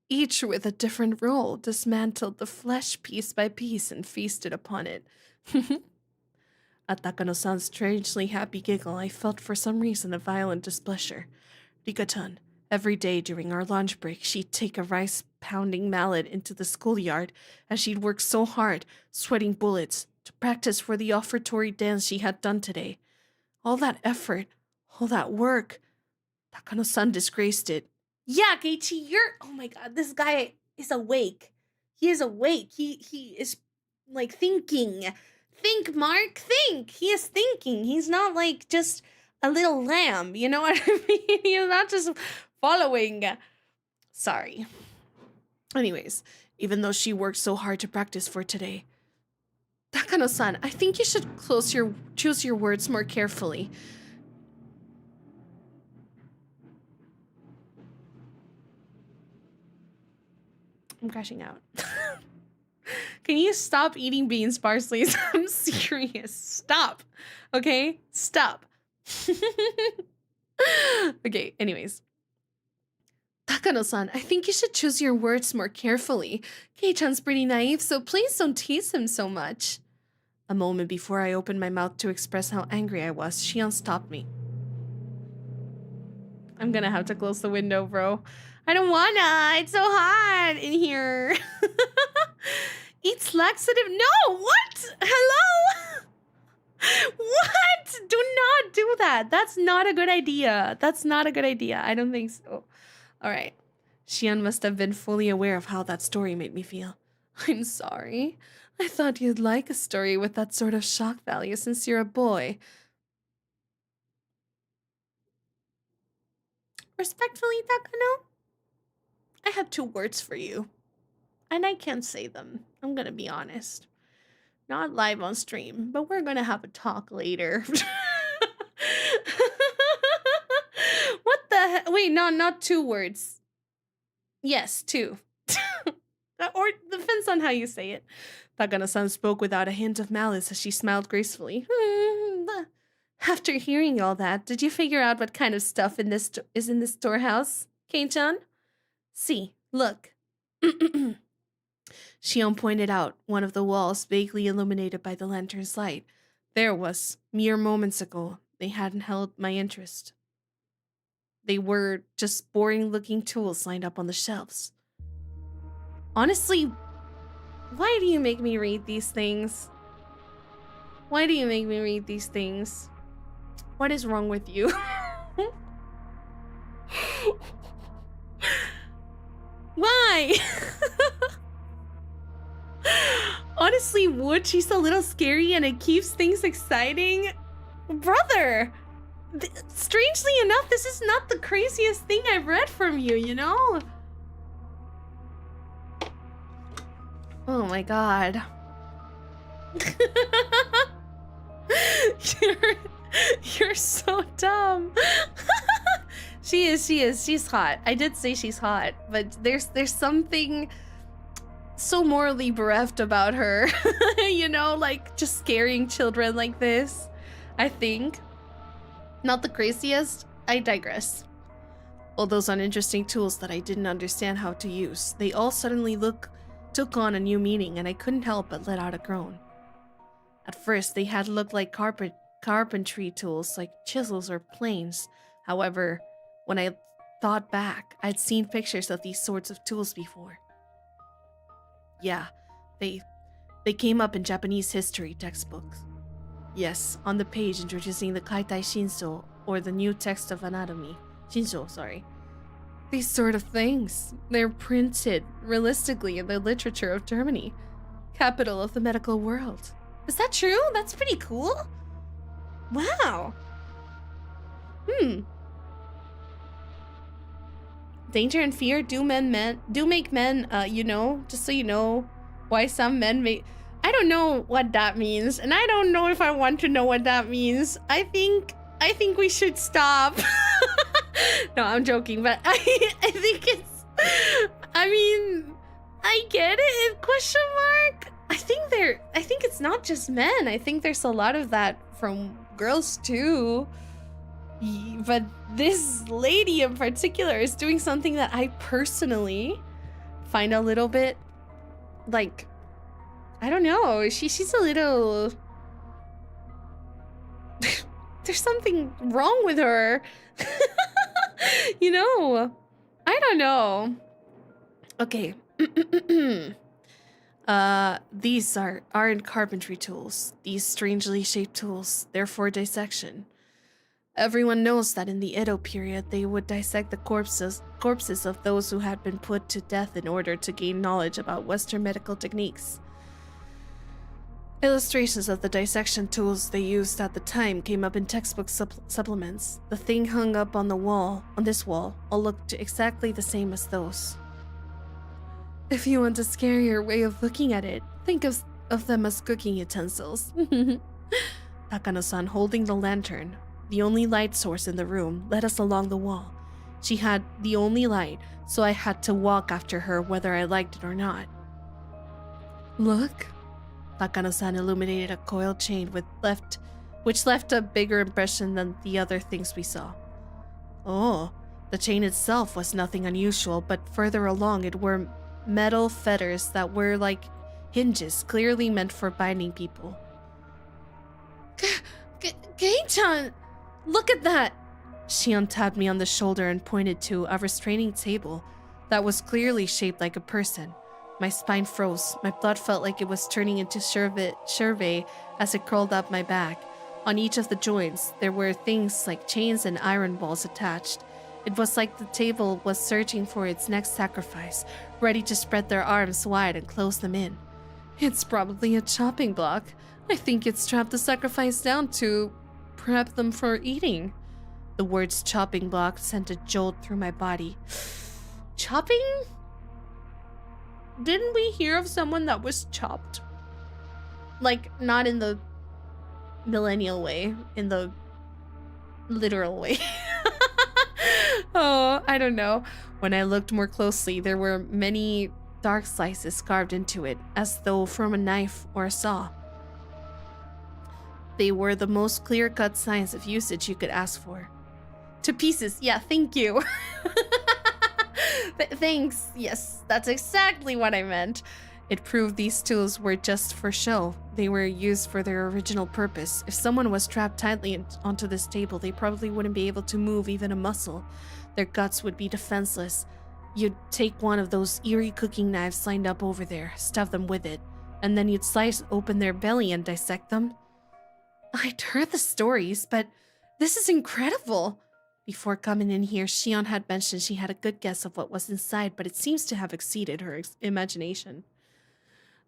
[SPEAKER 1] each with a different role, dismantled the flesh piece by piece and feasted upon it. At Takano-san's strangely happy giggle, I felt for some reason a violent displeasure. Rika-chan, every day during our lunch break, she'd take a rice-pounding mallet into the schoolyard as she'd worked so hard, sweating bullets, to practice for the offertory dance she had done today. All that effort, all that work. Takano-san disgraced it. Yeah, Keiichi, oh my god, this guy is awake. He is awake. He is, like, thinking. Think, Mark, think. He is thinking. He's not, like, just a little lamb, you know what I mean? He's not just following. Sorry. Anyways, even though she worked so hard to practice for today, Takano-san, I think you should choose your words more carefully. I'm crashing out. Can you stop eating beans, Parsley? I'm serious. Stop. Okay? Stop. Okay, anyways. Takano-san, I think you should choose your words more carefully. Kei-chan's pretty naive, so please don't tease him so much. A moment before I opened my mouth to express how angry I was, Shion stopped me. I'm gonna have to close the window, bro. I don't wanna. It's so hot in here. Eats laxative. No, what? Hello? What? Do not do that. That's not a good idea. That's not a good idea. I don't think so. All right. Shion must have been fully aware of how that story made me feel. I'm sorry. I thought you'd like a story with that sort of shock value since you're a boy. Respectfully, Takano, I have 2 words for you. And I can't say them. I'm gonna be honest. Not live on stream, but we're gonna have a talk later. What the heck? Wait, no, not 2 words. Yes, 2. Or depends on how you say it. Takano-san spoke without a hint of malice as she smiled gracefully. After hearing all that, did you figure out what kind of stuff is in this storehouse, Kei-chan? See, Look. Shion pointed out one of the walls vaguely illuminated by the lantern's light. There was, mere moments ago, they hadn't held my interest. They were just boring-looking tools lined up on the shelves. Honestly, why do you make me read these things? Why do you make me read these things? What is wrong with you? Why? Honestly, wood, she's a little scary and it keeps things exciting. Brother, strangely enough, this is not the craziest thing I've read from you, you know? Oh my god. You're so dumb. She's hot. I did say she's hot, but there's something so morally bereft about her. You know, like just scaring children like this. I think. Not the craziest. I digress. All those uninteresting tools that I didn't understand how to use, they all suddenly took on a new meaning, and I couldn't help but let out a groan. At first, they had looked like carpentry tools, like chisels or planes. However, when I thought back, I'd seen pictures of these sorts of tools before. Yeah, they came up in Japanese history textbooks. Yes, on the page introducing the Kaitai Shinso, or the new text of anatomy. Shinso, sorry. These sort of things, they're printed realistically in the literature of Germany, capital of the medical world. Is that true? That's pretty cool. Wow. Danger and fear do make men, you know, just so you know, why some men may... I don't know what that means, and I don't know if I want to know what that means. I think we should stop. No, I'm joking, but I think it's... I mean, I get it, question mark? I think it's not just men. I think there's a lot of that from girls too. But this lady in particular is doing something that I personally find a little bit, like, I don't know. She's a little... There's something wrong with her. You know, I don't know. Okay. These aren't carpentry tools. These strangely shaped tools, they're for dissection. Everyone knows that in the Edo period, they would dissect the corpses of those who had been put to death in order to gain knowledge about Western medical techniques. Illustrations of the dissection tools they used at the time came up in textbook supplements. The thing hung up on this wall, all looked exactly the same as those. If you want a scarier way of looking at it, think of them as cooking utensils. Takano-san, holding the lantern, the only light source in the room, led us along the wall. She had the only light, so I had to walk after her whether I liked it or not. Look. Takano-san illuminated a coiled chain which left a bigger impression than the other things we saw. Oh, the chain itself was nothing unusual, but further along it were metal fetters that were like hinges, clearly meant for binding people. Gei-chan, look at that! Shion tapped me on the shoulder and pointed to a restraining table that was clearly shaped like a person. My spine froze. My blood felt like it was turning into sherbet as it crawled up my back. On each of the joints, there were things like chains and iron balls attached. It was like the table was searching for its next sacrifice, ready to spread their arms wide and close them in. It's probably a chopping block. I think it strapped the sacrifice down to prep them for eating. The words chopping block sent a jolt through my body. Chopping? Didn't we hear of someone that was chopped? Like, not in the millennial way, in the literal way. Oh, I don't know. When I looked more closely, there were many dark slices carved into it, as though from a knife or a saw. They were the most clear-cut signs of usage you could ask for. To pieces, yeah, thank you. Thanks. Yes, that's exactly what I meant. It proved these tools were just for show. They were used for their original purpose. If someone was trapped tightly onto this table, they probably wouldn't be able to move even a muscle. Their guts would be defenseless. You'd take one of those eerie cooking knives lined up over there, stuff them with it, and then you'd slice open their belly and dissect them. I'd heard the stories, but this is incredible. Before coming in here, Shion had mentioned she had a good guess of what was inside, but it seems to have exceeded her imagination.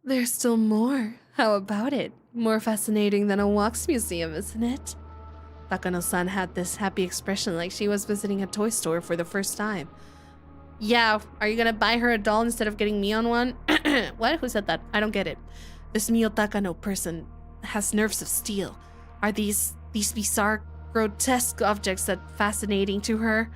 [SPEAKER 1] There's still more. How about it? More fascinating than a wax museum, isn't it? Takano-san had this happy expression like she was visiting a toy store for the first time. Yeah, are you gonna buy her a doll instead of getting me on one? What? Who said that? I don't get it. This Mio Takano person has nerves of steel. Are these bizarre, grotesque objects that fascinating to her?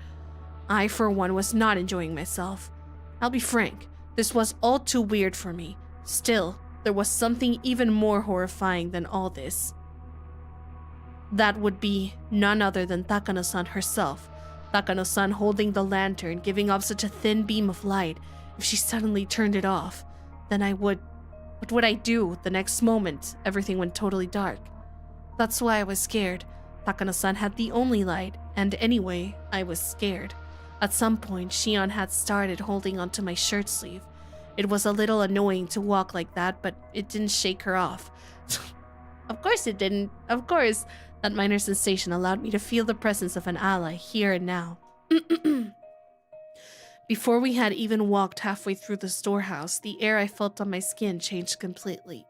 [SPEAKER 1] I, for one, was not enjoying myself. I'll be frank, this was all too weird for me. Still, there was something even more horrifying than all this. That would be none other than Takano-san herself. Takano-san holding the lantern, giving off such a thin beam of light. If she suddenly turned it off, then what would I do? The next moment, everything went totally dark. That's why I was scared. Takano-san had the only light, and anyway, I was scared. At some point, Shion had started holding onto my shirt sleeve. It was a little annoying to walk like that, but it didn't shake her off. Of course it didn't. Of course. That minor sensation allowed me to feel the presence of an ally here and now. Before we had even walked halfway through the storehouse, the air I felt on my skin changed completely.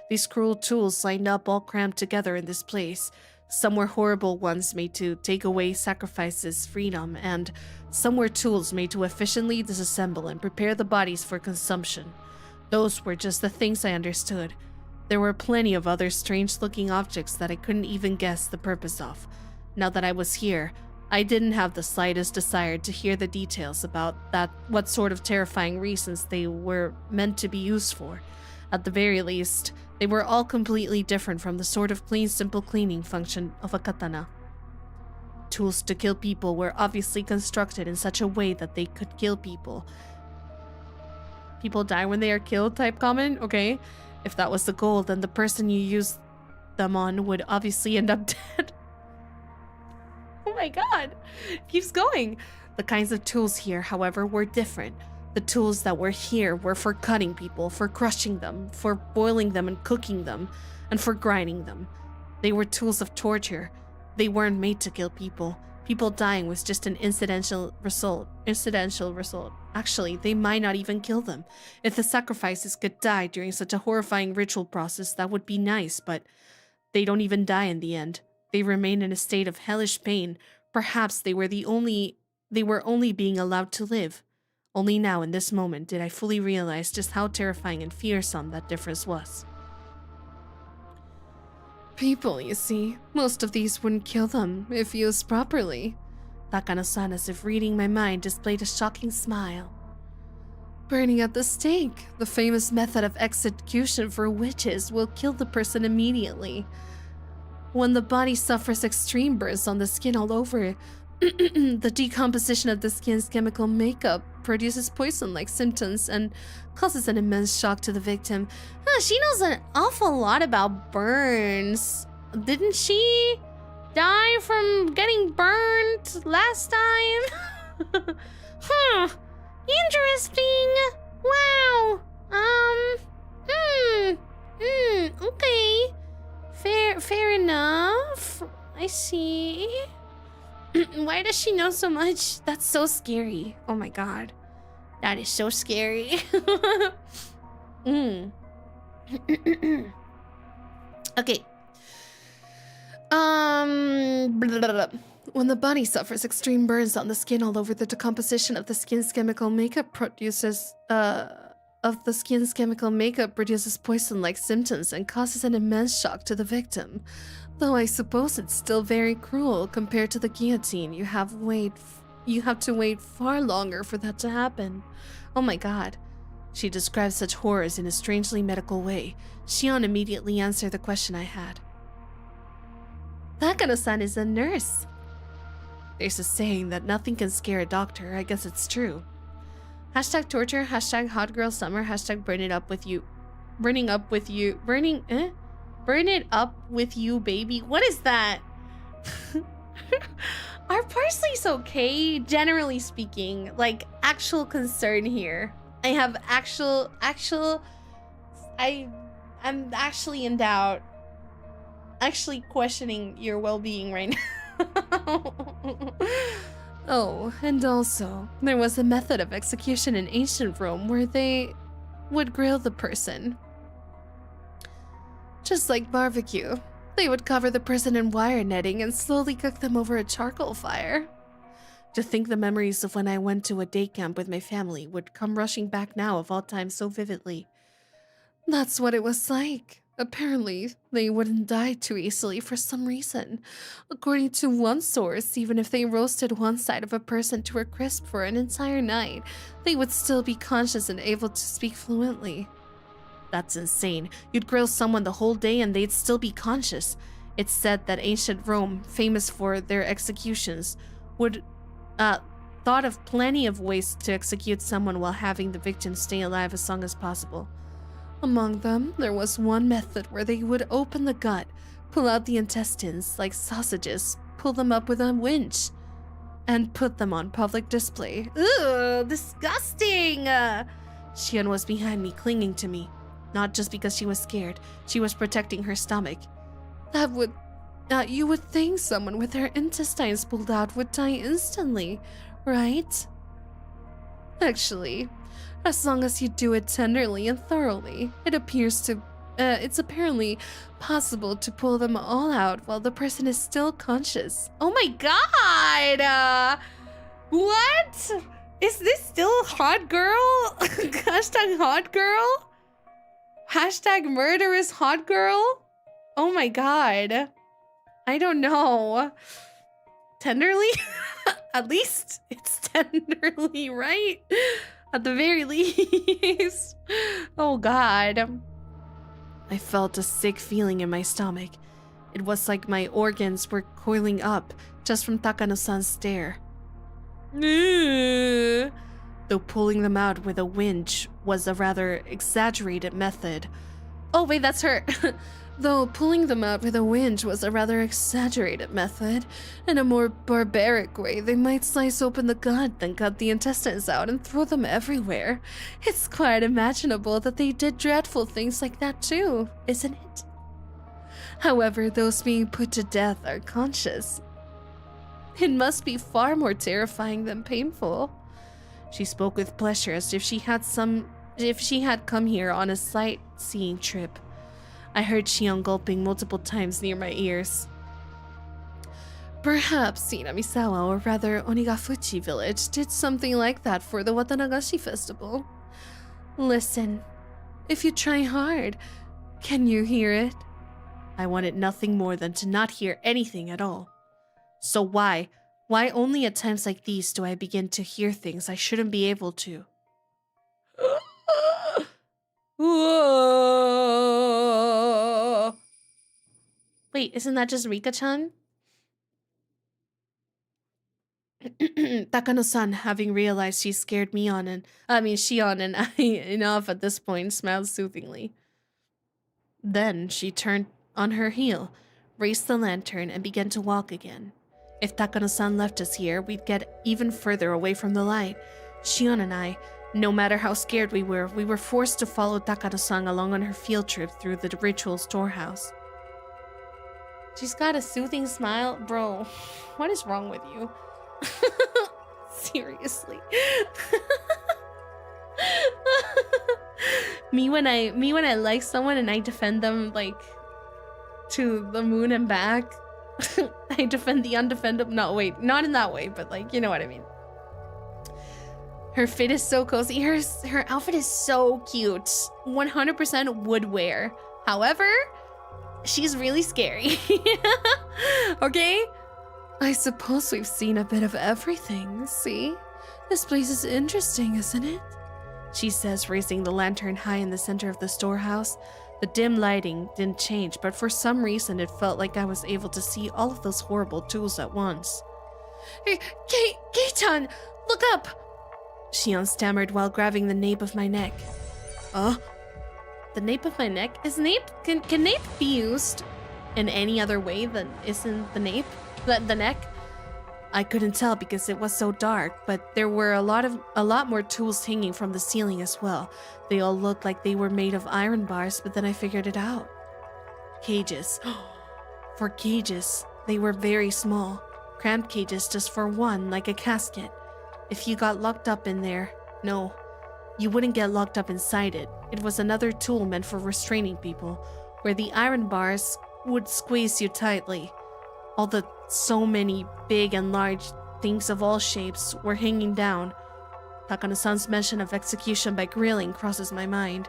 [SPEAKER 1] These cruel tools lined up all crammed together in this place. Some were horrible ones made to take away sacrifices' freedom, and some were tools made to efficiently disassemble and prepare the bodies for consumption. Those were just the things I understood. There were plenty of other strange-looking objects that I couldn't even guess the purpose of. Now that I was here, I didn't have the slightest desire to hear the details about what sort of terrifying reasons they were meant to be used for. At the very least, they were all completely different from the sort of simple cleaning function of a katana. Tools to kill people were obviously constructed in such a way that they could kill people. People die when they are killed type comment? Okay. If that was the goal, then the person you used them on would obviously end up dead. Oh my god. Keeps going. The kinds of tools here, however, were different. The tools that were here were for cutting people, for crushing them, for boiling them and cooking them, and for grinding them. They were tools of torture. They weren't made to kill people. People dying was just an incidental result. Actually, they might not even kill them. If the sacrifices could die during such a horrifying ritual process, that would be nice, but they don't even die in the end. They remain in a state of hellish pain. Perhaps they were only being allowed to live. Only now, in this moment, did I fully realize just how terrifying and fearsome that difference was. People, you see. Most of these wouldn't kill them, if used properly. Takano-san, as if reading my mind, displayed a shocking smile. Burning at the stake, the famous method of execution for witches, will kill the person immediately. When the body suffers extreme burns on the skin all over, the decomposition of the skin's chemical makeup produces poison-like symptoms and causes an immense shock to the victim. She knows an awful lot about burns. Didn't she die from getting burned last time? Interesting. Wow. Okay. Fair enough. I see. Why does she know so much? That's so scary. Oh my god. That is so scary. Okay. When the body suffers extreme burns on the skin all over, the decomposition of the skin's chemical makeup produces poison-like symptoms and causes an immense shock to the victim. Though I suppose it's still very cruel compared to the guillotine. You have to wait far longer for that to happen. Oh my god. She describes such horrors in a strangely medical way. Shion immediately answered the question I had. Takano-san is a nurse. There's a saying that nothing can scare a doctor. I guess it's true. Hashtag torture, hashtag hot girl summer, hashtag burn it up with you. Burning up with you. Burn it up with you, baby. What is that? Are Parsley's okay? Generally speaking, like actual concern here. I have I'm actually in doubt. Actually questioning your well-being right now. Oh, and also, there was a method of execution in ancient Rome where they would grill the person. Just like barbecue, they would cover the person in wire netting and slowly cook them over a charcoal fire. To think the memories of when I went to a day camp with my family would come rushing back now of all time so vividly. That's what it was like. Apparently, they wouldn't die too easily for some reason. According to one source, even if they roasted one side of a person to a crisp for an entire night, they would still be conscious and able to speak fluently. That's insane. You'd grill someone the whole day and they'd still be conscious. It's said that ancient Rome, famous for their executions, would thought of plenty of ways to execute someone while having the victim stay alive as long as possible. Among them, there was one method where they would open the gut, pull out the intestines like sausages, pull them up with a winch, and put them on public display. Ugh, disgusting! Kyun was behind me, clinging to me. Not just because she was scared, she was protecting her stomach. You would think someone with their intestines pulled out would die instantly, right? Actually, as long as you do it tenderly and thoroughly, it's apparently possible to pull them all out while the person is still conscious. Oh my god! What? Is this still hot girl? Hashtag hot girl? Hashtag murderous hot girl? Oh my god. I don't know. Tenderly? At least it's tenderly, right? At the very least. Oh god. I felt a sick feeling in my stomach. It was like my organs were coiling up just from Takano-san's stare. Though pulling them out with a winch was a rather exaggerated method. Oh wait, that's her. Though pulling them out with a winch was a rather exaggerated method, in a more barbaric way, they might slice open the gut, then cut the intestines out and throw them everywhere. It's quite imaginable that they did dreadful things like that too, isn't it? However, those being put to death are conscious. It must be far more terrifying than painful. She spoke with pleasure as if she had come here on a sightseeing trip. I heard Shion gulping multiple times near my ears. Perhaps Inamisawa, or rather Onigafuchi village, did something like that for the Watanagashi festival. Listen, if you try hard, can you hear it? I wanted nothing more than to not hear anything at all. So why only at times like these do I begin to hear things I shouldn't be able to? Whoa. Wait, isn't that just Rika-chan? Takano-san, having realized she scared Shion and I enough at this point, smiled soothingly. Then she turned on her heel, raised the lantern, and began to walk again. If Takano-san left us here, we'd get even further away from the light. Shion and I, no matter how scared we were forced to follow Takano-san along on her field trip through the ritual storehouse. She's got a soothing smile. Bro, what is wrong with you? Seriously. me when I like someone and I defend them like to the moon and back. I defend the undefendable. No, wait, not in that way, but like, you know what I mean. Her fit is so cozy. Her outfit is so cute. 100% would wear. However, she's really scary. Okay? I suppose we've seen a bit of everything, see? This place is interesting, isn't it? She says, raising the lantern high in the center of the storehouse. The dim lighting didn't change, but for some reason it felt like I was able to see all of those horrible tools at once. Hey, Kei-chan, look up! Shion stammered while grabbing the nape of my neck. The nape of my neck? Is nape... Can nape be used in any other way than isn't the nape? The neck? I couldn't tell because it was so dark, but there were a lot more tools hanging from the ceiling as well. They all looked like they were made of iron bars, but then I figured it out. Cages. For cages, they were very small. Cramped cages just for one, like a casket. If you got locked up in there, no, you wouldn't get locked up inside it. It was another tool meant for restraining people, where the iron bars would squeeze you tightly. So many big and large things of all shapes were hanging down. Takano-san's mention of execution by grilling crosses my mind.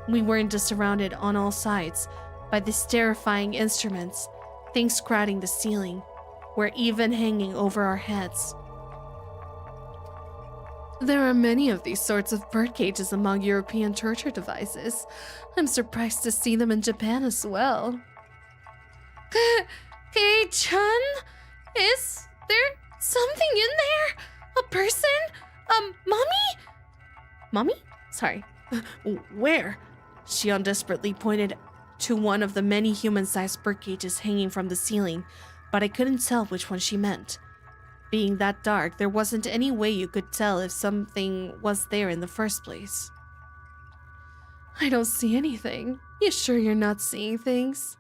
[SPEAKER 1] We weren't just surrounded on all sides by these terrifying instruments. Things crowding the ceiling were even hanging over our heads. There are many of these sorts of bird cages among European torture devices. I'm surprised to see them in Japan as well. Kei-chan? Is there something in there? A person? Mommy? Mommy? Sorry. Where? Shion desperately pointed to one of the many human-sized bird cages hanging from the ceiling, but I couldn't tell which one she meant. Being that dark, there wasn't any way you could tell if something was there in the first place. I don't see anything. You sure you're not seeing things?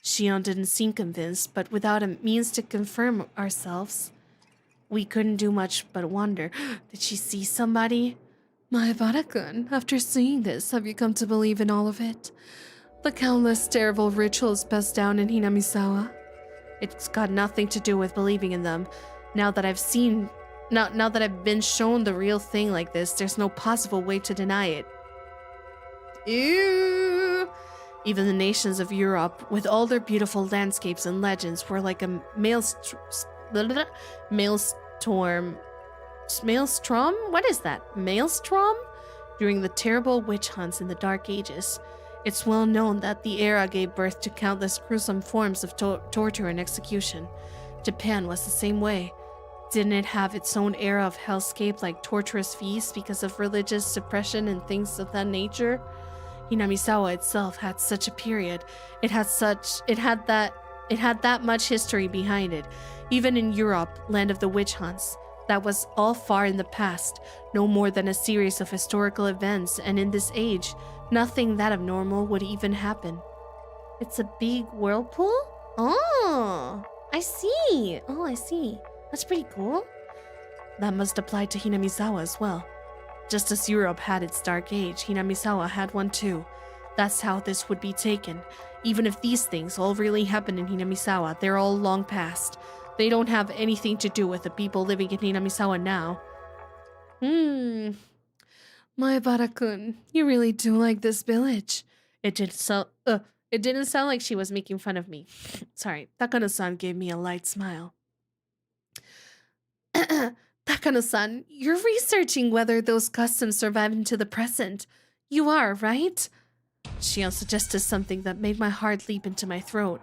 [SPEAKER 1] Shion didn't seem convinced, but without a means to confirm ourselves, we couldn't do much but wonder. Did she see somebody? Maebara-kun, after seeing this, have you come to believe in all of it? The countless terrible rituals passed down in Hinamizawa? It's got nothing to do with believing in them. Now that I've been shown the real thing like this, there's no possible way to deny it. Ew! Even the nations of Europe, with all their beautiful landscapes and legends, were like a maelstrom? What is that? Maelstrom? During the terrible witch hunts in the Dark Ages. It's well known that the era gave birth to countless gruesome forms of torture and execution. Japan was the same way. Didn't it have its own era of hellscape like torturous feasts because of religious suppression and things of that nature? Hinamizawa itself had such a period. It had that much history behind it. Even in Europe, land of the witch hunts, that was all far in the past, no more than a series of historical events, and in this age, nothing that abnormal would even happen. It's a big whirlpool? Oh, I see. That's pretty cool. That must apply to Hinamizawa as well. Just as Europe had its dark age, Hinamizawa had one too. That's how this would be taken. Even if these things all really happened in Hinamizawa, they're all long past. They don't have anything to do with the people living in Hinamizawa now. Maebara-kun, you really do like this village. It didn't sound like she was making fun of me. Sorry, Takano-san gave me a light smile. Takano-san, you're researching whether those customs survive into the present. You are, right? Shion suggested something that made my heart leap into my throat.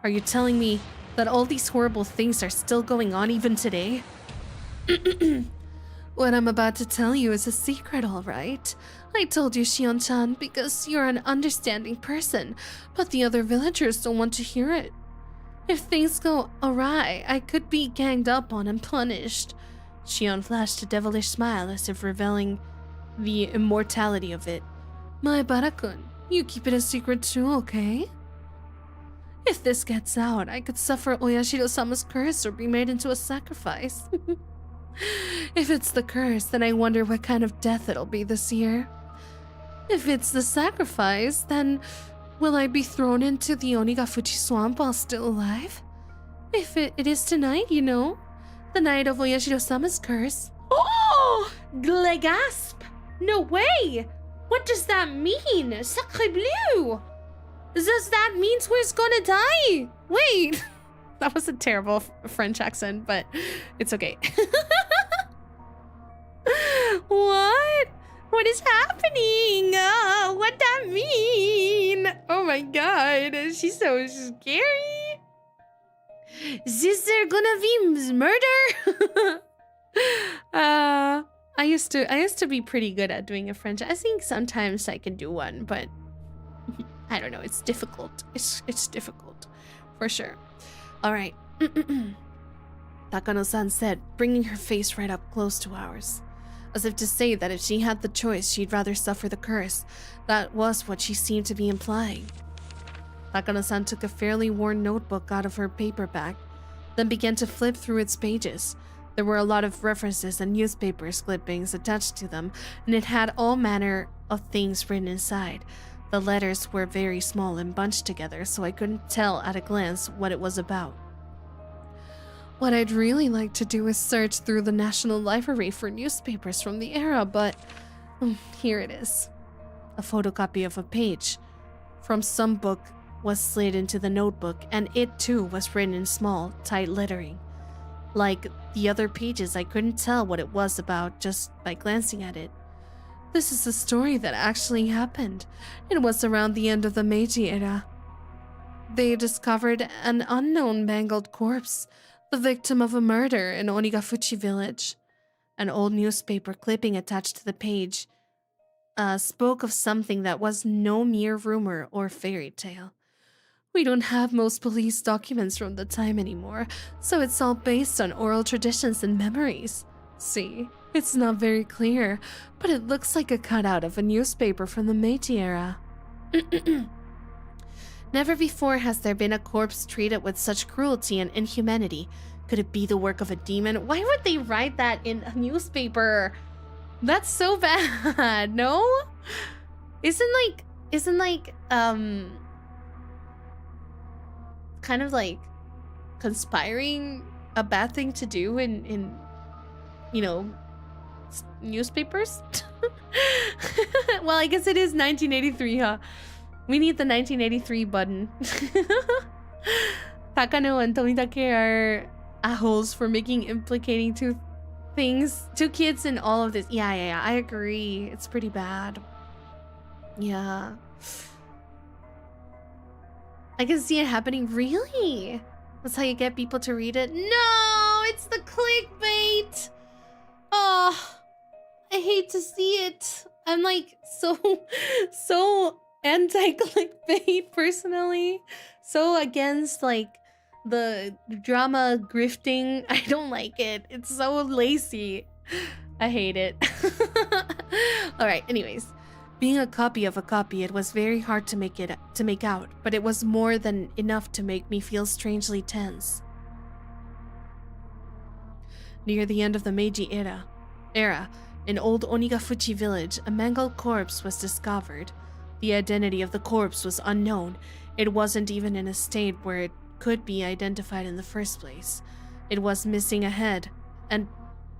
[SPEAKER 1] Are you telling me that all these horrible things are still going on even today? What I'm about to tell you is a secret, all right? I told you, Shion-chan, because you're an understanding person, but the other villagers don't want to hear it. If things go awry, I could be ganged up on and punished. Shion flashed a devilish smile as if revealing the immortality of it. Maebara-kun, you keep it a secret too, okay? If this gets out, I could suffer Oyashiro-sama's curse or be made into a sacrifice. If it's the curse, then I wonder what kind of death it'll be this year. If it's the sacrifice, then will I be thrown into the Onigafuchi swamp while still alive? If it is tonight, you know, the night of Oyashiro-sama's curse. Oh! Gasp! No way! What does that mean? Sacre bleu! Does that mean we're gonna die? Wait! That was a terrible French accent, but it's okay. What? What is happening? What that mean? Oh my god, she's so scary. Is there gonna be murder? I used to be pretty good at doing a French. I think sometimes I can do one, but I don't know. It's difficult. It's difficult, for sure. All right. Takano-san said, bringing her face right up close to ours, as if to say that if she had the choice, she'd rather suffer the curse. That was what she seemed to be implying. Takano-san took a fairly worn notebook out of her paper bag, then began to flip through its pages. There were a lot of references and newspaper clippings attached to them, and it had all manner of things written inside. The letters were very small and bunched together, so I couldn't tell at a glance what it was about. What I'd really like to do is search through the National Library for newspapers from the era, but here it is. A photocopy of a page from some book was slid into the notebook, and it too was written in small, tight lettering. Like the other pages, I couldn't tell what it was about just by glancing at it. This is a story that actually happened. It was around the end of the Meiji era. They discovered an unknown mangled corpse, the victim of a murder in Onigafuchi village. An old newspaper clipping attached to the page spoke of something that was no mere rumor or fairy tale. We don't have most police documents from the time anymore, so it's all based on oral traditions and memories. See, it's not very clear, but it looks like a cutout of a newspaper from the Meiji era. Never before has there been a corpse treated with such cruelty and inhumanity. Could it be the work of a demon? Why would they write that in a newspaper? That's so bad, no? Isn't kind of like conspiring a bad thing to do in you know, newspapers? Well, I guess it is 1983, huh? We need the 1983 button. Takano and Tomidake are assholes for implicating two kids in all of this. Yeah, I agree. It's pretty bad. Yeah. I can see it happening. Really? That's how you get people to read it? No, it's the clickbait. Oh, I hate to see it. I'm like so anti-clickbait personally. So against like the drama grifting. I don't like it. It's so lazy. I hate it. Alright, anyways. Being a copy of a copy, it was very hard to make out, but it was more than enough to make me feel strangely tense. Near the end of the Meiji era, in old Onigafuchi village, a mangled corpse was discovered. The identity of the corpse was unknown. It wasn't even in a state where it could be identified in the first place. It was missing a head, and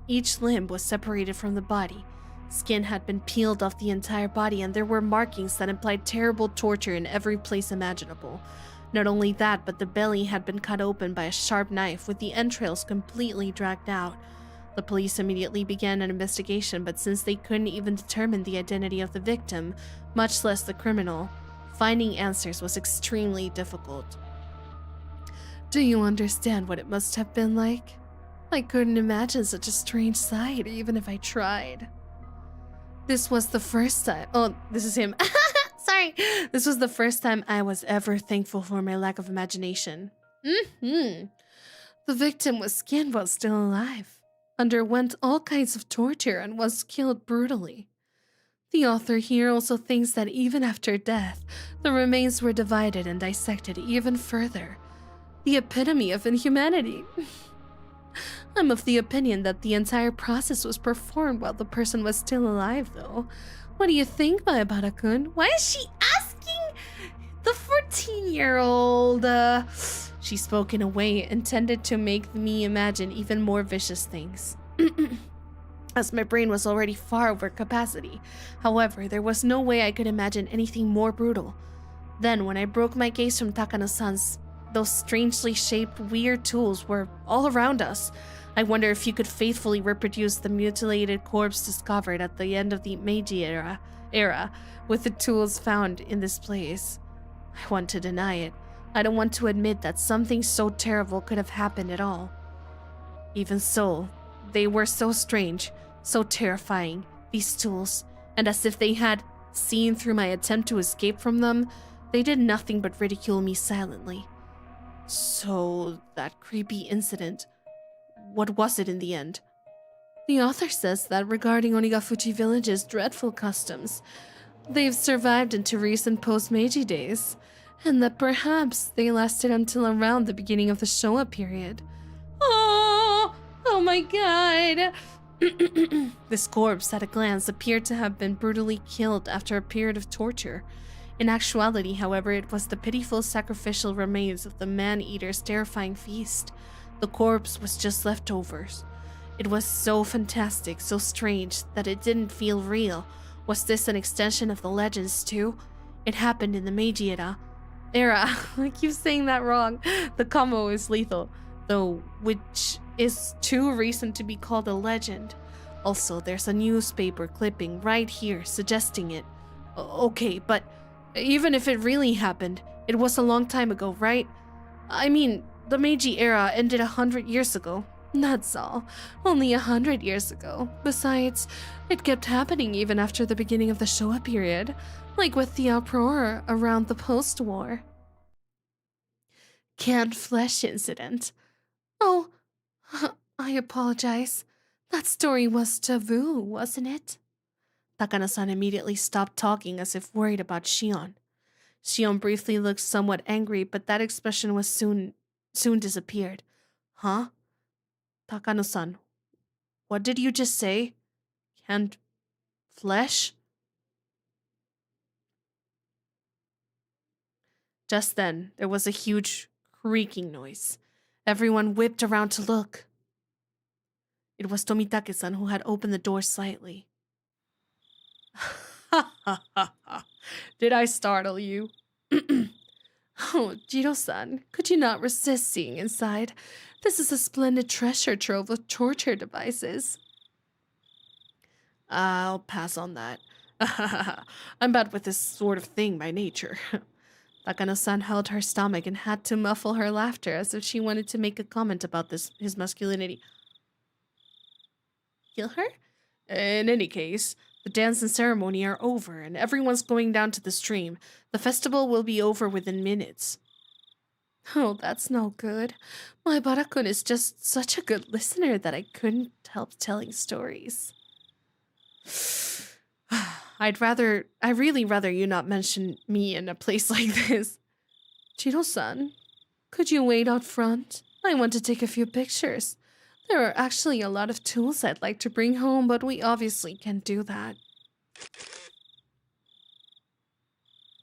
[SPEAKER 1] each limb was separated from the body. Skin had been peeled off the entire body, and there were markings that implied terrible torture in every place imaginable. Not only that, but the belly had been cut open by a sharp knife, with the entrails completely dragged out. The police immediately began an investigation, but since they couldn't even determine the identity of the victim, much less the criminal, finding answers was extremely difficult. Do you understand what it must have been like? I couldn't imagine such a strange sight, even if I tried. This was the first time— oh, this is him. Sorry. This was the first time I was ever thankful for my lack of imagination. The victim was skinned while still alive, underwent all kinds of torture, and was killed brutally. The author here also thinks that even after death, the remains were divided and dissected even further. The epitome of inhumanity. I'm of the opinion that the entire process was performed while the person was still alive, though. What do you think, Maebara-kun? Why is she asking the 14-year-old? She spoke in a way intended to make me imagine even more vicious things. As my brain was already far over capacity. However, there was no way I could imagine anything more brutal. Then, when I broke my gaze from Takano-san's, those strangely shaped, weird tools were all around us. I wonder if you could faithfully reproduce the mutilated corpse discovered at the end of the Meiji era with the tools found in this place. I want to deny it. I don't want to admit that something so terrible could have happened at all. Even so, they were so strange, so terrifying, these tools, and as if they had seen through my attempt to escape from them, they did nothing but ridicule me silently. So, that creepy incident, what was it in the end? The author says that regarding Onigafuchi Village's dreadful customs, they've survived into recent post-Meiji days, and that perhaps they lasted until around the beginning of the Showa period. Oh my god! This corpse, at a glance, appeared to have been brutally killed after a period of torture. In actuality, however, it was the pitiful sacrificial remains of the man-eater's terrifying feast. The corpse was just leftovers. It was so fantastic, so strange, that it didn't feel real. Was this an extension of the legends too? It happened in the Meiji era. I keep saying that wrong. The combo is lethal, though, which is too recent to be called a legend. Also, there's a newspaper clipping right here suggesting it. Okay, but even if it really happened, it was a long time ago, right? I mean, the Meiji era ended 100 years ago. That's all. Only 100 years ago. Besides, it kept happening even after the beginning of the Showa period, like with the uproar around the post-war canned flesh incident. Oh, I apologize. That story was taboo, wasn't it? Takano-san immediately stopped talking as if worried about Shion. Shion briefly looked somewhat angry, but that expression was soon disappeared. Huh? Takano-san, what did you just say? Canned flesh? Just then, there was a huge creaking noise. Everyone whipped around to look. It was Tomitake-san who had opened the door slightly. Ha ha ha ha. Did I startle you? Oh, Jiro-san, could you not resist seeing inside? This is a splendid treasure trove of torture devices. I'll pass on that. I'm bad with this sort of thing by nature. Takano-san held her stomach and had to muffle her laughter as if she wanted to make a comment about his masculinity. Kill her? In any case, the dance and ceremony are over and everyone's going down to the stream. The festival will be over within minutes. Oh, that's no good. My Barakun is just such a good listener that I couldn't help telling stories. I'd really rather you not mention me in a place like this. Chino-san, could you wait out front? I want to take a few pictures. There are actually a lot of tools I'd like to bring home, but we obviously can't do that.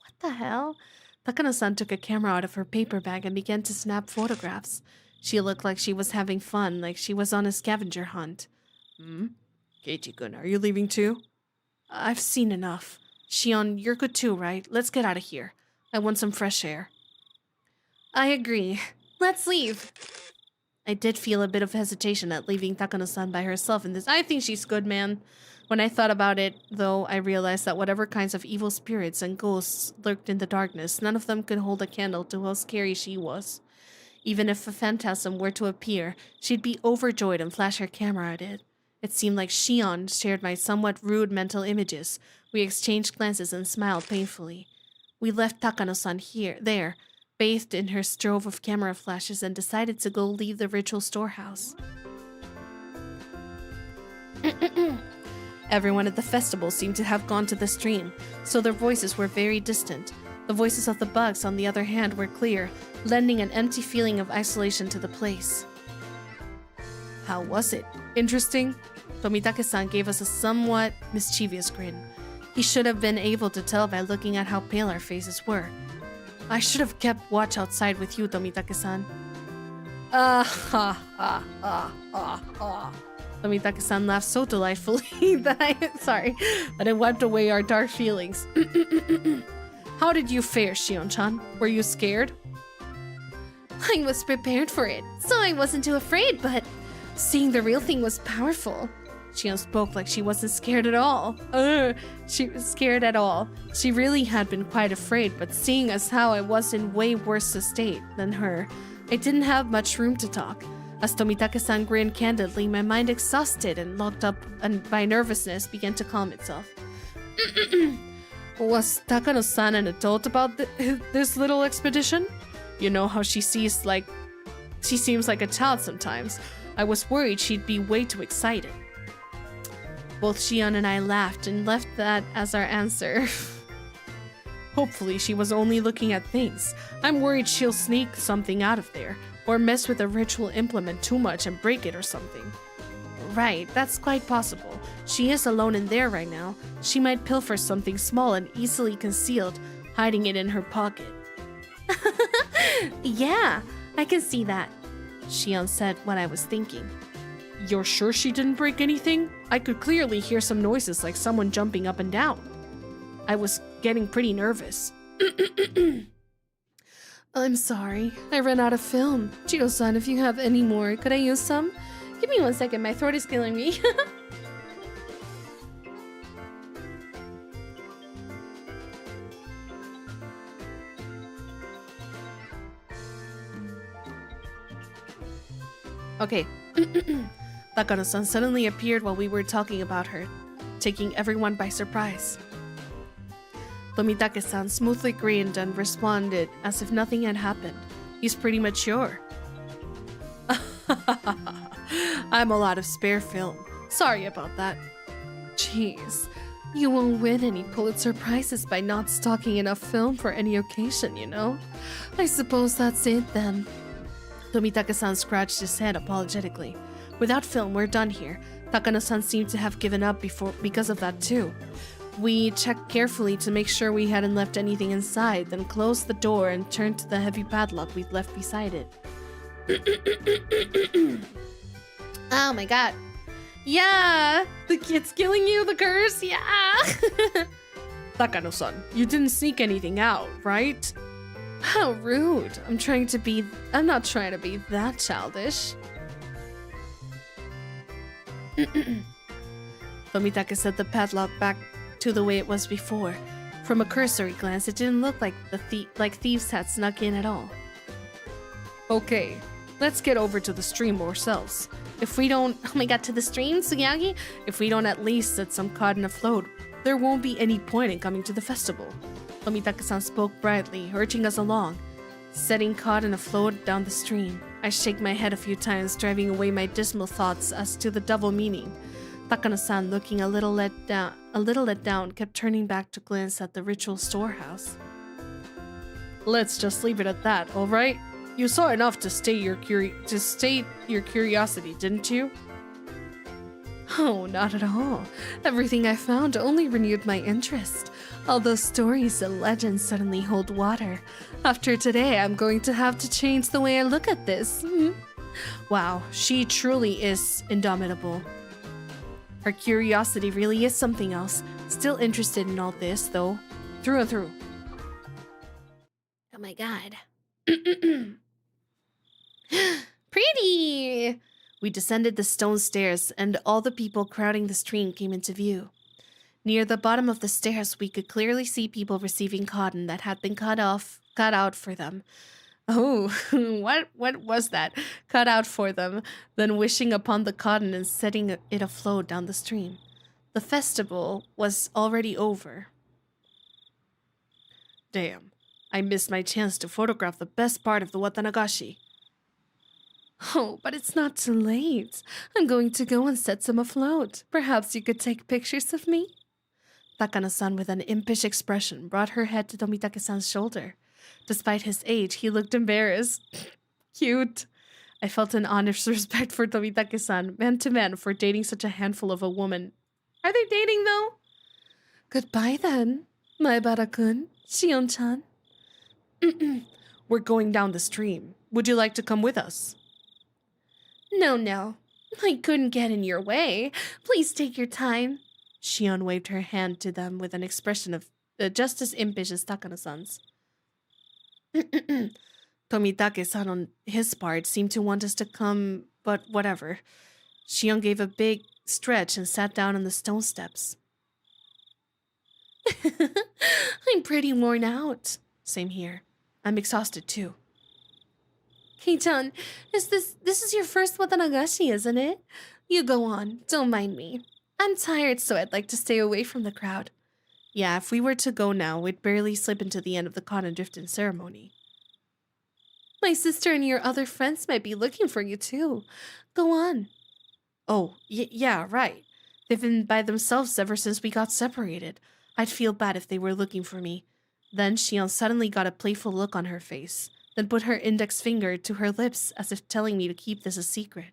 [SPEAKER 1] What the hell? Takano-san took a camera out of her paper bag and began to snap photographs. She looked like she was having fun, like she was on a scavenger hunt. Keiichi-kun, are you leaving too? I've seen enough. Shion, you're good too, right? Let's get out of here. I want some fresh air. I agree. Let's leave. I did feel a bit of hesitation at leaving Takano-san by herself in this. I think she's good, man. When I thought about it, though, I realized that whatever kinds of evil spirits and ghosts lurked in the darkness, none of them could hold a candle to how scary she was. Even if a phantasm were to appear, she'd be overjoyed and flash her camera at it. It seemed like Shion shared my somewhat rude mental images. We exchanged glances and smiled painfully. We left Takano-san there, bathed in her strove of camera flashes, and decided to go leave the ritual storehouse. Everyone at the festival seemed to have gone to the stream, so their voices were very distant. The voices of the bugs, on the other hand, were clear, lending an empty feeling of isolation to the place. How was it? Interesting? Tomitake-san gave us a somewhat mischievous grin. He should have been able to tell by looking at how pale our faces were. I should have kept watch outside with you, Tomitake-san. Tomitake-san laughed so delightfully that I wiped away our dark feelings. How did you fare, Shion-chan? Were you scared? I was prepared for it, so I wasn't too afraid, but seeing the real thing was powerful. Shion spoke like she wasn't scared at all. She was scared at all. She really had been quite afraid, but seeing as how I was in way worse a state than her, I didn't have much room to talk. As Tomitake-san grinned candidly, my mind exhausted and locked up by nervousness began to calm itself. Was Takano-san an adult about this little expedition? You know how she seems like a child sometimes. I was worried she'd be way too excited. Both Shion and I laughed and left that as our answer. Hopefully she was only looking at things. I'm worried she'll sneak something out of there, or mess with a ritual implement too much and break it or something. Right, that's quite possible. She is alone in there right now. She might pilfer something small and easily concealed, hiding it in her pocket. Yeah, I can see that, Shion said what I was thinking. You're sure she didn't break anything? I could clearly hear some noises like someone jumping up and down. I was getting pretty nervous. I'm sorry, I ran out of film. Chio-san, if you have any more, could I use some? Give me 1 second, my throat is killing me. Okay. Takano-san suddenly appeared while we were talking about her, taking everyone by surprise. Tomitake-san smoothly grinned and responded as if nothing had happened. He's pretty mature. I'm a lot of spare film. Sorry about that. Jeez, you won't win any Pulitzer Prizes by not stocking enough film for any occasion, you know? I suppose that's it then. Tomitake-san scratched his head apologetically. Without film, we're done here. Takano-san seemed to have given up because of that too. We checked carefully to make sure we hadn't left anything inside, then closed the door and turned to the heavy padlock we'd left beside it. Oh my god. Yeah! The kid's killing you, the curse, yeah! Takano-san, you didn't sneak anything out, right? How rude. I'm not trying to be that childish. Tomitake set the padlock back to the way it was before. From a cursory glance, it didn't look like thieves had snuck in at all. Okay, let's get over to the stream ourselves. If we don't— oh my god, to the stream, Sugiyagi? If we don't at least set some cotton afloat, there won't be any point in coming to the festival. Tomitake-san spoke brightly, urging us along, setting cotton afloat down the stream. I shake my head a few times, driving away my dismal thoughts as to the double meaning. Takano-san, looking a little let down, kept turning back to glance at the ritual storehouse. Let's just leave it at that, alright? You saw enough to state your curiosity, didn't you? Oh, not at all. Everything I found only renewed my interest. All those stories and legends suddenly hold water. After today, I'm going to have to change the way I look at this. Wow, she truly is indomitable. Her curiosity really is something else. Still interested in all this, though. Through and through. Oh my god. Pretty! We descended the stone stairs, and all the people crowding the stream came into view. Near the bottom of the stairs, we could clearly see people receiving cotton that had been cut out for them. Oh, what was that? Cut out for them, then wishing upon the cotton and setting it afloat down the stream. The festival was already over. Damn, I missed my chance to photograph the best part of the Watanagashi. Oh, but it's not too late. I'm going to go and set some afloat. Perhaps you could take pictures of me? Takano-san, with an impish expression, brought her head to Tomitake-san's shoulder. Despite his age, he looked embarrassed. Cute. I felt an honest respect for Tomitake-san, man to man, for dating such a handful of a woman. Are they dating, though? Goodbye, then. Maebara-kun, Shion-chan. We're going down the stream. Would you like to come with us? No. I couldn't get in your way. Please take your time. Shion waved her hand to them with an expression of just as impish as Takano-san's. Tomitake-san, on his part, seemed to want us to come, but whatever. Shion gave a big stretch and sat down on the stone steps. I'm pretty worn out. Same here. I'm exhausted too. Kei-chan, this is your first Watanagashi, isn't it? You go on, don't mind me. I'm tired, so I'd like to stay away from the crowd. Yeah, if we were to go now, we'd barely slip into the end of the cotton drifting ceremony. My sister and your other friends might be looking for you too. Go on. Oh, yeah, right. They've been by themselves ever since we got separated. I'd feel bad if they were looking for me. Then Shion suddenly got a playful look on her face, then put her index finger to her lips as if telling me to keep this a secret.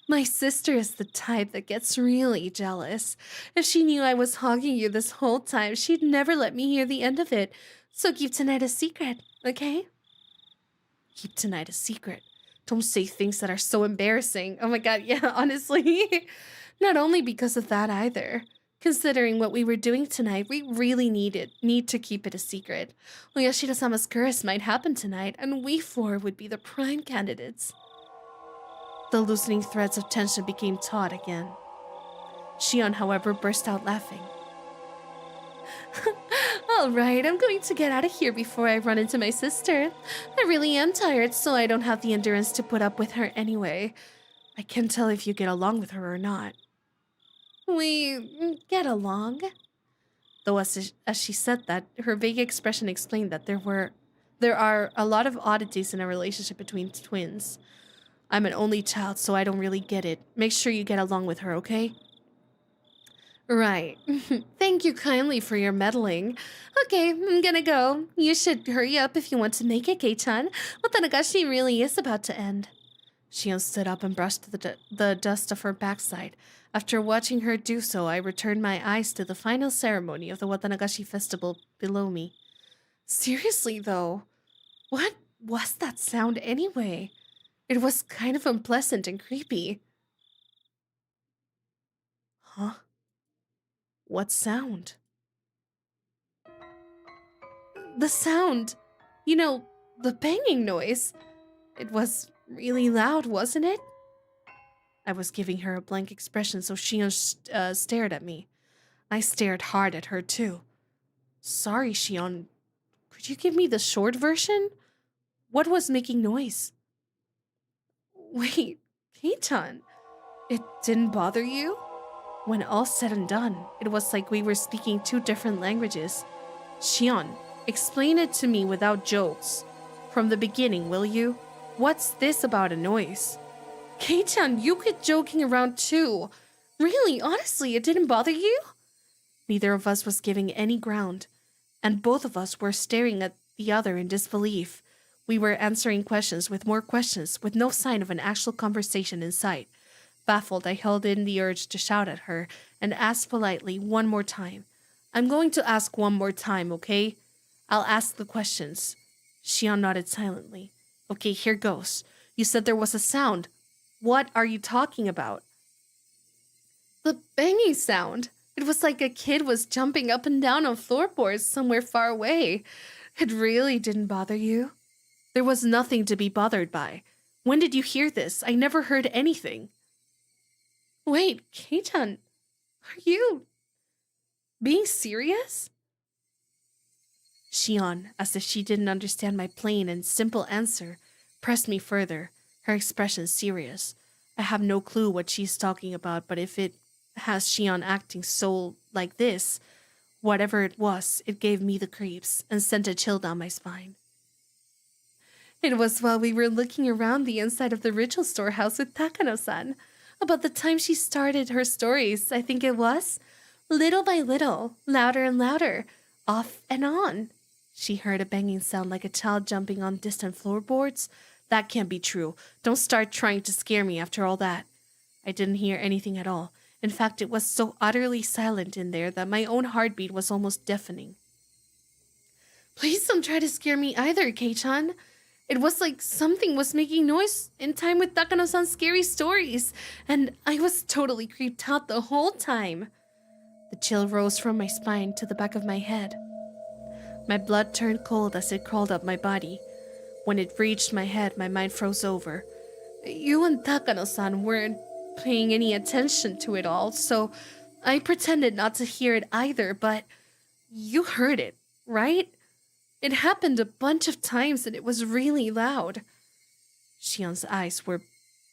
[SPEAKER 1] My sister is the type that gets really jealous. If she knew I was hogging you this whole time, she'd never let me hear the end of it. So keep tonight a secret, okay? Keep tonight a secret. Don't say things that are so embarrassing. Oh my god, yeah, honestly. Not only because of that either. Considering what we were doing tonight, we really need to keep it a secret. Oyashida-sama's curse might happen tonight, and we four would be the prime candidates. The loosening threads of tension became taut again. Shion, however, burst out laughing. All right, I'm going to get out of here before I run into my sister. I really am tired, so I don't have the endurance to put up with her anyway. I can't tell if you get along with her or not. We get along. Though as she said that, her vague expression explained that there are a lot of oddities in a relationship between twins. I'm an only child, so I don't really get it. Make sure you get along with her, okay? Right. Thank you kindly for your meddling. Okay, I'm gonna go. You should hurry up if you want to make it, Kei-chan. Watanagashi really is about to end. Shion stood up and brushed the dust of her backside. After watching her do so, I returned my eyes to the final ceremony of the Watanagashi festival below me. Seriously, though, what was that sound anyway? It was kind of unpleasant and creepy. Huh? What sound? The sound! You know, the banging noise. It was really loud, wasn't it? I was giving her a blank expression, so Shion stared at me. I stared hard at her, too. Sorry, Shion. Could you give me the short version? What was making noise? Wait, Kei-chan, it didn't bother you? When all said and done, it was like we were speaking two different languages. Shion, explain it to me without jokes. From the beginning, will you? What's this about a noise? Kei-chan, you quit joking around too. Really, honestly, it didn't bother you? Neither of us was giving any ground, and both of us were staring at the other in disbelief. We were answering questions, with no sign of an actual conversation in sight. Baffled, I held in the urge to shout at her and asked politely one more time. I'm going to ask one more time, okay? I'll ask the questions. Shion nodded silently. Okay, here goes. You said there was a sound. What are you talking about? The banging sound. It was like a kid was jumping up and down on floorboards somewhere far away. It really didn't bother you? There was nothing to be bothered by. When did you hear this? I never heard anything. Wait, Kei-chan, are you being serious? Shion, as if she didn't understand my plain and simple answer, pressed me further, her expression serious. I have no clue what she's talking about, but if it has Shion acting so like this, whatever it was, it gave me the creeps and sent a chill down my spine. It was while we were looking around the inside of the ritual storehouse with Takano-san. About the time she started her stories, I think it was. Little by little, louder and louder, off and on. She heard a banging sound like a child jumping on distant floorboards. That can't be true. Don't start trying to scare me after all that. I didn't hear anything at all. In fact, it was so utterly silent in there that my own heartbeat was almost deafening. Please don't try to scare me either, Kei-chan. It was like something was making noise in time with Takano-san's scary stories, and I was totally creeped out the whole time. The chill rose from my spine to the back of my head. My blood turned cold as it crawled up my body. When it reached my head, my mind froze over. You and Takano-san weren't paying any attention to it all, so I pretended not to hear it either, but you heard it, right? It happened a bunch of times and it was really loud. Xian's eyes were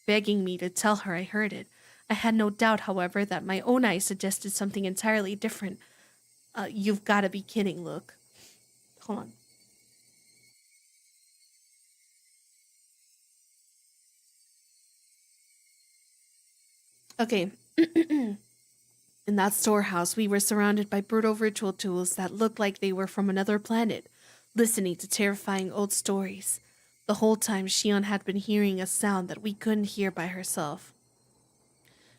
[SPEAKER 1] begging me to tell her I heard it. I had no doubt, however, that my own eyes suggested something entirely different. You've got to be kidding, look. Hold on. Okay. In that storehouse, we were surrounded by brutal ritual tools that looked like they were from another planet, listening to terrifying old stories. The whole time, Xion had been hearing a sound that we couldn't hear by herself.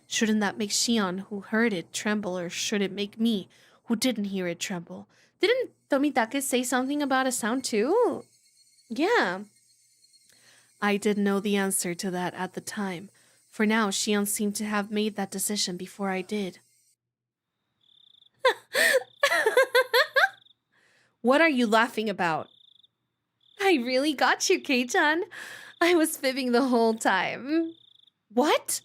[SPEAKER 1] Shouldn't that make Xion, who heard it, tremble, or should it make me, who didn't hear it, tremble? Didn't Tomitake say something about a sound too? Yeah. I didn't know the answer to that at the time. For now, Xion seemed to have made that decision before I did. What are you laughing about? I really got you, Kei-chan. I was fibbing the whole time. What?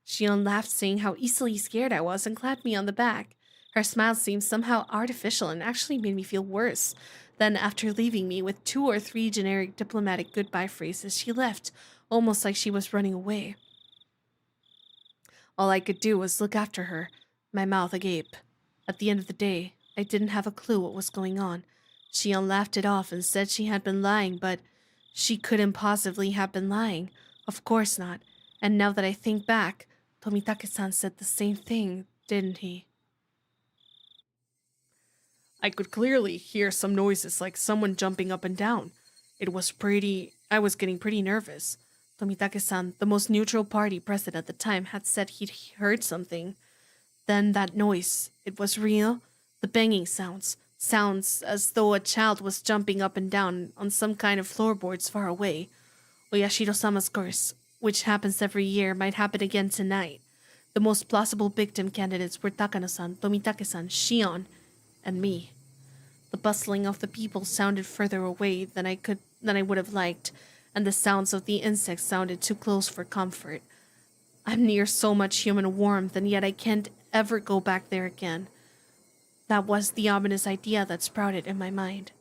[SPEAKER 1] Xion laughed, saying how easily scared I was, and clapped me on the back. Her smile seemed somehow artificial and actually made me feel worse. Then, after leaving me with 2 or 3 generic diplomatic goodbye phrases, she left, almost like she was running away. All I could do was look after her, my mouth agape. At the end of the day, I didn't have a clue what was going on. Xion laughed it off and said she had been lying, but she couldn't possibly have been lying. Of course not. And now that I think back, Tomitake-san said the same thing, didn't he? I could clearly hear some noises like someone jumping up and down. I was getting pretty nervous. Tomitake-san, the most neutral party present at the time, had said he'd heard something. Then that noise, it was real. The banging sounds as though a child was jumping up and down on some kind of floorboards far away. Oyashiro-sama's curse, which happens every year, might happen again tonight. The most plausible victim candidates were Takano-san, Tomitake-san, Xion, and me. The bustling of the people sounded further away than I would have liked, and the sounds of the insects sounded too close for comfort. I'm near so much human warmth, and yet I can't ever go back there again. That was the ominous idea that sprouted in my mind.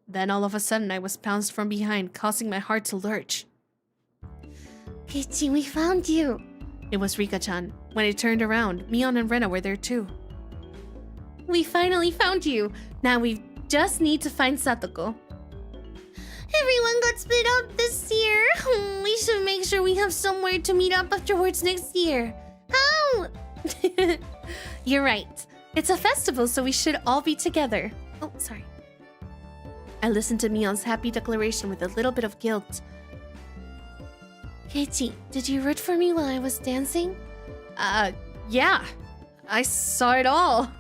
[SPEAKER 1] Then all of a sudden I was pounced from behind, causing my heart to lurch.
[SPEAKER 2] Keiichi, we found you.
[SPEAKER 1] It was Rika-chan. When I turned around, Mion and Rena were there too. We finally found you. Now we just need to find Satoko.
[SPEAKER 2] Everyone got split up this year. We should make sure we have somewhere to meet up afterwards next year. How?
[SPEAKER 1] You're right. It's a festival, so we should all be together. Oh, sorry. I listened to Mion's happy declaration with a little bit of guilt.
[SPEAKER 2] Keiichi, did you root for me while I was dancing?
[SPEAKER 1] Yeah. I saw it all.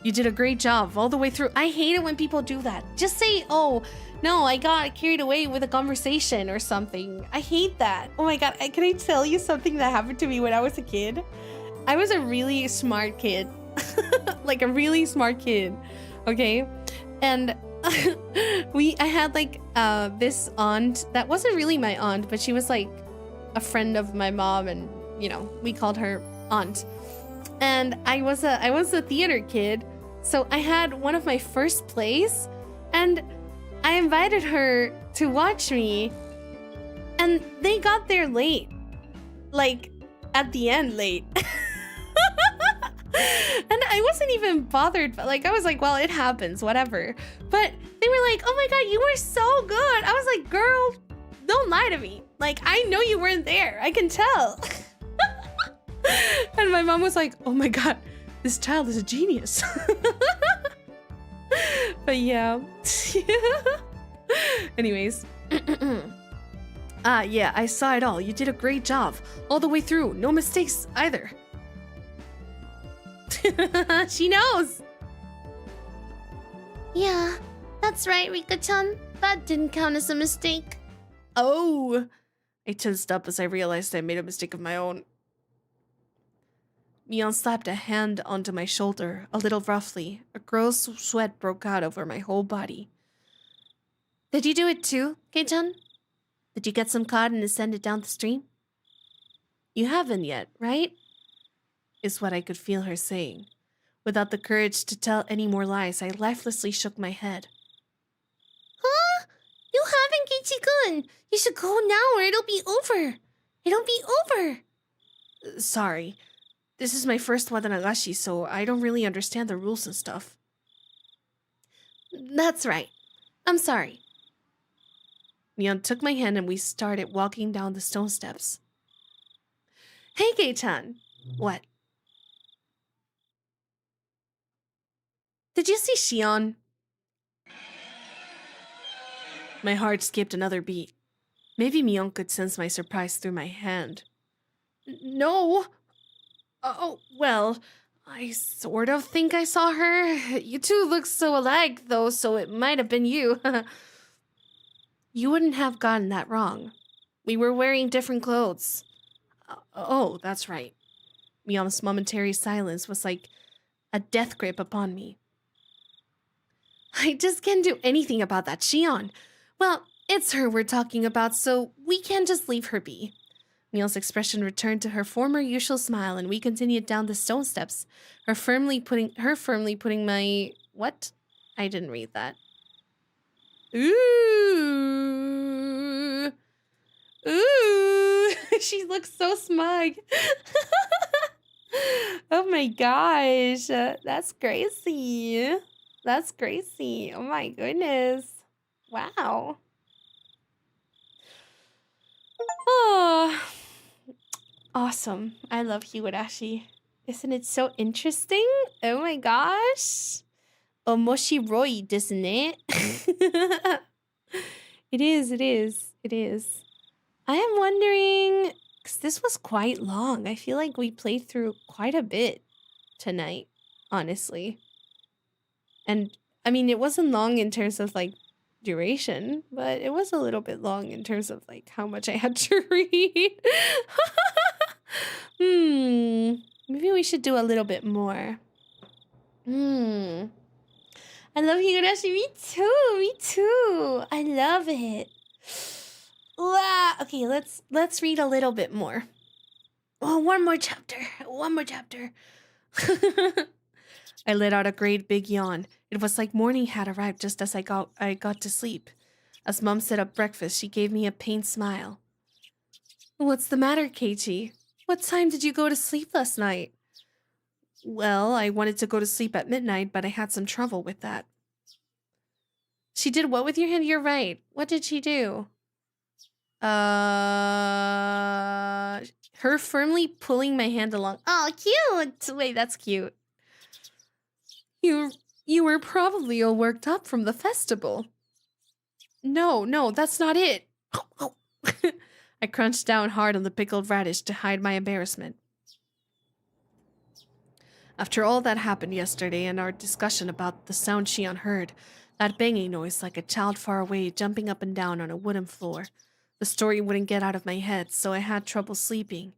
[SPEAKER 1] You did a great job all the way through. I hate it when people do that. Just say, oh, no, I got carried away with a conversation or something. I hate that. Oh my god, can I tell you something that happened to me when I was a kid? I was a really smart kid. Like a really smart kid. Okay? And I had like this aunt that wasn't really my aunt, but she was like a friend of my mom, and you know, we called her aunt. And I was a theater kid, so I had one of my first plays, and I invited her to watch me, and they got there late. Like, at the end late. And I wasn't even bothered, but like, I was like, well, it happens, whatever. But they were like, oh my god, you were so good. I was like, girl, don't lie to me. Like, I know you weren't there. I can tell. And my mom was like, oh my god, this child is a genius. But yeah. Anyways. Yeah, I saw it all. You did a great job. All the way through. No mistakes either. She knows.
[SPEAKER 2] Yeah, that's right, Rika-chan. That didn't count as a mistake.
[SPEAKER 1] Oh. I tensed up as I realized I made a mistake of my own. Mion slapped a hand onto my shoulder, a little roughly. A gross sweat broke out over my whole body. Did you do it too, Kei-chan? Did you get some cotton and send it down the stream? You haven't yet, right? Is what I could feel her saying. Without the courage to tell any more lies, I lifelessly shook my head.
[SPEAKER 2] Huh? You haven't Keiichi-kun! You should go now or it'll be over! It'll be over!
[SPEAKER 1] Sorry. This is my first Watanagashi, so I don't really understand the rules and stuff. That's right. I'm sorry. Mion took my hand and we started walking down the stone steps. Hey, Kei-chan. What? Did you see Shion? My heart skipped another beat. Maybe Mion could sense my surprise through my hand. No. Oh, well, I sort of think I saw her. You two look so alike, though, so it might have been you. You wouldn't have gotten that wrong. We were wearing different clothes. Oh, that's right. Mion's momentary silence was like a death grip upon me. I just can't do anything about that Shion. Well, it's her we're talking about, so we can't just leave her be. Mion's expression returned to her former usual smile, and we continued down the stone steps, her firmly putting my... What? I didn't read that. Ooh. Ooh. She looks so smug. Oh my gosh. That's crazy. That's crazy. Oh my goodness. Wow. Oh. Awesome. I love Higurashi. Isn't it so interesting? Oh my gosh. Omoshiroi desu ne. It is. I am wondering, because this was quite long. I feel like we played through quite a bit tonight, honestly. And, I mean, it wasn't long in terms of, like, duration, but it was a little bit long in terms of, like, how much I had to read. Maybe we should do a little bit more. I love Higurashi. Me too. I love it. Wow. Okay, let's read a little bit more. Oh, one more chapter. I let out a great big yawn. It was like morning had arrived just as I got to sleep. As Mom set up breakfast, she gave me a pained smile. What's the matter, Keiichi? What time did you go to sleep last night? Well, I wanted to go to sleep at midnight, but I had some trouble with that. She did what with your hand? You're right. What did she do? Her firmly pulling my hand along. Oh, cute! Wait, that's cute. You were probably all worked up from the festival. No, that's not it. I crunched down hard on the pickled radish to hide my embarrassment. After all that happened yesterday and our discussion about the sound Shion heard, that banging noise like a child far away jumping up and down on a wooden floor, the story wouldn't get out of my head, so I had trouble sleeping.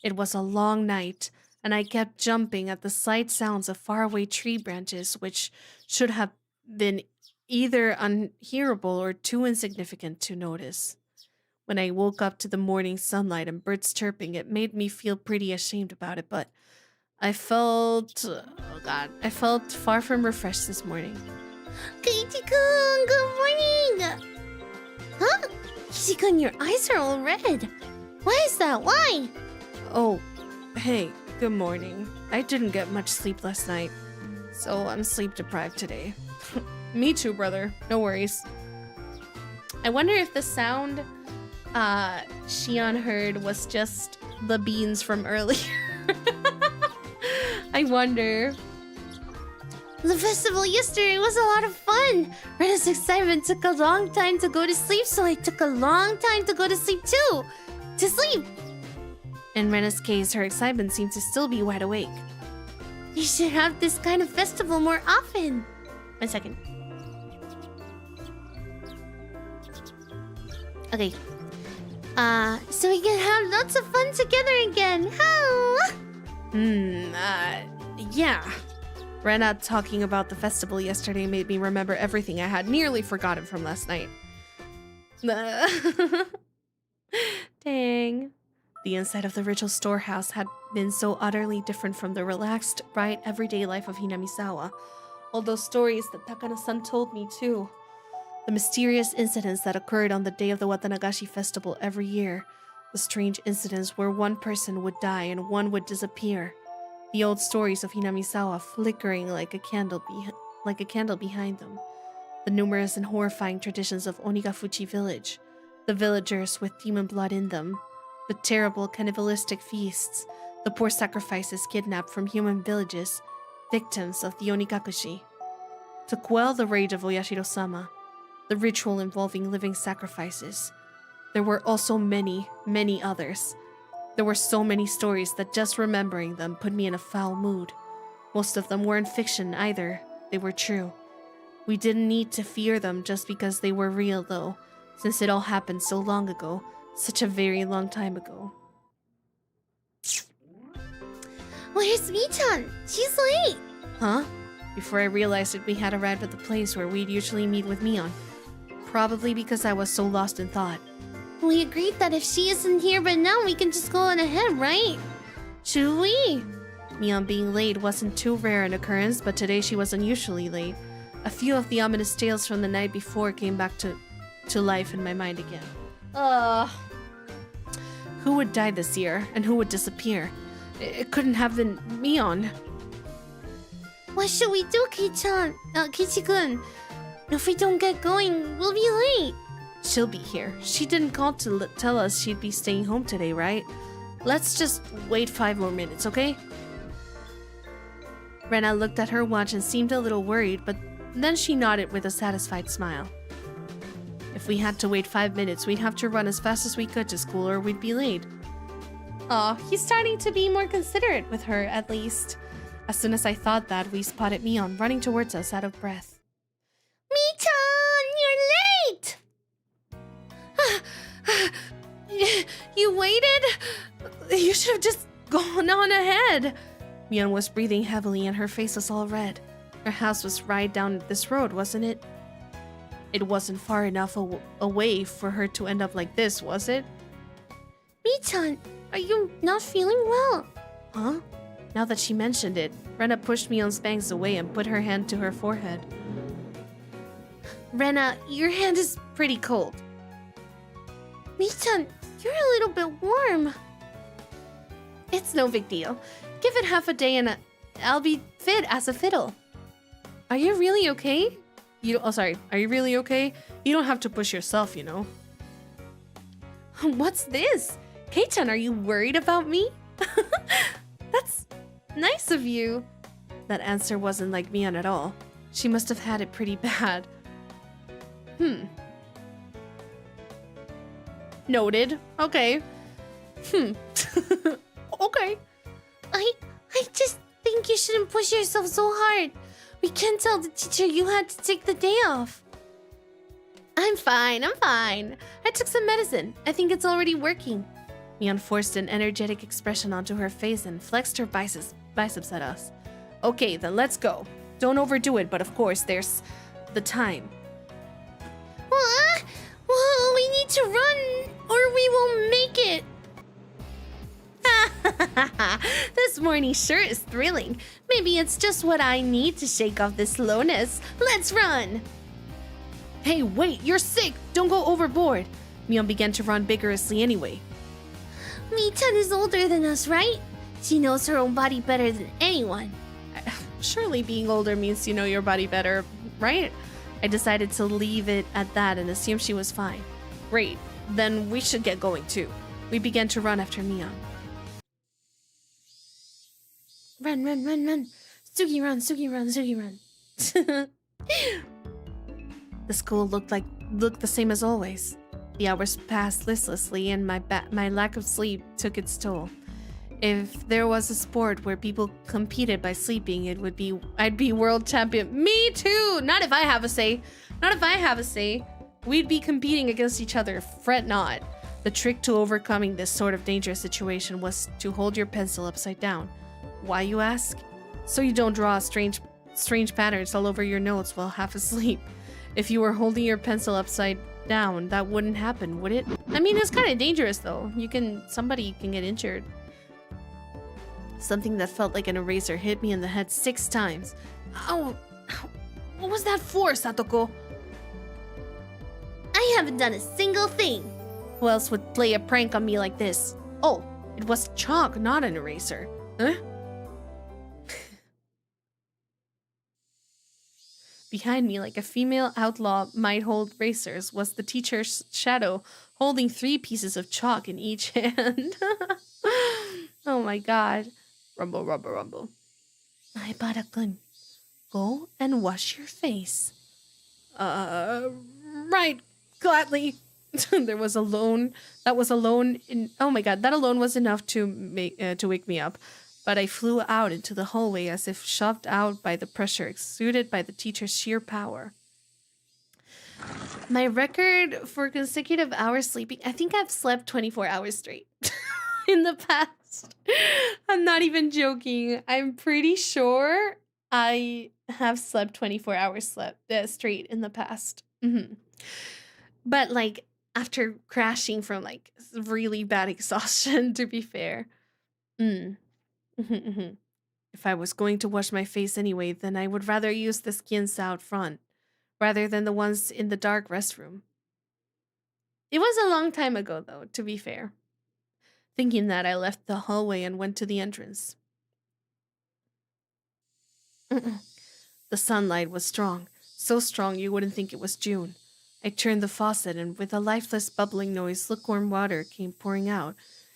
[SPEAKER 1] It was a long night, and I kept jumping at the slight sounds of faraway tree branches, which should have been either unhearable or too insignificant to notice. When I woke up to the morning sunlight and birds chirping, it made me feel pretty ashamed about it, but I felt far from refreshed this morning.
[SPEAKER 2] Keiichi-kun, good morning! Huh? Keiichi-kun, your eyes are all red. Why is that? Why?
[SPEAKER 1] Oh, hey, good morning. I didn't get much sleep last night, so I'm sleep deprived today. Me too, brother. No worries. I wonder if the sound Shion heard was just the beans from earlier. I wonder.
[SPEAKER 2] The festival yesterday was a lot of fun. Rena's excitement took a long time to go to sleep, so I took a long time to go to sleep too. To sleep.
[SPEAKER 1] In Rena's case, her excitement seemed to still be wide awake.
[SPEAKER 2] You should have this kind of festival more often.
[SPEAKER 1] 1 second.
[SPEAKER 2] Okay. So we can have lots of fun together again. How?
[SPEAKER 1] Yeah. Rena talking about the festival yesterday made me remember everything I had nearly forgotten from last night. Dang. The inside of the ritual storehouse had been so utterly different from the relaxed, bright, everyday life of Hinamisawa. All those stories that Takano-san told me too. The mysterious incidents that occurred on the day of the Watanagashi festival every year. The strange incidents where one person would die and one would disappear. The old stories of Hinamizawa flickering like a candle behind them. The numerous and horrifying traditions of Onigafuchi village. The villagers with demon blood in them. The terrible cannibalistic feasts. The poor sacrifices kidnapped from human villages. Victims of the Onikakushi. To quell the rage of Oyashiro-sama. The ritual involving living sacrifices. There were also many, many others. There were so many stories that just remembering them put me in a foul mood. Most of them weren't fiction either. They were true. We didn't need to fear them just because they were real though, since it all happened so long ago, such a very long time ago.
[SPEAKER 2] Where's Mi-chan? She's late.
[SPEAKER 1] Huh? Before I realized it, we had arrived at the place where we'd usually meet with Mion. Probably because I was so lost in thought.
[SPEAKER 2] We agreed that if she isn't here by now, we can just go on ahead, right? Should we?
[SPEAKER 1] Mion being late wasn't too rare an occurrence, but today she was unusually late. A few of the ominous tales from the night before came back to life in my mind again. Who would die this year, and who would disappear? It couldn't have been Mion.
[SPEAKER 2] What should we do, Kichi-chan? Kichi-kun? If we don't get going, we'll be late.
[SPEAKER 1] She'll be here. She didn't call to tell us she'd be staying home today, right? Let's just wait 5 more minutes, okay? Rena looked at her watch and seemed a little worried, but then she nodded with a satisfied smile. If we had to wait 5 minutes, we'd have to run as fast as we could to school or we'd be late. Aw, he's starting to be more considerate with her, at least. As soon as I thought that, we spotted Mion running towards us out of breath.
[SPEAKER 2] Mi-chan, you're late!
[SPEAKER 1] You waited? You should have just gone on ahead. Mion was breathing heavily and her face was all red. Her house was right down this road, wasn't it? It wasn't far enough away for her to end up like this, was it?
[SPEAKER 2] Mi-chan, are you not feeling well?
[SPEAKER 1] Huh? Now that she mentioned it, Rena pushed Mion's bangs away and put her hand to her forehead. Rena, your hand is pretty cold.
[SPEAKER 2] Mi-chan, you're a little bit warm.
[SPEAKER 1] It's no big deal. Give it half a day and I'll be fit as a fiddle. Are you really okay? Are you really okay? You don't have to push yourself, you know. What's this? Kei-chan, are you worried about me? That's nice of you. That answer wasn't like Mion at all. She must have had it pretty bad. Noted. Okay. Okay.
[SPEAKER 2] I just think you shouldn't push yourself so hard. We can't tell the teacher you had to take the day off.
[SPEAKER 1] I'm fine. I took some medicine. I think it's already working. Mion forced an energetic expression onto her face and flexed her biceps at us. Okay, then let's go. Don't overdo it, but of course, there's the time.
[SPEAKER 2] Well, we need to run, or we won't make it.
[SPEAKER 1] This morning sure is thrilling. Maybe it's just what I need to shake off this slowness. Let's run! Hey, wait, you're sick! Don't go overboard! Mion began to run vigorously anyway.
[SPEAKER 2] Mi-chan is older than us, right? She knows her own body better than anyone.
[SPEAKER 1] Surely being older means you know your body better, right? I decided to leave it at that and assume she was fine. Great, then we should get going too. We began to run after Mion.
[SPEAKER 2] Run. Sugi run.
[SPEAKER 1] The school looked the same as always. The hours passed listlessly and my lack of sleep took its toll. If there was a sport where people competed by sleeping, I'd be world champion. Me too! Not if I have a say. We'd be competing against each other, fret not. The trick to overcoming this sort of dangerous situation was to hold your pencil upside down. Why, you ask? So you don't draw strange patterns all over your notes while half asleep. If you were holding your pencil upside down, that wouldn't happen, would it? I mean, it's kind of dangerous though. Somebody can get injured. Something that felt like an eraser hit me in the head 6 times. Ow! What was that for, Satoko?
[SPEAKER 2] haven't done a single thing.
[SPEAKER 1] Who else would play a prank on me like this? Oh, it was chalk, not an eraser. Huh? Behind me, like a female outlaw might hold racers, was the teacher's shadow, holding 3 pieces of chalk in each hand. Oh my god. Rumble, rumble, rumble. Ibara-kun, go and wash your face. Right, gladly. There was alone. That was alone. Oh my god, that alone was enough to wake me up. But I flew out into the hallway as if shoved out by the pressure exuded by the teacher's sheer power. My record for consecutive hours sleeping, I think I've slept 24 hours straight in the past. I'm not even joking. I'm pretty sure I have slept 24 hours straight in the past. But like after crashing from like really bad exhaustion, to be fair. If I was going to wash my face anyway, then I would rather use the skins out front, rather than the ones in the dark restroom. It was a long time ago, though, to be fair. Thinking that, I left the hallway and went to the entrance. The sunlight was strong, so strong you wouldn't think it was June. I turned the faucet, and with a lifeless bubbling noise, lukewarm water came pouring out.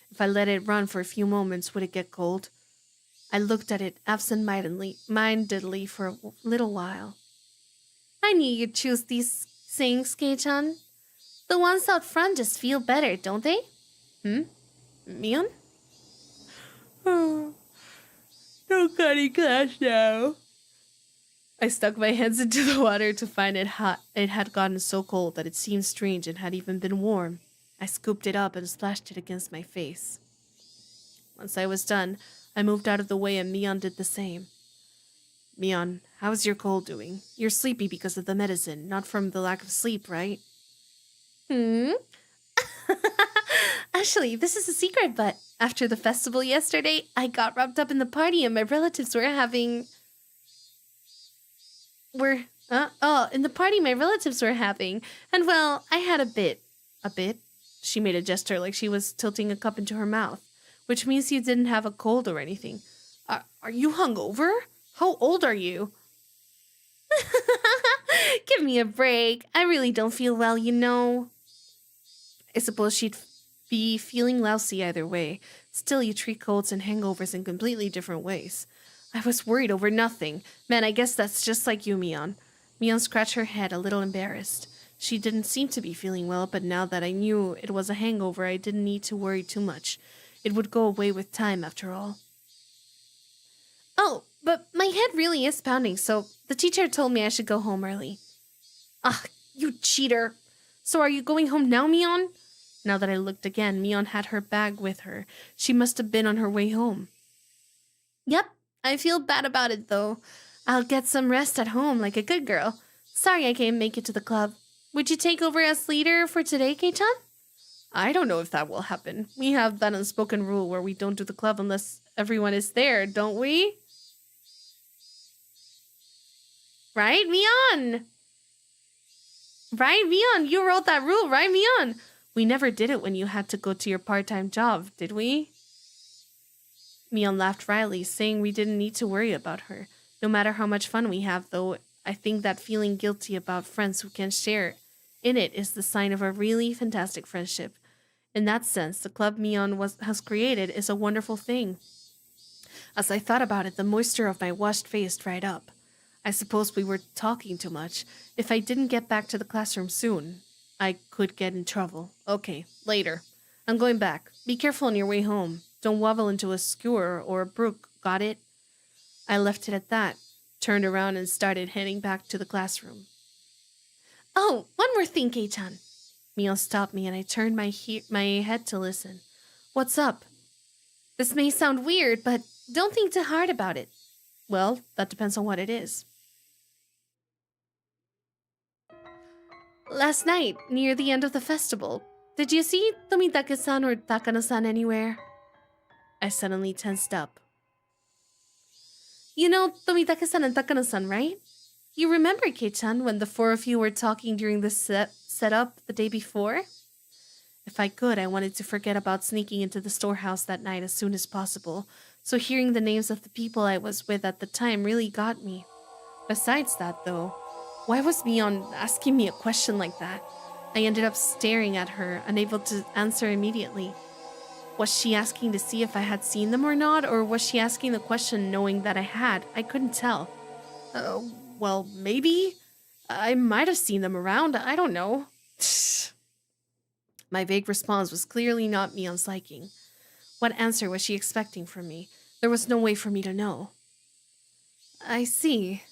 [SPEAKER 1] If I let it run for a few moments, would it get cold? I looked at it absent-mindedly for a little while. I knew you'd choose these things, Kei-chan. The ones out front just feel better, don't they? Mion? Oh, no cutting class now. I stuck my hands into the water to find it hot. It had gotten so cold that it seemed strange and had even been warm. I scooped it up and splashed it against my face. Once I was done, I moved out of the way and Mion did the same. Mion, how's your cold doing? You're sleepy because of the medicine, not from the lack of sleep, right? Actually, this is a secret, but after the festival yesterday, I got wrapped up in the party and my relatives were having... in the party my relatives were having. And well, I had a bit. A bit? She made a gesture like she was tilting a cup into her mouth, which means you didn't have a cold or anything. Are you hungover? How old are you? Give me a break. I really don't feel well, you know. I suppose she'd be feeling lousy either way. Still, you treat colds and hangovers in completely different ways. I was worried over nothing. Man, I guess that's just like you, Mion. Mion scratched her head, a little embarrassed. She didn't seem to be feeling well, but now that I knew it was a hangover, I didn't need to worry too much. It would go away with time, after all. Oh, but my head really is pounding, so the teacher told me I should go home early. Ah, you cheater. So are you going home now, Mion? Now that I looked again, Mion had her bag with her. She must have been on her way home. Yep, I feel bad about it, though. I'll get some rest at home like a good girl. Sorry I can't make it to the club. Would you take over as leader for today, Kei-chan? I don't know if that will happen. We have that unspoken rule where we don't do the club unless everyone is there, don't we? Right, Mion? Right, Mion? You wrote that rule, right, Mion? We never did it when you had to go to your part-time job, did we? Mion laughed wryly, saying we didn't need to worry about her. No matter how much fun we have, though, I think that feeling guilty about friends who can share in it is the sign of a really fantastic friendship. In that sense, the club Mion has created is a wonderful thing. As I thought about it, the moisture of my washed face dried up. I suppose we were talking too much. If I didn't get back to the classroom soon, I could get in trouble. Okay, later. I'm going back. Be careful on your way home. Don't wobble into a skewer or a brook, got it? I left it at that, turned around and started heading back to the classroom. Oh, one more thing, Kei-chan. Mion stopped me and I turned my head to listen. What's up? This may sound weird, but don't think too hard about it. Well, that depends on what it is. Last night, near the end of the festival, did you see Tomitake-san or Takano-san anywhere? I suddenly tensed up. You know Tomitake-san and Takano-san, right? You remember, Kei-chan, when the 4 of you were talking during the set up the day before? If I could, I wanted to forget about sneaking into the storehouse that night as soon as possible, so hearing the names of the people I was with at the time really got me. Besides that, though, why was Mion asking me a question like that? I ended up staring at her, unable to answer immediately. Was she asking to see if I had seen them or not, or was she asking the question knowing that I had? I couldn't tell. Well, maybe. I might have seen them around, I don't know. My vague response was clearly not Mion's liking. What answer was she expecting from me? There was no way for me to know. I see.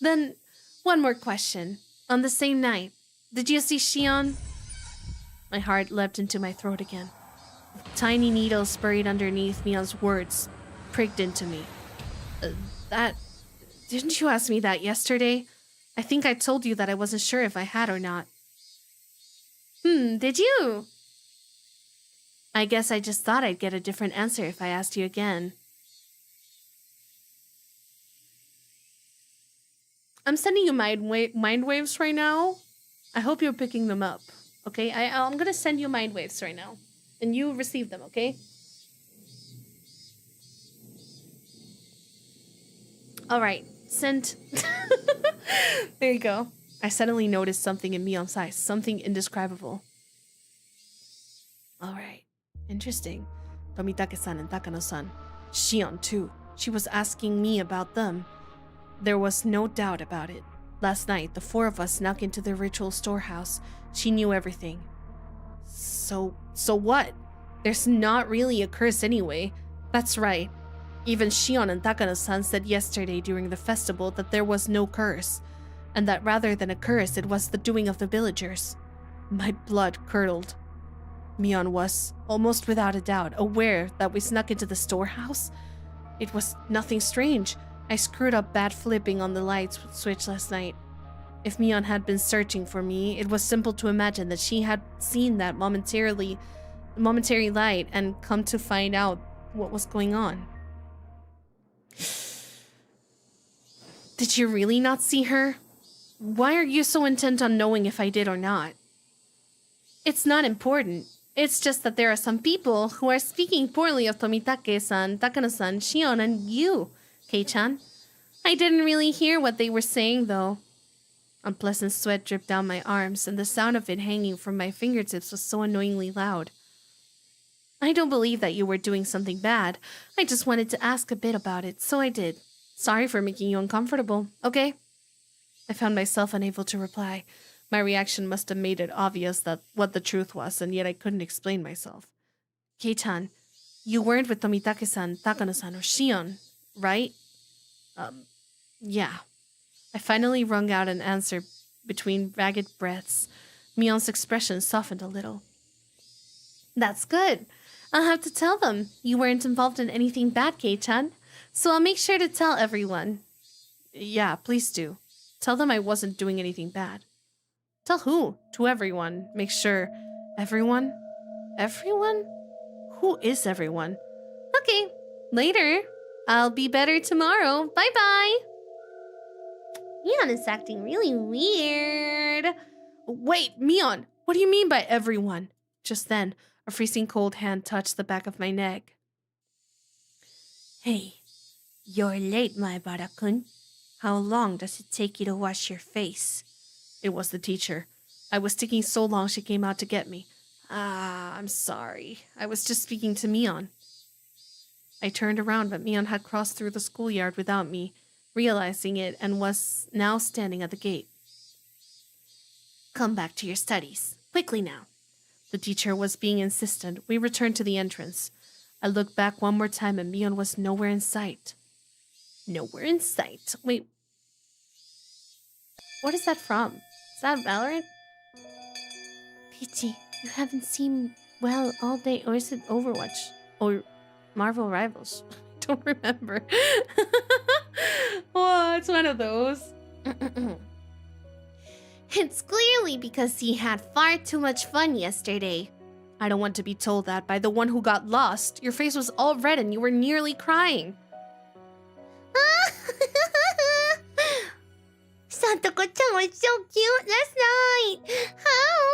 [SPEAKER 1] Then, one more question. On the same night, did you see Shion? My heart leapt into my throat again. Tiny needles buried underneath Mion's words pricked into me. Didn't you ask me that yesterday? I think I told you that I wasn't sure if I had or not. Did you? I guess I just thought I'd get a different answer if I asked you again. I'm sending you mind waves right now. I hope you're picking them up. Okay, I'm gonna send you mind waves right now. And you receive them, okay? Alright, sent. There you go. I suddenly noticed something in Mion's eyes, something indescribable. Alright, interesting. Tomitake-san and Takano-san. Shion, too. She was asking me about them. There was no doubt about it. Last night, the four of us snuck into the ritual storehouse. She knew everything. So what? There's not really a curse anyway. That's right. Even Shion and Takano-san said yesterday during the festival that there was no curse, and that rather than a curse, it was the doing of the villagers. My blood curdled. Mion was, almost without a doubt, aware that we snuck into the storehouse. It was nothing strange. I screwed up bad flipping on the light switch last night. If Mion had been searching for me, it was simple to imagine that she had seen that momentary light and come to find out what was going on. Did you really not see her? Why are you so intent on knowing if I did or not? It's not important. It's just that there are some people who are speaking poorly of Tomitake-san, Takano-san, Shion, and you, Kei-chan. I didn't really hear what they were saying, though. Unpleasant sweat dripped down my arms, and the sound of it hanging from my fingertips was so annoyingly loud. I don't believe that you were doing something bad. I just wanted to ask a bit about it, so I did. Sorry for making you uncomfortable, okay? I found myself unable to reply. My reaction must have made it obvious that what the truth was, and yet I couldn't explain myself. Kei-chan, you weren't with Tomitake-san, Takano-san, or Shion, right? Yeah. I finally wrung out an answer between ragged breaths. Mion's expression softened a little. That's good. I'll have to tell them you weren't involved in anything bad, Kei-chan. So I'll make sure to tell everyone. Yeah, please do. Tell them I wasn't doing anything bad. Tell who? To everyone. Make sure. Everyone? Everyone? Who is everyone? Okay, later. I'll be better tomorrow. Bye-bye. Mion is acting really weird. Wait, Mion, what do you mean by everyone? Just then, a freezing cold hand touched the back of my neck. Hey, you're late, Maebara-kun. How long does it take you to wash your face? It was the teacher. I was taking so long she came out to get me. I'm sorry. I was just speaking to Mion. I turned around, but Mion had crossed through the schoolyard without me, realizing it, and was now standing at the gate. Come back to your studies. Quickly now. The teacher was being insistent. We returned to the entrance. I looked back one more time and Mion was nowhere in sight. Nowhere in sight? Wait. What is that from? Is that Valorant? Pity, you haven't seen well all day, or is it Overwatch? Or Marvel Rivals? I don't remember. Oh, it's one of those. It's clearly because he had far too much fun yesterday. I don't want to be told that by the one who got lost. Your face was all red and you were nearly crying. Satoko-chan was so cute last night. How?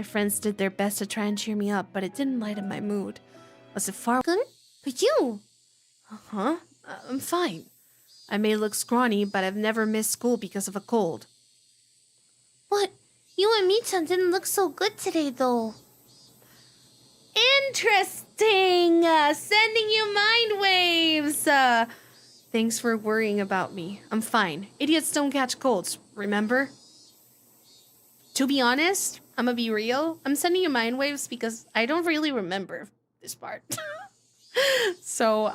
[SPEAKER 1] My friends did their best to try and cheer me up, but it didn't lighten my mood. Was it far?
[SPEAKER 2] Kyun? But you?
[SPEAKER 1] Huh? I'm fine. I may look scrawny, but I've never missed school because of a cold.
[SPEAKER 2] What? You and Michan didn't look so good today, though.
[SPEAKER 1] Interesting! Sending you mind waves! Thanks for worrying about me. I'm fine. Idiots don't catch colds, remember? To be honest, I'm gonna be real. I'm sending you mind waves because I don't really remember this part. So,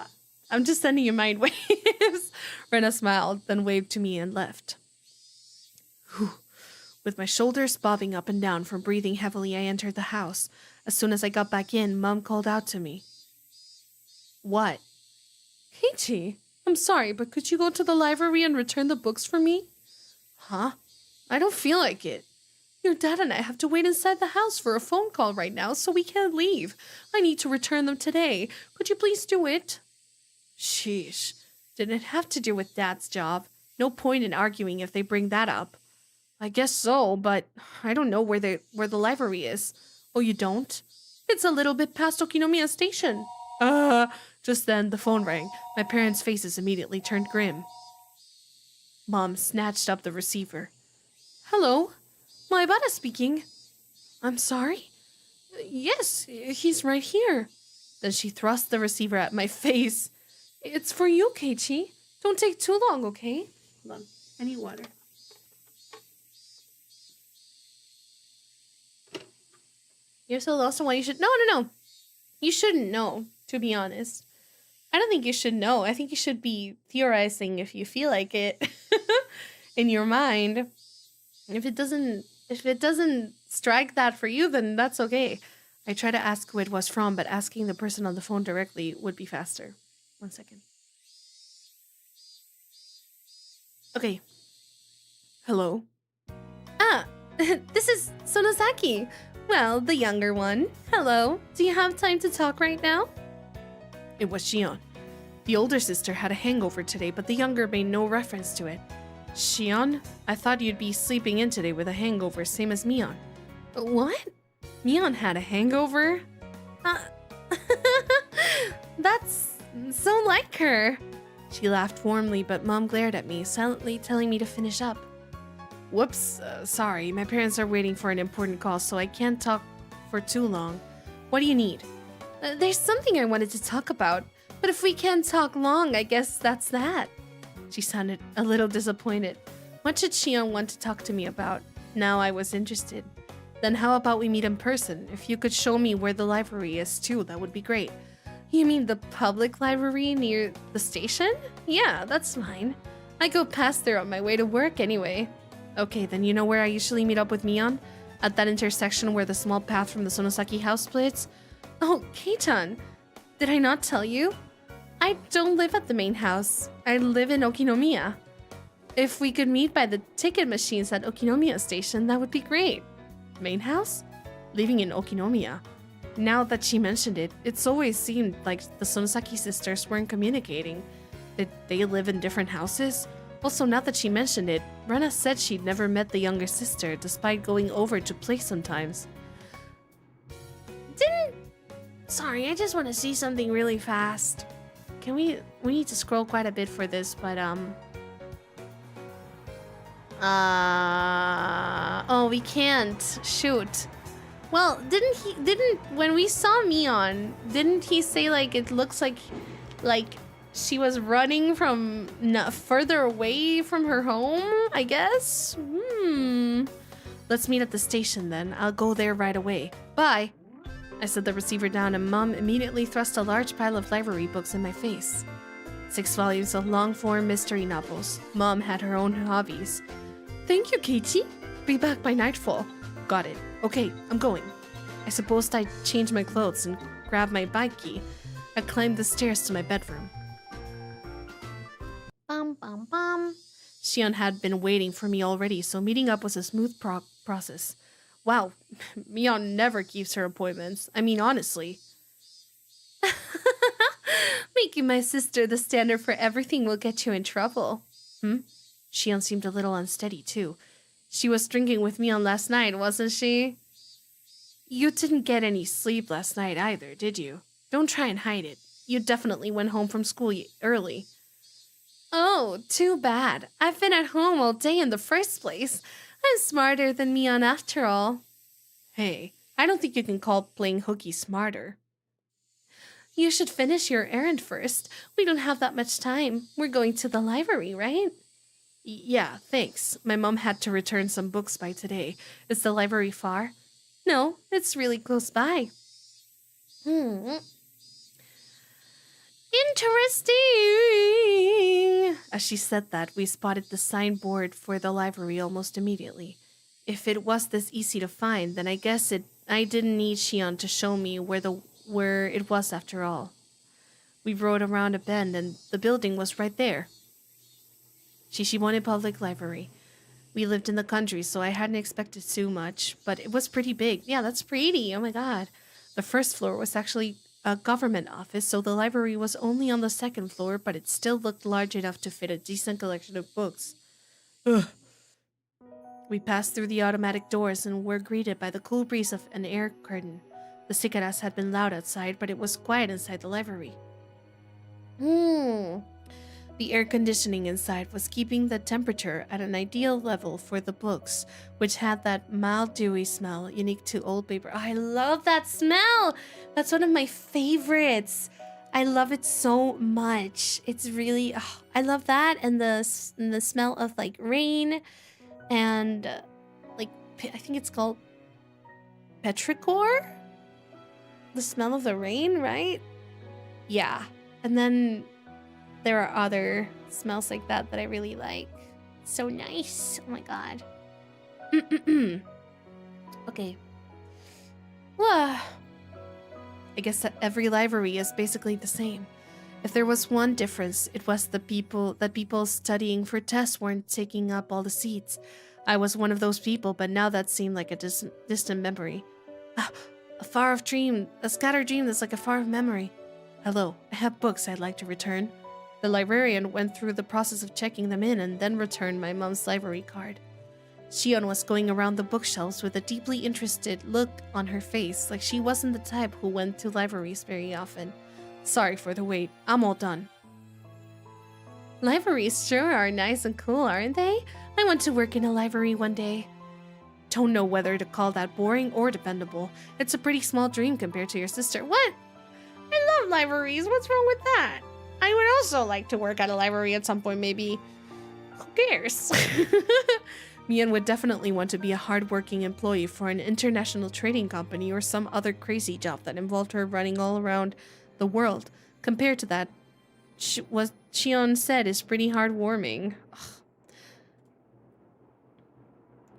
[SPEAKER 1] I'm just sending you mind waves. Rena smiled, then waved to me and left. Whew. With my shoulders bobbing up and down from breathing heavily, I entered the house. As soon as I got back in, Mom called out to me. What? Keiichi, I'm sorry, but could you go to the library and return the books for me? Huh? I don't feel like it. Your dad and I have to wait inside the house for a phone call right now, so we can't leave. I need to return them today. Could you please do it? Sheesh. Didn't have to do with Dad's job. No point in arguing if they bring that up. I guess so, but I don't know where the library is. Oh, you don't? It's a little bit past Okinomiya Station. Just then the phone rang. My parents' faces immediately turned grim. Mom snatched up the receiver. Hello? Maibara speaking. I'm sorry? Yes, he's right here. Then she thrust the receiver at my face. It's for you, Keiichi. Don't take too long, okay? Hold on. I need water. You're so lost on why you should... No. You shouldn't know, to be honest. I don't think you should know. I think you should be theorizing if you feel like it. In your mind. If it doesn't strike that for you, then that's okay. I try to ask who it was from, but asking the person on the phone directly would be faster. 1 second. Okay. Hello? This is Sonosaki. Well, the younger one. Hello. Do you have time to talk right now? It was Shion. The older sister had a hangover today, but the younger made no reference to it. Shion, I thought you'd be sleeping in today with a hangover, same as Mion. What? Mion had a hangover? That's so like her. She laughed warmly, but Mom glared at me, silently telling me to finish up. Whoops, sorry, my parents are waiting for an important call, so I can't talk for too long. What do you need? There's something I wanted to talk about, but if we can't talk long, I guess that's that. She sounded a little disappointed. What should Shion want to talk to me about? Now I was interested. Then how about we meet in person? If you could show me where the library is too, that would be great. You mean the public library near the station? Yeah, that's fine. I go past there on my way to work anyway. Okay, then you know where I usually meet up with Mion? At that intersection where the small path from the Sonosaki house splits? Oh, Kei-chan, did I not tell you? I don't live at the main house. I live in Okinomiya. If we could meet by the ticket machines at Okinomiya Station, that would be great. Main house? Living in Okinomiya. Now that she mentioned it, it's always seemed like the Sonosaki sisters weren't communicating. Did they live in different houses? Also, now that she mentioned it, Rena said she'd never met the younger sister, despite going over to play sometimes. Sorry, I just want to see something really fast. We need to scroll quite a bit for this, but, oh, we can't. Shoot. Well, when we saw Mion, didn't he say, like, it looks like she was running from further away from her home, I guess? Let's meet at the station then. I'll go there right away. Bye. I set the receiver down and Mom immediately thrust a large pile of library books in my face. 6 volumes of long-form mystery novels. Mom had her own hobbies. Thank you, Keiichi. Be back by nightfall. Got it. Okay, I'm going. I supposed I'd change my clothes and grab my bike key. I climbed the stairs to my bedroom. Shion had been waiting for me already, so meeting up was a smooth process. Wow, Mion never keeps her appointments. I mean, honestly. Making my sister the standard for everything will get you in trouble. Shion seemed a little unsteady, too. She was drinking with Mion last night, wasn't she? You didn't get any sleep last night either, did you? Don't try and hide it. You definitely went home from school early. Oh, too bad. I've been at home all day in the first place. I'm smarter than Mion after all. Hey, I don't think you can call playing hooky smarter. You should finish your errand first. We don't have that much time. We're going to the library, right? Yeah, thanks. My mom had to return some books by today. Is the library far? No, it's really close by. Interesting! As she said that, we spotted the signboard for the library almost immediately. If it was this easy to find, then I guess I didn't need Shion to show me where it was after all. We rode around a bend and the building was right there. Shishimone Public Library. We lived in the country, so I hadn't expected too much, but it was pretty big. Yeah, that's pretty. Oh my god. The first floor was actually a government office, so the library was only on the second floor, but it still looked large enough to fit a decent collection of books. Ugh. We passed through the automatic doors and were greeted by the cool breeze of an air curtain. The cicadas had been loud outside, but it was quiet inside the library. The air conditioning inside was keeping the temperature at an ideal level for the books, which had that mild dewy smell unique to old paper. Oh, I love that smell! That's one of my favorites. I love it so much. It's really... I love that and the smell of like rain and like I think it's called petrichor? The smell of the rain, right? Yeah. And then there are other smells like that I really like. So nice. Oh my god. Okay. I guess that every library is basically the same. If there was one difference, it was that people studying for tests weren't taking up all the seats. I was one of those people, but now that seemed like a distant memory. A far-off dream, a scattered dream that's like a far-off memory. Hello, I have books I'd like to return. The librarian went through the process of checking them in and then returned my mom's library card. Shion was going around the bookshelves with a deeply interested look on her face, like she wasn't the type who went to libraries very often. Sorry for the wait, I'm all done. Libraries sure are nice and cool, aren't they? I want to work in a library one day. Don't know whether to call that boring or dependable. It's a pretty small dream compared to your sister. What? I love libraries, what's wrong with that? I would also like to work at a library at some point, maybe. Who cares? Mian would definitely want to be a hard-working employee for an international trading company or some other crazy job that involved her running all around the world. Compared to that, what Shion said is pretty heartwarming.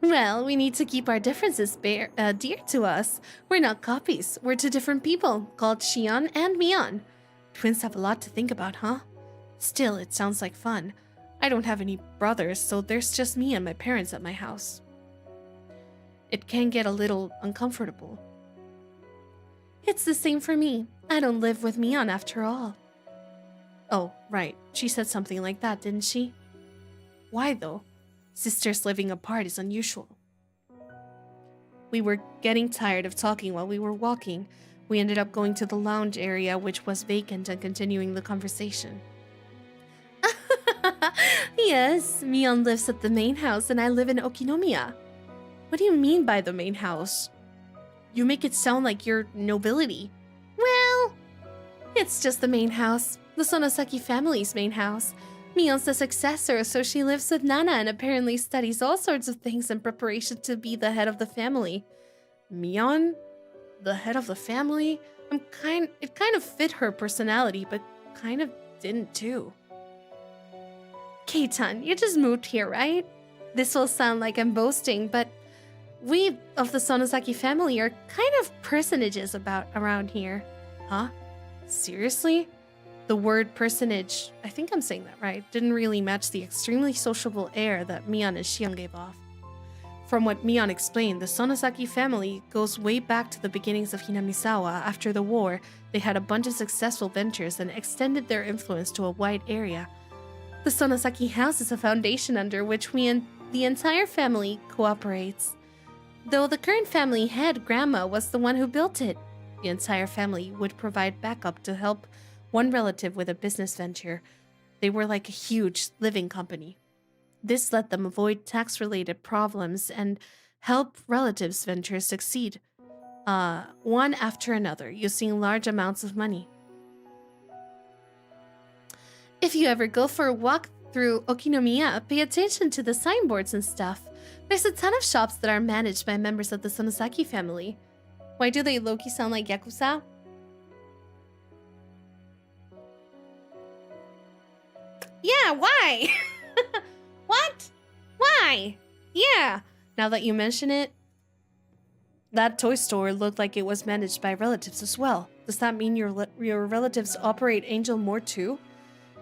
[SPEAKER 1] Well, we need to keep our differences dear to us. We're not copies. We're two different people, called Shion and Mion. Twins have a lot to think about, huh? Still, it sounds like fun. I don't have any brothers, so there's just me and my parents at my house. It can get a little uncomfortable. It's the same for me. I don't live with Mion after all. Oh, right. She said something like that, didn't she? Why, though? Sisters living apart is unusual. We were getting tired of talking while we were walking. We ended up going to the lounge area, which was vacant, and continuing the conversation. Yes, Mion lives at the main house and I live in Okinomiya. What do you mean by the main house? You make it sound like you're nobility. Well, it's just the main house. The Sonosaki family's main house. Mion's the successor, so she lives with Nana and apparently studies all sorts of things in preparation to be the head of the family. Mion? The head of the family? It kind of fit her personality, but kind of didn't too. Keitan, you just moved here, right? This will sound like I'm boasting, but we of the Sonosaki family are kind of personages around here. Huh? Seriously? The word personage, I think I'm saying that right, didn't really match the extremely sociable air that Mion and Shion gave off. From what Mion explained, the Sonosaki family goes way back to the beginnings of Hinamizawa. After the war, they had a bunch of successful ventures and extended their influence to a wide area. The Sonosaki house is a foundation under which the entire family cooperates. Though the current family head, Grandma, was the one who built it. The entire family would provide backup to help one relative with a business venture. They were like a huge living company. This let them avoid tax-related problems and help relatives' ventures succeed, one after another, using large amounts of money. If you ever go for a walk through Okinomiya, pay attention to the signboards and stuff. There's a ton of shops that are managed by members of the Sonosaki family. Why do they low-key sound like Yakuza? Yeah, why? What? Why? Yeah. Now that you mention it, that toy store looked like it was managed by relatives as well. Does that mean your relatives operate Angel More too?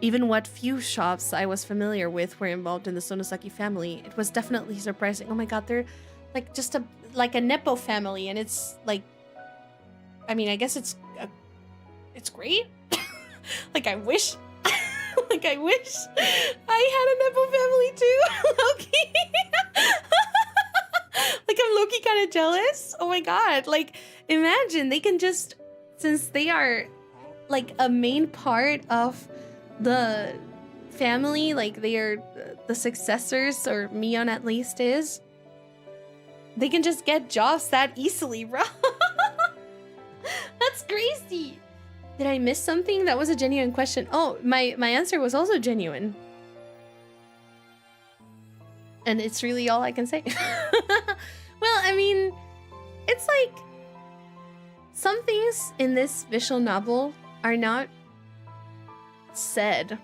[SPEAKER 1] Even what few shops I was familiar with were involved in the Sonosaki family. It was definitely surprising. Oh my god, they're like just a Nepo family, and it's like, I mean, I guess it's great. Like I wish I had a Nepo family too. Loki. Like I'm Loki kind of jealous. Oh my god, like imagine they can just, since they are like a main part of the family, like they are the successors, or Mion at least is, they can just get jobs that easily, bro. That's crazy. Did I miss something? That was a genuine question. Oh, my answer was also genuine. And it's really all I can say. Well, I mean, it's like some things in this visual novel are not said,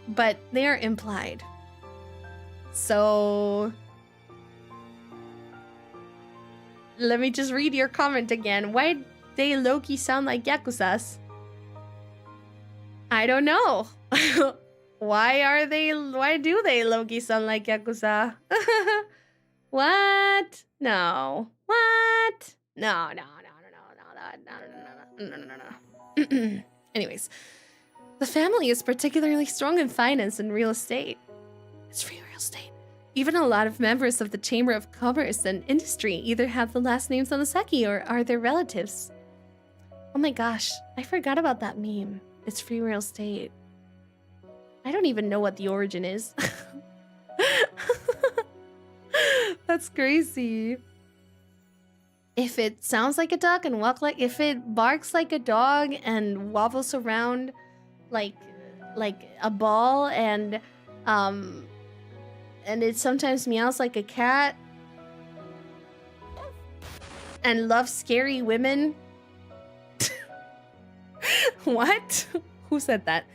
[SPEAKER 1] but they are implied. So let me just read your comment again. Why they low-key sound like Yakuzas? I don't know. Why do they low-key sound like Yakuza? What? No. What? No. Anyways, the family is particularly strong in finance and real estate. It's free real estate. Even a lot of members of the Chamber of Commerce and Industry either have the last name Sonosaki or are their relatives. Oh my gosh, I forgot about that meme. It's free real estate. I don't even know what the origin is. That's crazy. If it sounds like a duck and if it barks like a dog and wobbles around like a ball, and it sometimes meows like a cat and loves scary women. What? Who said that?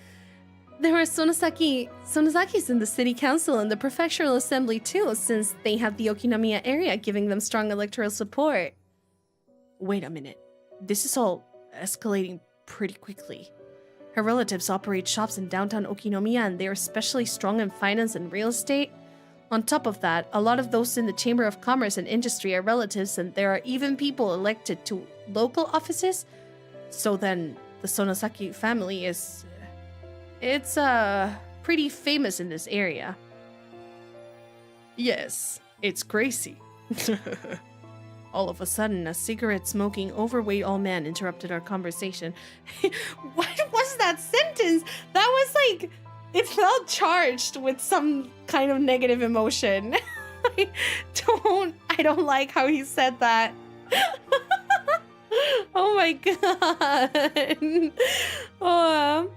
[SPEAKER 1] There are Sonosakis in the city council and the prefectural assembly too, since they have the Okinomiya area giving them strong electoral support. Wait a minute. This is all escalating pretty quickly. Her relatives operate shops in downtown Okinomiya, and they are especially strong in finance and real estate. On top of that, a lot of those in the Chamber of Commerce and Industry are relatives, and there are even people elected to local offices. So then, the Sonosaki family is... It's pretty famous in this area. Yes, it's crazy. All of a sudden, a cigarette-smoking, overweight old man interrupted our conversation. What was that sentence? That was like... It felt charged with some kind of negative emotion. I don't like how he said that. Oh my god. Oh,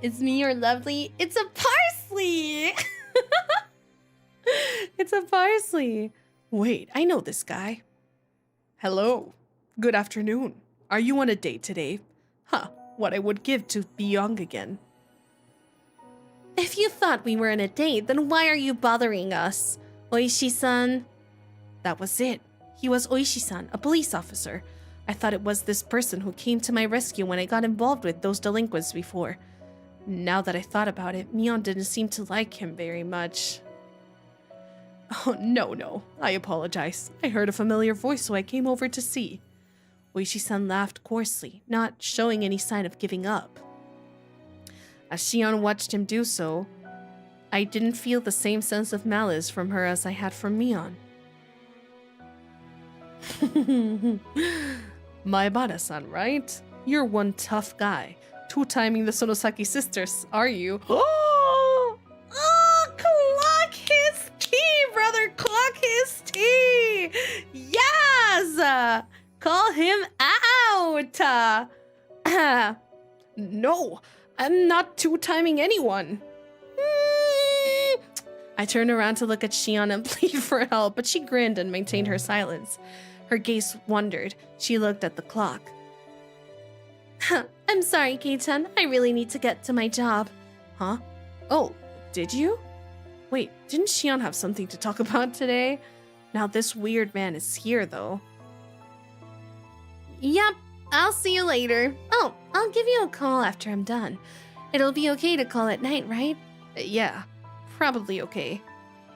[SPEAKER 1] it's me, your lovely. It's a Parsley. It's a Parsley. Wait, I know this guy. Hello. Good afternoon. Are you on a date today? Huh, what I would give to be young again. If you thought we were on a date, then why are you bothering us? Oishi-san. That was it. He was Oishi-san, a police officer. I thought it was this person who came to my rescue when I got involved with those delinquents before. Now that I thought about it, Mion didn't seem to like him very much. Oh, no. I apologize. I heard a familiar voice, so I came over to see. Oishi-san laughed coarsely, not showing any sign of giving up. As Shion watched him do so, I didn't feel the same sense of malice from her as I had from Mion.
[SPEAKER 3] My Bada-san, right? You're one tough guy. Two-timing the Sonosaki sisters, are you? Oh! Oh, clock his tea, brother! Clock his tea! Yes! Call him out! No, I'm not two-timing anyone. I turned around to look at Shion and plead for help, but she grinned and maintained her silence. Her gaze wandered. She looked at the clock.
[SPEAKER 1] I'm sorry, Kei-chan. I really need to get to my job.
[SPEAKER 3] Huh? Oh, did you? Wait, didn't Shion have something to talk about today? Now this weird man is here, though.
[SPEAKER 1] Yep, I'll see you later. Oh, I'll give you a call after I'm done. It'll be okay to call at night, right?
[SPEAKER 3] Yeah, probably okay.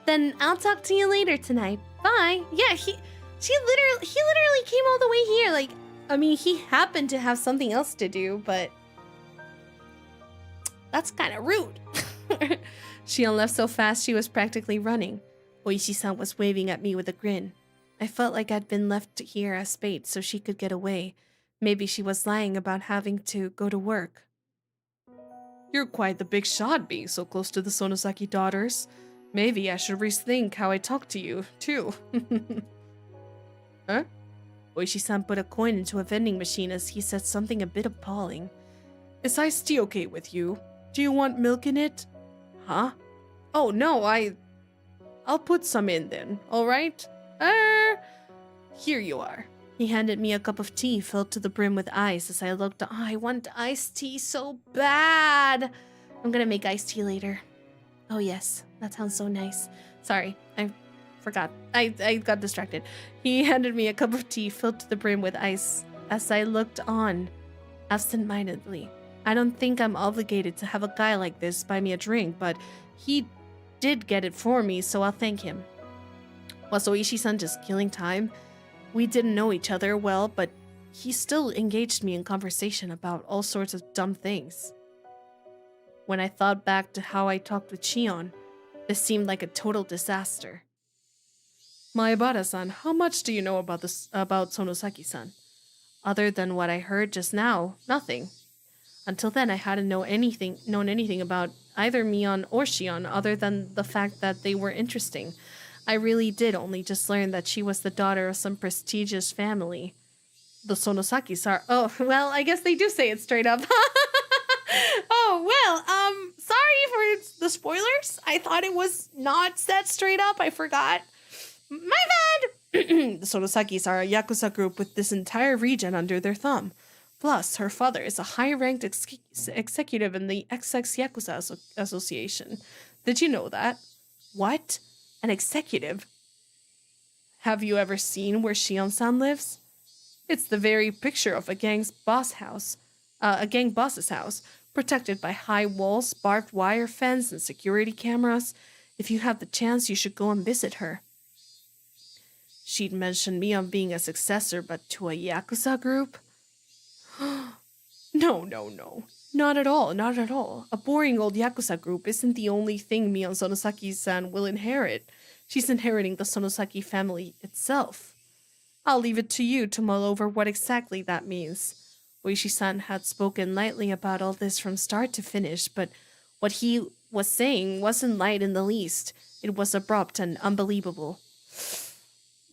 [SPEAKER 1] Then I'll talk to you later tonight. Bye. Yeah, he literally came all the way here. Like, I mean, he happened to have something else to do, but that's kind of rude.
[SPEAKER 3] Shion left so fast she was practically running. Oishi-san was waving at me with a grin. I felt like I'd been left here as bait so she could get away. Maybe she was lying about having to go to work. You're quite the big shot being so close to the Sonosaki daughters. Maybe I should rethink how I talk to you, too. Huh? Oishi-san put a coin into a vending machine as he said something a bit appalling. Is iced tea okay with you? Do you want milk in it? Huh? Oh, no, I'll put some in then, alright? Here you are. He handed me a cup of tea filled to the brim with ice as I looked. I want iced tea so bad. I'm gonna make iced tea later. Oh yes, that sounds so nice. Sorry, I forgot. I got distracted. He handed me a cup of tea filled to the brim with ice as I looked on, absent-mindedly. I don't think I'm obligated to have a guy like this buy me a drink, but he did get it for me, so I'll thank him. Was Oishi-san just killing time? We didn't know each other well, but he still engaged me in conversation about all sorts of dumb things. When I thought back to how I talked with Shion, this seemed like a total disaster. Maebara-san, how much do you know about Sonosaki-san? Other than what I heard just now, nothing. Until then, I hadn't known anything about either Mion or Shion other than the fact that they were interesting. I really did only just learn that she was the daughter of some prestigious family. The Sonosakis are... Oh, well, I guess they do say it straight up. Oh, well, sorry for the spoilers. I thought it was not said straight up. I forgot. My bad! The Sonosakis are a Yakuza group with this entire region under their thumb. Plus, her father is a high-ranked executive in the XX Yakuza Association. Did you know that? What? An executive? Have you ever seen where Shion-san lives? It's the very picture of a gang boss's house, protected by high walls, barbed wire fence, and security cameras. If you have the chance, you should go and visit her. She'd mentioned me on being a successor, but to a Yakuza group? No. Not at all. A boring old Yakuza group isn't the only thing Mion Sonosaki-san will inherit. She's inheriting the Sonosaki family itself. I'll leave it to you to mull over what exactly that means. Oishi-san had spoken lightly about all this from start to finish, but what he was saying wasn't light in the least. It was abrupt and unbelievable.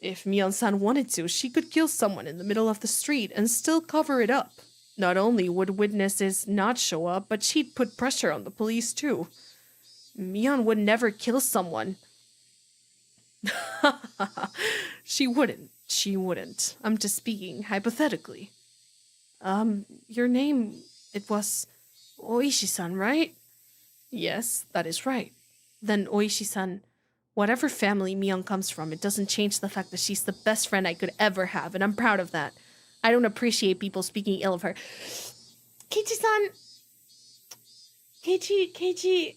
[SPEAKER 3] If Mion-san wanted to, she could kill someone in the middle of the street and still cover it up. Not only would witnesses not show up, but she'd put pressure on the police too. Mion would never kill someone. She wouldn't. I'm just speaking hypothetically. Your name, it was Oishi-san, right? Yes, that is right. Then Oishi-san, whatever family Mion comes from, it doesn't change the fact that she's the best friend I could ever have, and I'm proud of that. I don't appreciate people speaking ill of her. Keiichi-san. Keiichi.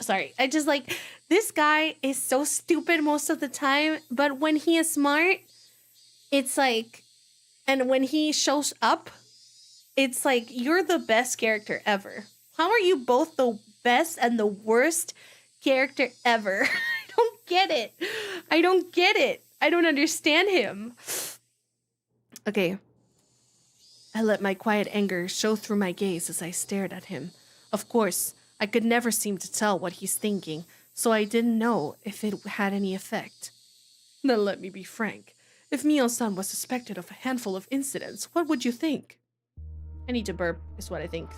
[SPEAKER 3] Sorry, I just like, this guy is so stupid most of the time, but when he is smart, it's like, and when he shows up, it's like, you're the best character ever. How are you both the best and the worst character ever. I don't get it. I don't get it. I don't understand him. Okay. I let my quiet anger show through my gaze as I stared at him. Of course, I could never seem to tell what he's thinking, so I didn't know if it had any effect. Then let me be frank. If Mio-san was suspected of a handful of incidents, what would you think? I need to burp, is what I think.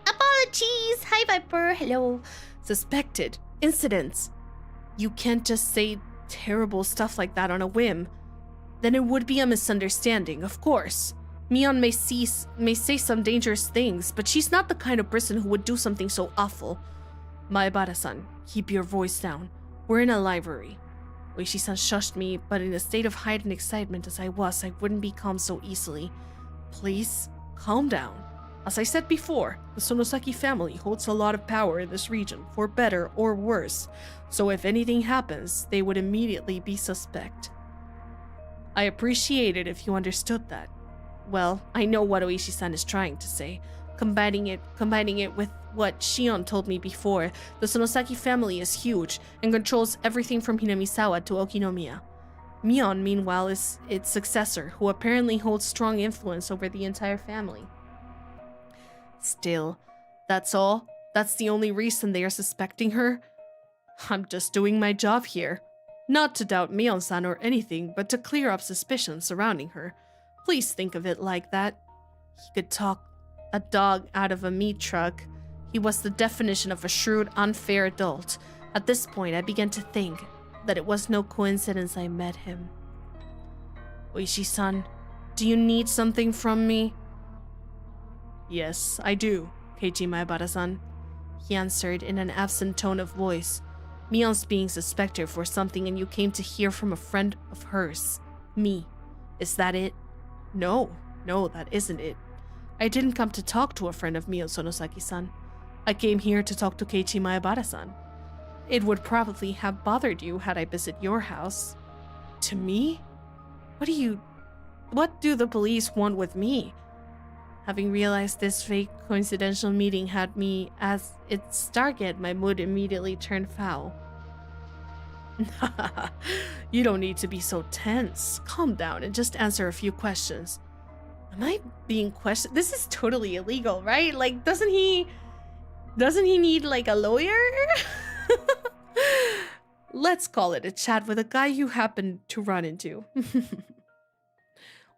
[SPEAKER 2] Apologies! Hi, Viper. Hello.
[SPEAKER 3] Suspected incidents. You can't just say terrible stuff like that on a whim. Then it would be a misunderstanding, of course. Mion may say some dangerous things, but she's not the kind of person who would do something so awful. Maebara-san, keep your voice down. We're in a library. Oishi-san shushed me, but in a state of heightened excitement as I was, I wouldn't be calm so easily. Please, calm down. As I said before, the Sonosaki family holds a lot of power in this region, for better or worse, so if anything happens, they would immediately be suspect. I appreciate it if you understood that. Well, I know what Oishi-san is trying to say. Combining it with what Shion told me before, the Sonosaki family is huge and controls everything from Hinamisawa to Okinomiya. Mion, meanwhile, is its successor, who apparently holds strong influence over the entire family. Still, that's all? That's the only reason they are suspecting her? I'm just doing my job here. Not to doubt Mion-san or anything, but to clear up suspicions surrounding her. Please think of it like that. He could talk a dog out of a meat truck. He was the definition of a shrewd, unfair adult. At this point, I began to think that it was no coincidence I met him. Oishi-san, do you need something from me? Yes, I do, Keiichi Maebara-san, he answered in an absent tone of voice. Mion's being suspected for something and you came to hear from a friend of hers. Me. Is that it? No, that isn't it. I didn't come to talk to a friend of Mio Sonosaki-san. I came here to talk to Keiichi Maebara-san. It would probably have bothered you had I visit your house. To me? What do the police want with me? Having realized this fake coincidental meeting had me as its target, my mood immediately turned foul. You don't need to be so tense. Calm down and just answer a few questions. Am I being questioned? This is totally illegal, right? Like, doesn't he need like a lawyer? Let's call it a chat with a guy you happened to run into.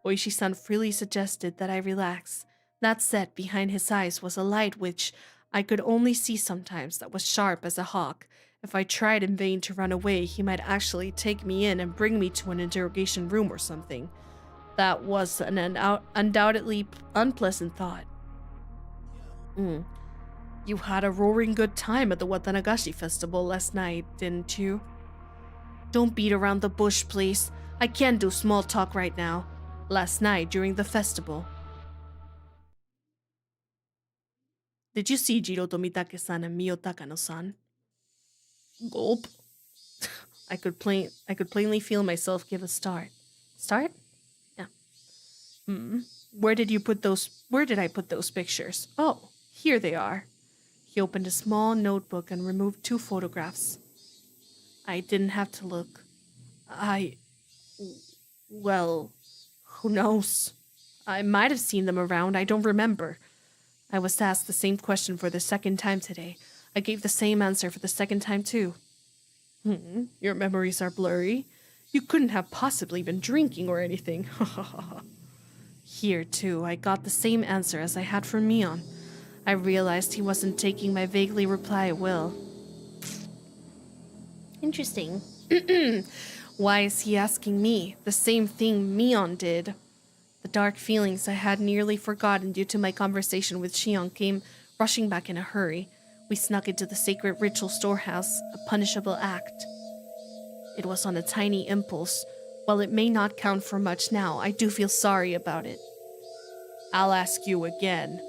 [SPEAKER 3] Oishi-san freely suggested that I relax. That set behind his eyes was a light which I could only see sometimes that was sharp as a hawk. If I tried in vain to run away, he might actually take me in and bring me to an interrogation room or something. That was an undoubtedly unpleasant thought. You had a roaring good time at the Watanagashi festival last night, didn't you? Don't beat around the bush, please. I can't do small talk right now. Last night during the festival. Did you see Jiro Tomitake-san and Mio Takano-san? Gulp. I could plainly feel myself give a start. Start? Yeah. Where did I put those pictures? Oh, here they are. He opened a small notebook and removed 2 photographs. I didn't have to look. Well, who knows? I might have seen them around, I don't remember. I was asked the same question for the second time today. I gave the same answer for the second time too. Your memories are blurry. You couldn't have possibly been drinking or anything. Here too, I got the same answer as I had from Mion. I realized he wasn't taking my vaguely reply well.
[SPEAKER 2] Interesting.
[SPEAKER 3] Why is he asking me? The same thing Mion did. The dark feelings I had nearly forgotten due to my conversation with Shion came rushing back in a hurry. We snuck into the sacred ritual storehouse, a punishable act. It was on a tiny impulse. While it may not count for much now, I do feel sorry about it. I'll ask you again.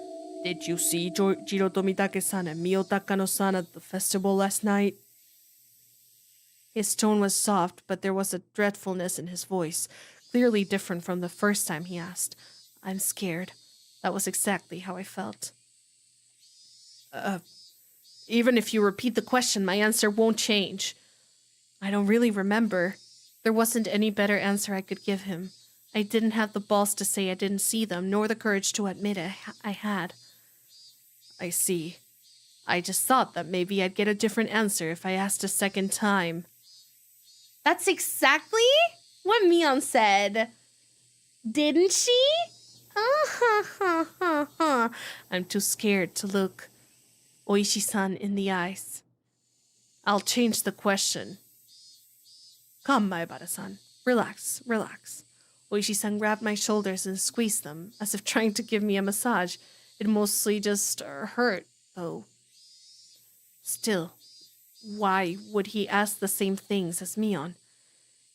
[SPEAKER 3] Did you see Jiro Tomitake-san and Mio Takano-san at the festival last night? His tone was soft, but there was a dreadfulness in his voice, clearly different from the first time he asked. I'm scared. That was exactly how I felt. Even if you repeat the question, my answer won't change. I don't really remember. There wasn't any better answer I could give him. I didn't have the balls to say I didn't see them, nor the courage to admit I had. I see. I just thought that maybe I'd get a different answer if I asked a second time.
[SPEAKER 1] That's exactly what Mion said. Didn't she?
[SPEAKER 3] I'm too scared to look Oishi-san in the eyes. I'll change the question. Come, Maebara-san. Relax. Oishi-san grabbed my shoulders and squeezed them, as if trying to give me a massage. It mostly just hurt, though. Still, why would he ask the same things as Mion?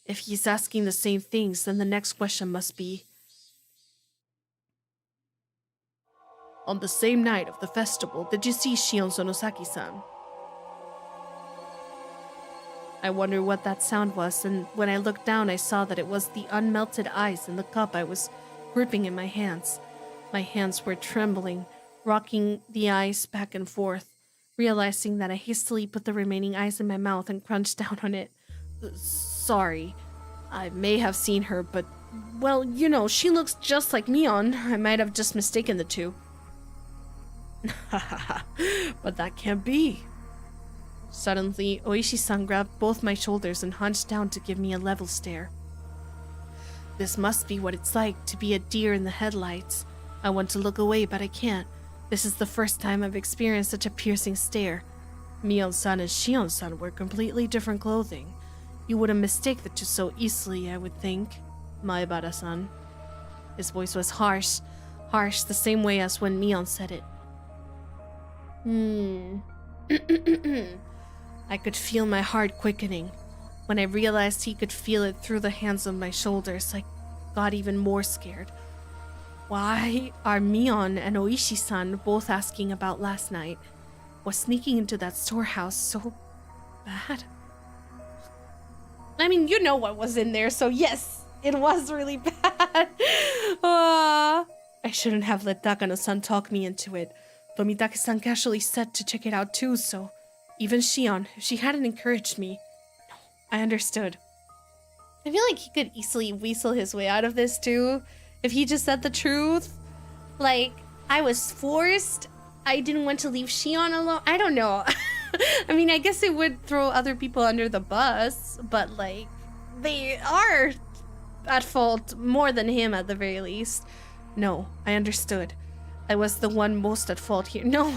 [SPEAKER 3] If he's asking the same things, then the next question must be... On the same night of the festival, did you see Shion Sonosaki-san? I wondered what that sound was, and when I looked down, I saw that it was the unmelted ice in the cup I was gripping in my hands. My hands were trembling, rocking the ice back and forth. Realizing that, I hastily put the remaining ice in my mouth and crunched down on it. Sorry. I may have seen her, but, well, you know, she looks just like Mion. I might have just mistaken the two. But that can't be. Suddenly, Oishi-san grabbed both my shoulders and hunched down to give me a level stare. This must be what it's like to be a deer in the headlights. I want to look away, but I can't. This is the first time I've experienced such a piercing stare. Mion-san and Shion-san wear completely different clothing. You wouldn't mistake the two so easily, I would think. Maebara-san. His voice was harsh, the same way as when Mion said it. I could feel my heart quickening. When I realized he could feel it through the hands on my shoulders, I got even more scared. Why are Mion and Oishi-san both asking about last night? Was sneaking into that storehouse so bad?
[SPEAKER 1] I mean, you know what was in there, so yes, it was really bad.
[SPEAKER 3] I shouldn't have let Takano-san talk me into it. Tomitake-san casually said to check it out too, so even Shion, if she hadn't encouraged me, no, I understood.
[SPEAKER 1] I feel like he could easily weasel his way out of this too, if he just said the truth. Like, I was forced. I didn't want to leave Shion alone. I don't know. I mean, I guess it would throw other people under the bus, but like, they are at fault more than him at the very least.
[SPEAKER 3] No, I understood. I was the one most at fault here. No,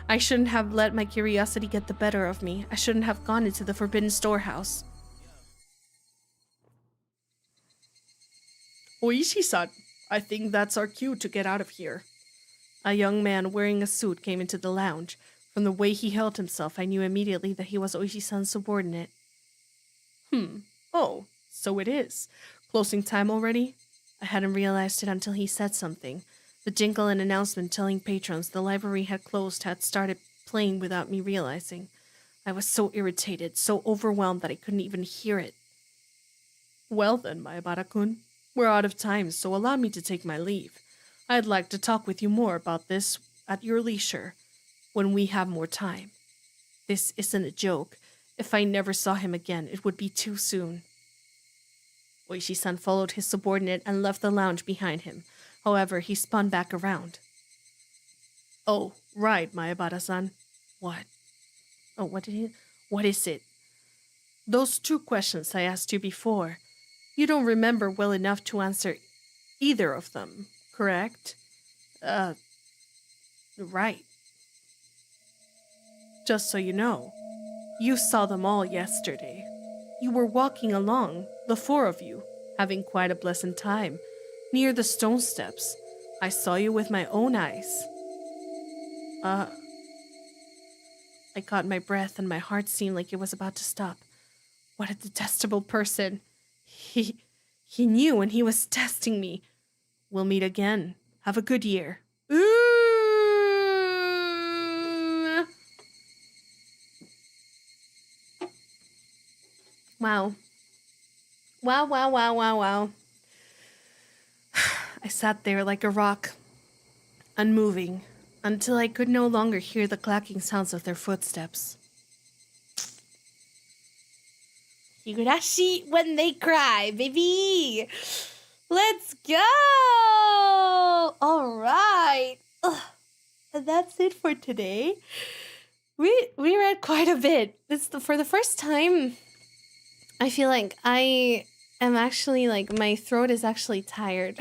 [SPEAKER 3] I shouldn't have let my curiosity get the better of me. I shouldn't have gone into the forbidden storehouse. Oishi-san, I think that's our cue to get out of here. A young man wearing a suit came into the lounge. From the way he held himself, I knew immediately that he was Oishi-san's subordinate. Oh, so it is. Closing time already? I hadn't realized it until he said something. The jingle and announcement telling patrons the library had closed had started playing without me realizing. I was so irritated, so overwhelmed that I couldn't even hear it. Well then, Maebara-kun, we're out of time, so allow me to take my leave. I'd like to talk with you more about this at your leisure, when we have more time. This isn't a joke. If I never saw him again, it would be too soon. Oishi-san followed his subordinate and left the lounge behind him. However, he spun back around. Oh, right, Maebara-san. What? Oh, what is it? Those two questions I asked you before. You don't remember well enough to answer either of them, correct? Right. Just so you know, you saw them all yesterday. You were walking along, the four of you, having quite a pleasant time. Near the stone steps, I saw you with my own eyes. I caught my breath and my heart seemed like it was about to stop. What a detestable person. He knew and he was testing me. We'll meet again. Have a good year.
[SPEAKER 1] Wow. Wow.
[SPEAKER 3] I sat there like a rock, unmoving, until I could no longer hear the clacking sounds of their footsteps.
[SPEAKER 1] Higurashi when they cry, baby. Let's go. All right. And that's it for today. We read quite a bit. For the first time, I feel like I am actually like my throat is actually tired.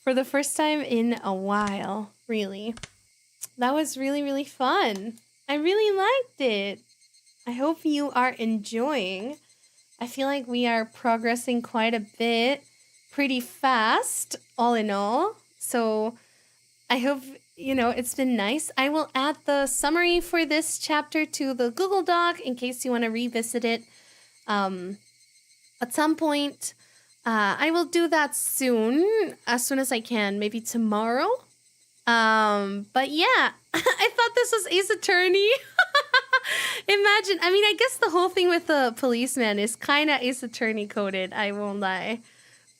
[SPEAKER 1] For the first time in a while, really. That was really, really fun. I really liked it. I hope you are enjoying. I feel like we are progressing quite a bit, pretty fast, all in all. So I hope, it's been nice. I will add the summary for this chapter to the Google Doc in case you want to revisit it at some point. I will do that soon, as soon as I can, maybe tomorrow. But yeah, I thought this was Ace Attorney. Imagine, I guess the whole thing with the policeman is kind of Ace Attorney coded, I won't lie.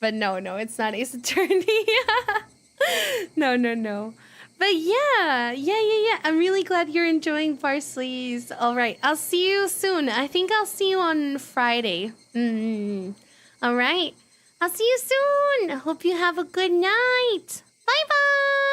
[SPEAKER 1] But no, it's not Ace Attorney. No. But yeah. I'm really glad you're enjoying Parsley's. All right, I'll see you soon. I think I'll see you on Friday. All right, I'll see you soon. I hope you have a good night. Bye-bye.